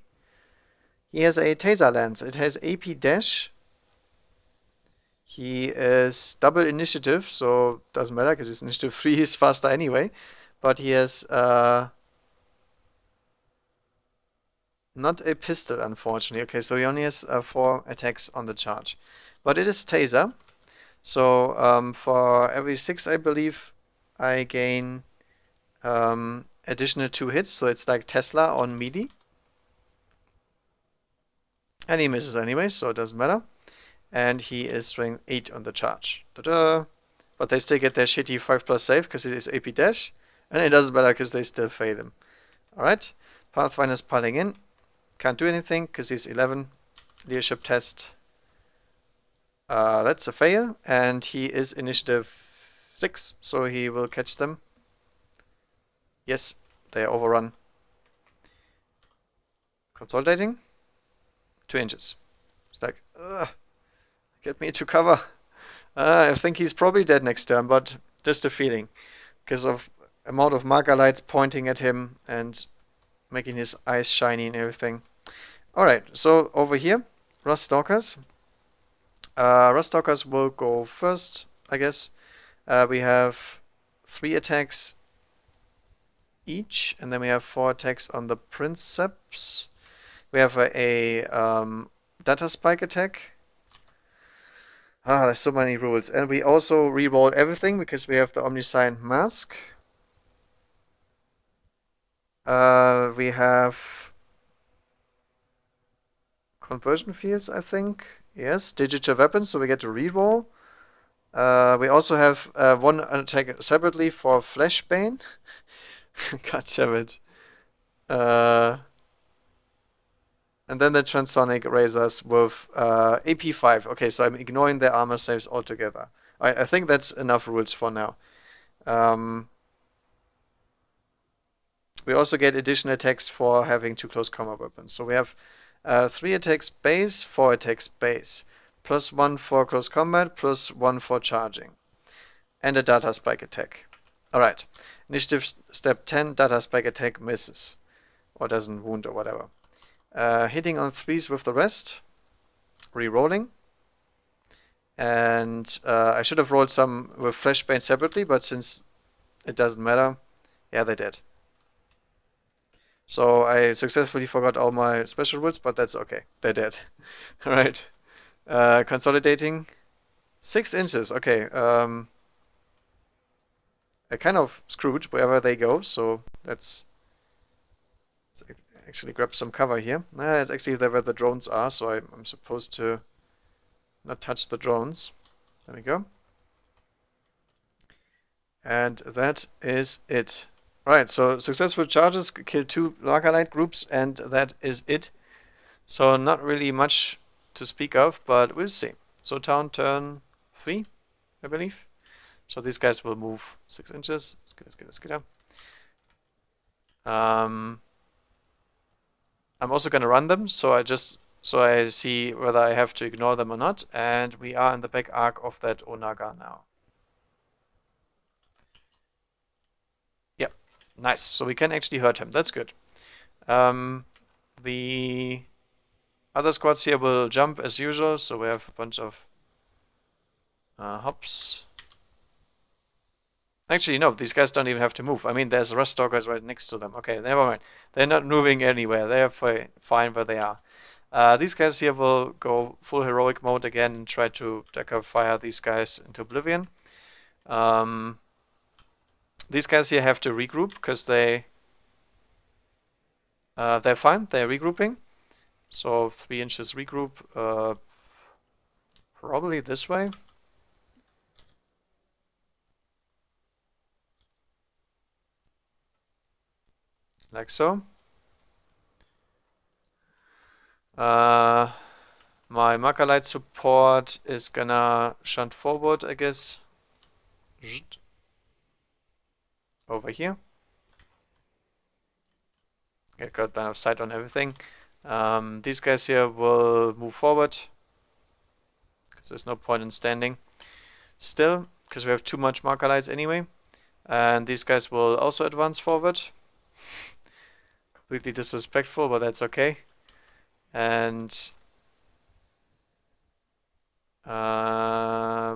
He has a Taser Lance. It has AP dash. He is double initiative, so doesn't matter because his initiative 3 is faster anyway. But he has not a pistol, unfortunately. Okay, so he only has 4 attacks on the charge. But it is Taser. So for every 6, I believe, I gain additional 2 hits. So it's like Tesla on melee. And he misses anyway, so it doesn't matter. And he is strength 8 on the charge. Ta-da! But they still get their shitty 5+ save because it is AP dash. And it doesn't matter because they still fail him. Alright. Pathfinder's piling in. Can't do anything because he's 11. Leadership test. That's a fail. And he is initiative 6, so he will catch them. Yes, they are overrun. Consolidating. 2 inches. It's like, ugh, get me to cover. I think he's probably dead next turn, but just a feeling. Because of amount of marker lights pointing at him and making his eyes shiny and everything. Alright, so over here, Rust Stalkers. Rust Stalkers will go first, I guess. We have 3 attacks each, and then we have 4 attacks on the Princeps. We have a Data Spike attack. There's so many rules. And we also reroll everything because we have the Omniscient Mask. We have conversion fields, I think. Yes, digital weapons, so we get to reroll. We also have 1 attack separately for Flashbane. God damn it. And then the Transonic Razors with AP 5. Okay, so I'm ignoring their armor saves altogether. Alright, I think that's enough rules for now. We also get additional attacks for having 2 close combat weapons. So we have 3 attacks base, 4 attacks base. +1 for close combat, +1 for charging. And a Data Spike attack. Alright. Initiative step 10, Data Spike attack misses. Or doesn't wound or whatever. Hitting on 3s with the rest. Rerolling. And I should have rolled some with Flashbane separately, but since it doesn't matter, yeah, they did. So I successfully forgot all my special rules, but that's okay. They did. Alright. Consolidating. 6 inches. Okay. I kind of screwed wherever they go, so let's actually grab some cover here. It's actually where the drones are, so I'm supposed to not touch the drones. There we go. And that is it. Alright, so successful charges kill 2 Lagerlight groups, and that is it. So not really much to speak of, but we'll see. So town turn 3, I believe. So these guys will move 6 inches. Skidder. I'm also gonna run them, so I see whether I have to ignore them or not. And we are in the back arc of that Onaga now. Yep, nice. So we can actually hurt him. That's good. The other squads here will jump as usual, so we have a bunch of hops. Actually, no, these guys don't even have to move. I mean, there's Rust Stalkers right next to them. Okay, never mind. They're not moving anywhere. They're fine where they are. These guys here will go full heroic mode again and try to decker fire these guys into oblivion. These guys here have to regroup because they're fine. They're regrouping. So 3 inches regroup, probably this way. Like so. My marker light support is gonna shunt forward, I guess. Over here. Okay, got line of sight on everything. These guys here will move forward, because there's no point in standing still, because we have too much marker lights anyway. And these guys will also advance forward. Completely disrespectful, but that's okay. And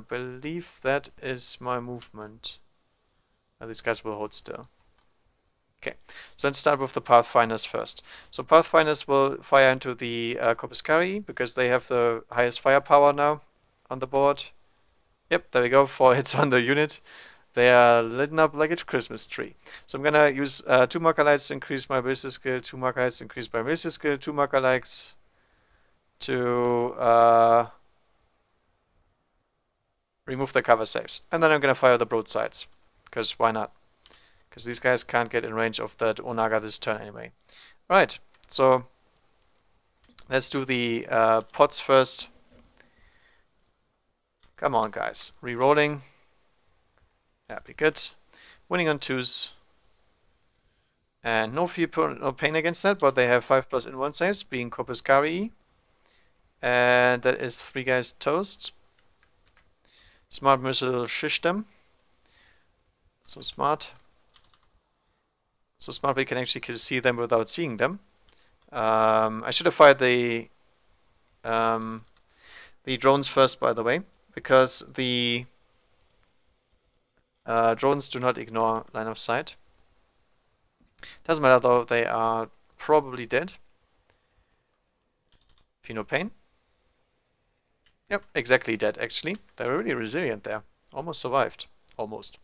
believe that is my movement. These guys will hold still. Okay, so let's start with the Pathfinders first. So Pathfinders will fire into the Corpus Cari because they have the highest firepower now on the board. Yep, there we go, 4 hits on the unit. They are lit up like a Christmas tree. So I'm gonna use 2 marker lights to increase my ballistic skill, 2 marker lights to increase my ballistic skill, 2 marker lights to remove the cover saves. And then I'm gonna fire the broadsides, because why not? Because these guys can't get in range of that Onaga this turn anyway. Alright, so let's do the pots first. Come on, guys. Rerolling. That'd be good. Winning on 2s. And no fear, no pain against that, but they have 5+ in 1 saves, being Corpus Cari. And that is 3 guys toast. Smart missile shish them. So smart. So smart we can actually see them without seeing them. I should have fired the drones first, by the way, because the drones do not ignore line of sight. Doesn't matter though, they are probably dead. Feel no pain. Yep, exactly dead actually. They're really resilient there. Almost survived. Almost.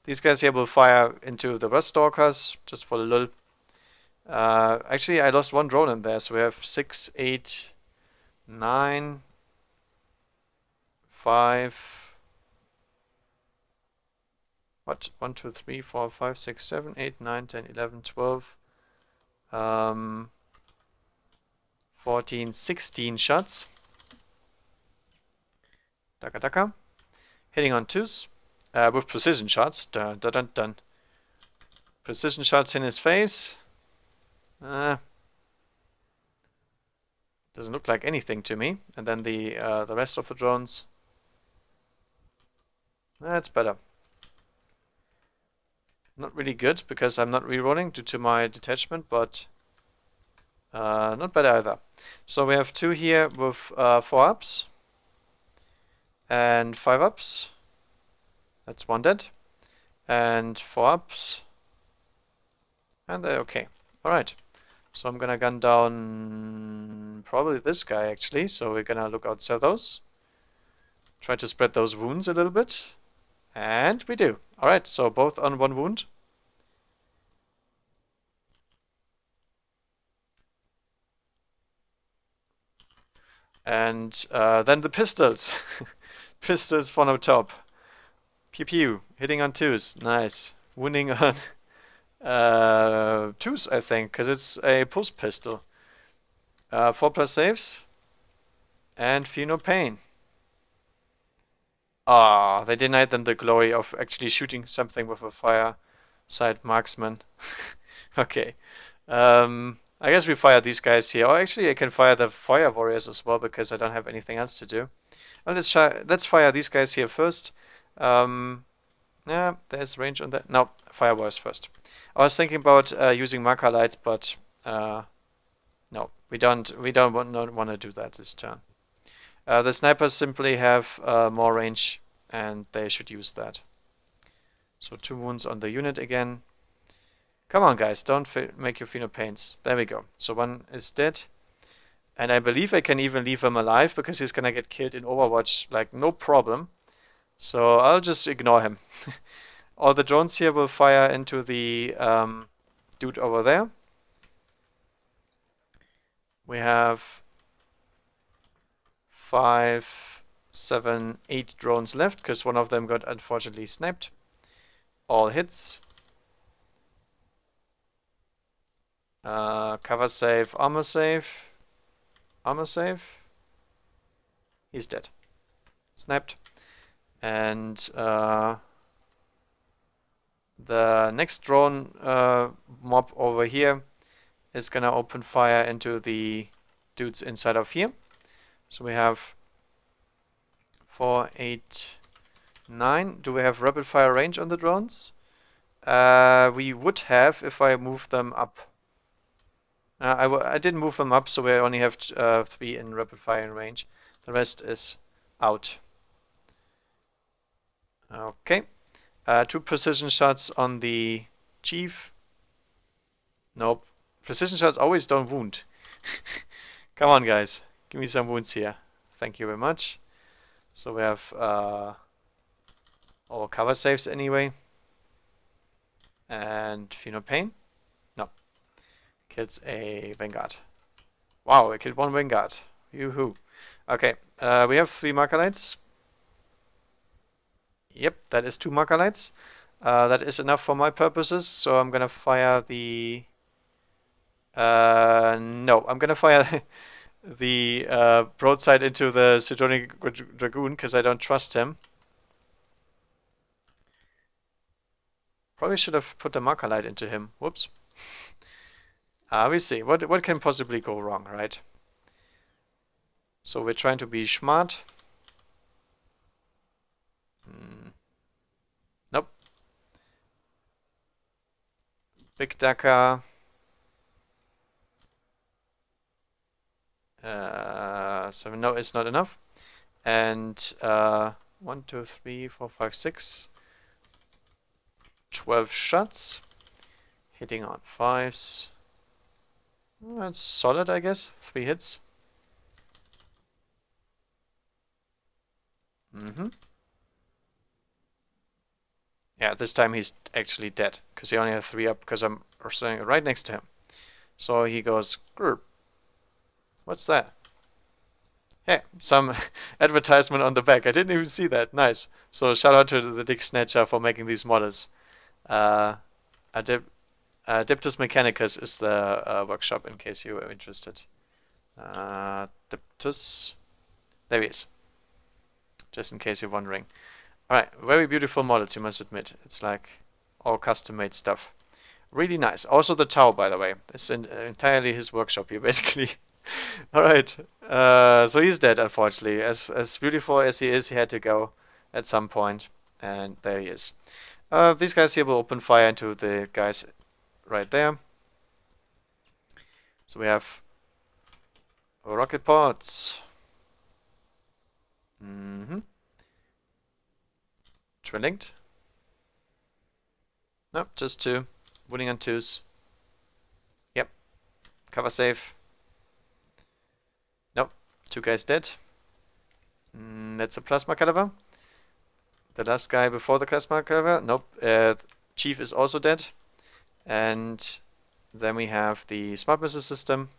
These guys here will fire into the Rust Stalkers, just for the lull. Actually, I lost 1 drone in there, so we have 6, 8, 9, 5. What? 1, 2, 3, 4, 5, 6, 7, 8, 9, 10, 11, 12. 14, 16 shots. Daka daka. Hitting on 2s. With precision shots. Dun dun dun dun. Precision shots in his face. Doesn't look like anything to me. And then the rest of the drones. That's better. Not really good because I'm not rerolling due to my detachment, but not bad either. So we have 2 here with 4 ups and 5 ups. That's 1 dead. And 4 ups. And they're okay. Alright. So I'm gonna gun down probably this guy actually. So we're gonna look outside those. Try to spread those wounds a little bit. And we do. Alright, so both on 1 wound. And then the pistols. Pistols from up top. Pew pew. Hitting on 2s. Nice. Wounding on 2s, I think, because it's a pulse pistol. 4+ saves. And feel no pain. Ah, they denied them the glory of actually shooting something with a fire side marksman. Okay. I guess we fire these guys here. Oh, actually, I can fire the fire warriors as well because I don't have anything else to do. Oh, let's fire these guys here first. Yeah, there's range on that. No, fire warriors first. I was thinking about using marker lights, but no, we don't want to do that this turn. The snipers simply have more range, and they should use that. So 2 wounds on the unit again. Come on, guys, don't make your feel no pains. There we go. So 1 is dead. And I believe I can even leave him alive because he's gonna get killed in Overwatch, like, no problem. So I'll just ignore him. All the drones here will fire into the dude over there. We have 5, 7, 8 drones left because one of them got unfortunately sniped. All hits. Cover save, armor save. Armor save. He's dead. Snapped. And the next drone mob over here is gonna open fire into the dudes inside of here. So we have 4, 8, 9. Do we have rapid fire range on the drones? We would have if I moved them up. I didn't move them up, so we only have 3 in rapid fire range. The rest is out. Okay. 2 precision shots on the chief. Nope. Precision shots always don't wound. Come on, guys. Give me some wounds here. Thank you very much. So we have all cover saves anyway. And feel no pain. No. Kills a Vanguard. Wow, I killed 1 Vanguard. Yoo-hoo. Okay, we have 3 marker lights. Yep, that is 2 marker lights. That is enough for my purposes, so I'm gonna fire the... no, I'm gonna fire the broadside into the Sidonic Dragoon, because I don't trust him. Probably should have put the marker light into him. Whoops. We see. What can possibly go wrong, right? So we're trying to be smart. Nope. Big Dakar. 7. No, it's not enough. And 1, 2, 3, 4, 5, 6. 12 shots. Hitting on 5s. That's solid, I guess. 3 hits. Yeah, this time he's actually dead, because he only has 3 up, because I'm standing right next to him. So he goes, grr. What's that? Hey, some advertisement on the back. I didn't even see that. Nice. So shout out to the Dick Snatcher for making these models. Adeptus Mechanicus is the workshop, in case you were interested. Adeptus. There he is. Just in case you're wondering. Alright, very beautiful models, you must admit. It's like all custom-made stuff. Really nice. Also the Tau, by the way. It's entirely his workshop here, basically. Alright, so he's dead, unfortunately. As beautiful as he is, he had to go at some point. And there he is. These guys here will open fire into the guys right there. So we have rocket pods. Twin-linked. Nope, just 2. Winning on 2s. Yep. Cover save. Nope. 2 guys dead. That's a plasma caliber. The last guy before the plasma caliber. Nope. Chief is also dead. And then we have the smart missile system.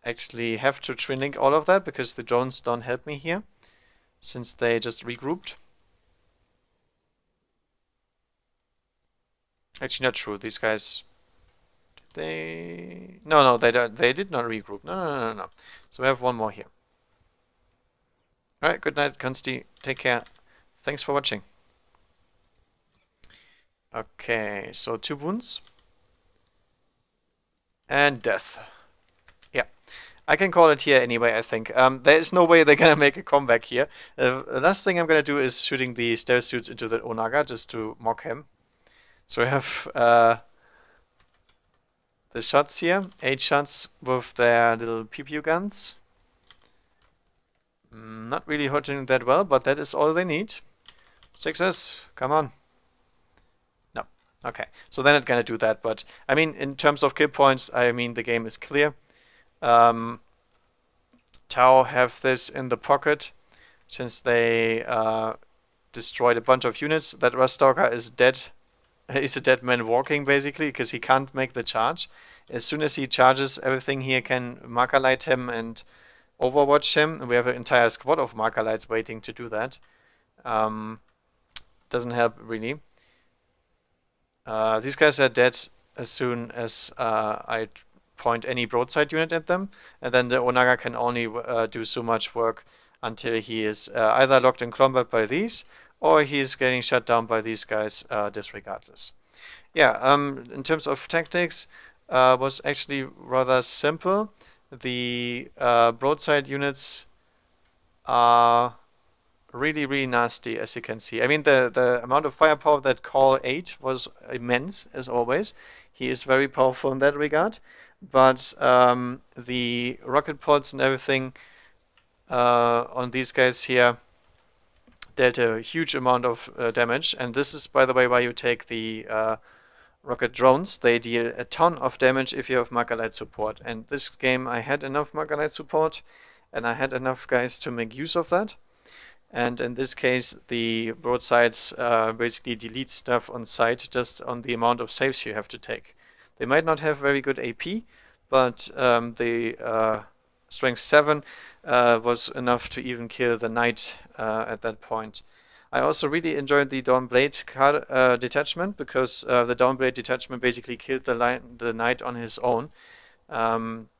Actually have to twin link all of that because the drones don't help me here, since they just regrouped. Actually, not true. These guys, no, they don't. They did not regroup. No. So we have 1 more here. All right. Good night, Consti. Take care. Thanks for watching. Okay. So 2 wounds and death. Yeah. I can call it here anyway, I think. There is no way they're gonna make a comeback here. The last thing I'm gonna do is shooting the stealth suits into the Onaga just to mock him. So we have the shots here. 8 shots with their little pew-pew guns. Not really hurting that well, but that is all they need. Success! Come on. No. Okay. So they're not gonna do that, but I mean, in terms of kill points, I mean, the game is clear. Tau have this in the pocket since they destroyed a bunch of units. That Rustalker is dead He's a dead man walking basically because he can't make the charge. As soon as he charges, everything here can marker light him and overwatch him. We have an entire squad of marker lights waiting to do that. Um, doesn't help really. These guys are dead as soon as I point any broadside unit at them, and then the Onaga can only do so much work until he is either locked in combat by these, or he is getting shut down by these guys, disregardless. Yeah, in terms of tactics, was actually rather simple. The broadside units are really, really nasty, as you can see. I mean, the amount of firepower that Call 8 was immense, as always. He is very powerful in that regard. But the rocket pods and everything on these guys here dealt a huge amount of damage. And this is, by the way, why you take the rocket drones. They deal a ton of damage if you have marker light support. And this game, I had enough marker light support, and I had enough guys to make use of that. And in this case, the broadsides basically delete stuff on sight just on the amount of saves you have to take. They might not have very good AP, but the strength 7 was enough to even kill the knight at that point. I also really enjoyed the Dawnblade card, detachment because the Dawnblade detachment basically killed the knight on his own.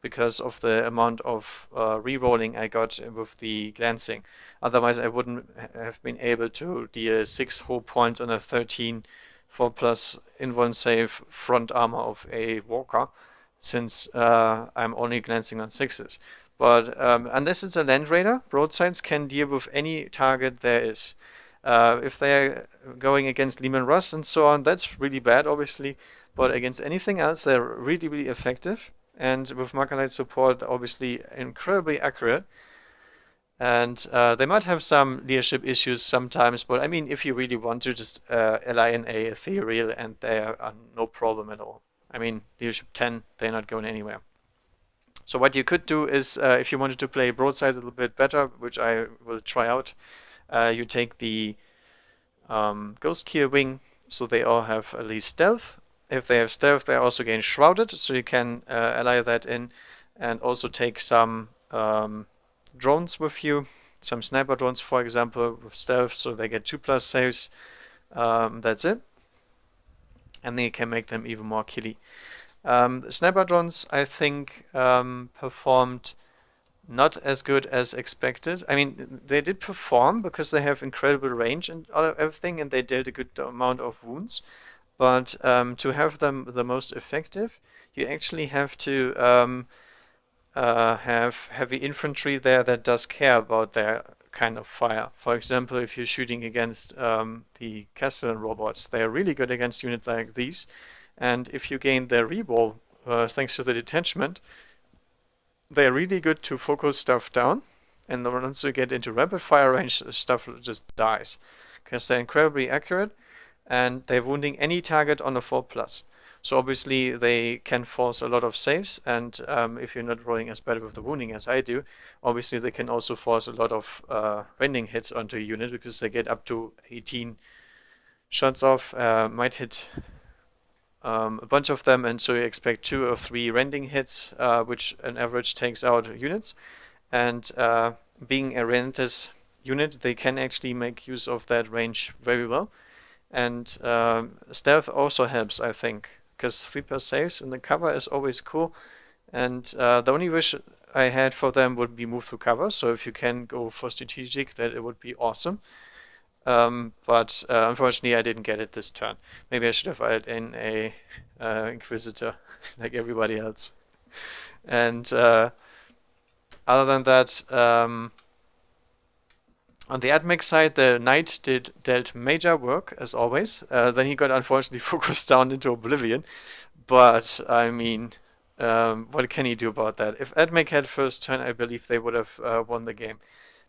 Because of the amount of re-rolling I got with the glancing. Otherwise, I wouldn't have been able to deal 6 whole points on a 13 4+ invuln save front armor of a walker, since I'm only glancing on 6s. But unless it's a land raider, broadsides can deal with any target there is. If they're going against Lehman Russ and so on, that's really bad, obviously. But against anything else, they're really, really effective. And with marker light support, obviously incredibly accurate. And they might have some leadership issues sometimes, but I mean, if you really want to, just ally in a ethereal, and they are no problem at all. I mean, leadership 10, they're not going anywhere. So what you could do is, if you wanted to play broadside a little bit better, which I will try out, you take the Ghost Keel wing, so they all have at least stealth. If they have stealth, they also gain shrouded, so you can ally that in, and also take some drones with you, some sniper drones, for example, with stealth, so they get 2+ saves. That's it, and then you can make them even more killy. Sniper drones, I think, performed not as good as expected. I mean, they did perform because they have incredible range and everything, and they dealt a good amount of wounds. But to have them the most effective, you actually have to have heavy infantry there that does care about their kind of fire. For example, if you're shooting against the Castellan robots, they are really good against units like these. And if you gain their reroll thanks to the detachment, they're really good to focus stuff down. And once you get into rapid fire range, stuff just dies. Because they're incredibly accurate, and they're wounding any target on a 4+. So obviously they can force a lot of saves, and if you're not rolling as bad with the wounding as I do, obviously they can also force a lot of rending hits onto a unit, because they get up to 18 shots off, might hit a bunch of them, and so you expect 2 or 3 rending hits, which on average takes out units. And being a relentless unit, they can actually make use of that range very well. And stealth also helps, I think, because 3+ saves in the cover is always cool. And the only wish I had for them would be move through cover. So if you can go for strategic, that it would be awesome. But unfortunately, I didn't get it this turn. Maybe I should have added in a Inquisitor like everybody else. And other than that, on the admech side, the knight dealt major work, as always. Then he got unfortunately focused down into oblivion. But, I mean, what can he do about that? If admech had first turn, I believe they would have won the game.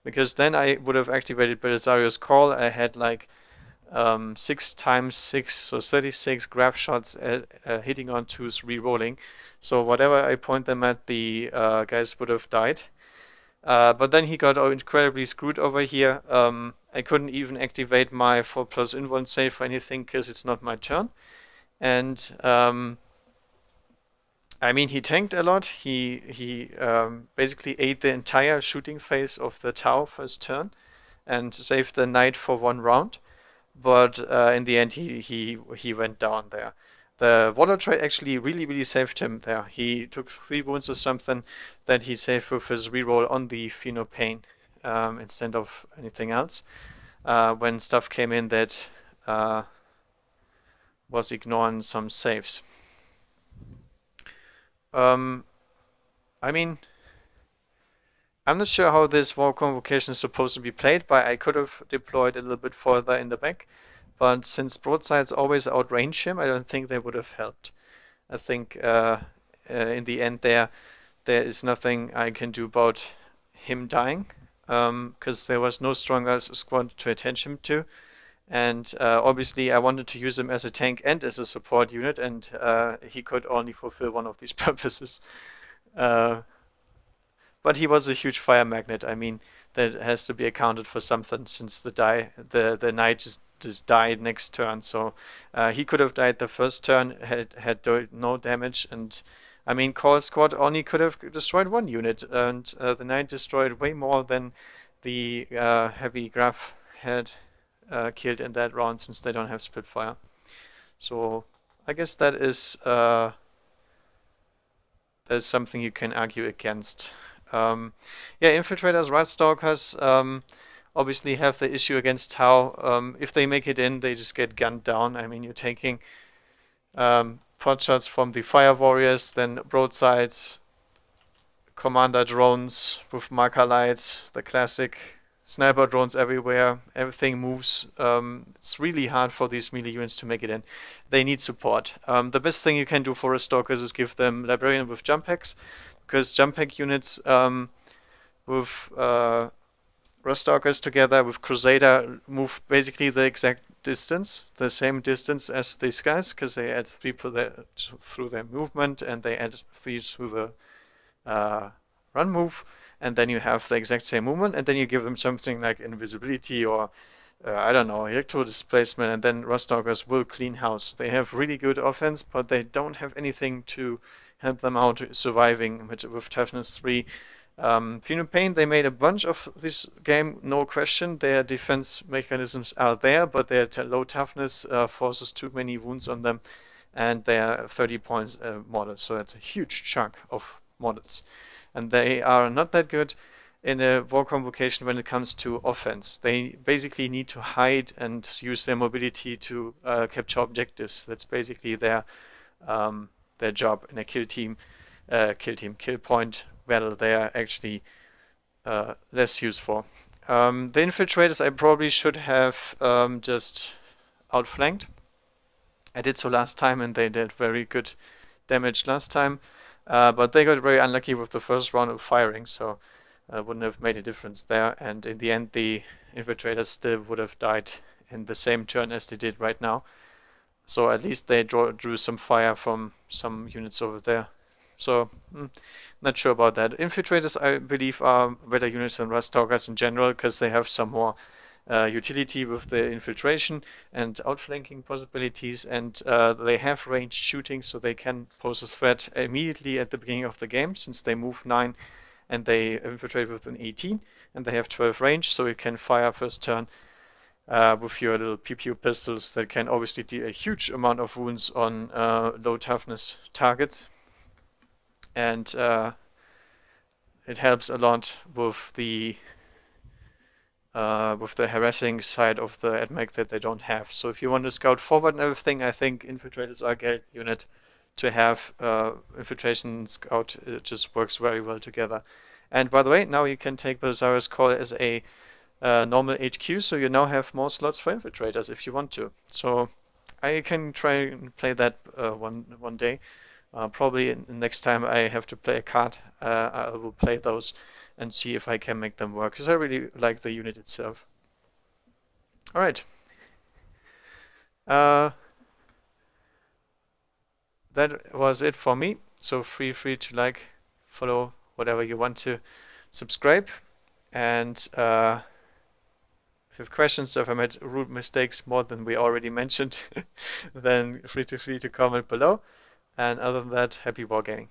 Because then I would have activated Belisario's Call. I had like 6 times 6, so 36 graph shots hitting on 2s, re-rolling. So whatever I point them at, the guys would have died. But then he got incredibly screwed over here. I couldn't even activate my 4+ invuln save or anything because it's not my turn. And I mean, he tanked a lot. He basically ate the entire shooting phase of the Tau first turn and saved the knight for 1 round. But in the end, he went down there. The water trade actually really saved him there. He took 3 wounds or something that he saved with his reroll on the Pheno Pain instead of anything else. When stuff came in that was ignoring some saves. Um, I mean, I'm not sure how this war convocation is supposed to be played, but I could have deployed a little bit further in the back. But since broadsides always outrange him, I don't think they would have helped. I think in the end there is nothing I can do about him dying, because there was no stronger squad to attach him to. And obviously I wanted to use him as a tank and as a support unit, and he could only fulfill one of these purposes. Uh, but he was a huge fire magnet. I mean, that has to be accounted for something since the knight just died next turn. So he could have died the first turn had no damage. And I mean, Call Squad only could have destroyed 1 unit, and the knight destroyed way more than the heavy Graf had killed in that round since they don't have Spitfire. So I guess that is something you can argue against. Yeah, Infiltrators, Rat Stalkers obviously have the issue against Tau. If they make it in, they just get gunned down. I mean, you're taking pot shots from the Fire Warriors, then broadsides, commander drones with marker lights, the classic sniper drones everywhere. Everything moves. It's really hard for these melee units to make it in. They need support. The best thing you can do for a stalkers is give them Librarian with jump packs, because jump pack units with Rustalkers together with Crusader move basically the exact distance, the same distance as these guys, because they add 3 through their movement and they add 3 through the run move, and then you have the exact same movement, and then you give them something like invisibility or I don't know, electro displacement, and then Rustalkers will clean house. They have really good offense, but they don't have anything to help them out surviving with toughness 3. Pheno Pain, they made a bunch of this game, no question. Their defense mechanisms are there, but their low toughness forces too many wounds on them, and they are 30 points model, so that's a huge chunk of models. And they are not that good in a war convocation when it comes to offense. They basically need to hide and use their mobility to capture objectives. That's basically their job in a kill point battle. They are actually less useful. The infiltrators I probably should have just outflanked. I did so last time, and they did very good damage last time. But they got very unlucky with the first round of firing, so wouldn't have made a difference there. And in the end, the infiltrators still would have died in the same turn as they did right now. So at least they drew some fire from some units over there. So not sure about that. Infiltrators, I believe, are better units than Rustalkers in general because they have some more utility with the infiltration and outflanking possibilities, and they have ranged shooting, so they can pose a threat immediately at the beginning of the game since they move 9 and they infiltrate with an 18, and they have 12 range, so you can fire first turn with your little pew-pew pistols that can obviously deal a huge amount of wounds on low toughness targets. And it helps a lot with the harassing side of the AdMech that they don't have. So if you want to scout forward and everything, I think infiltrators are a great unit to have. Infiltration scout, it just works very well together. And by the way, now you can take Belisarius Call as a normal HQ, so you now have more slots for infiltrators if you want to. So I can try and play that one day. Probably next time I have to play a card, I will play those and see if I can make them work, because I really like the unit itself. All right. That was it for me. So feel free to like, follow, whatever you want to, subscribe, and If you have questions, or if I made rule mistakes more than we already mentioned, then free to comment below. And other than that, happy wargaming.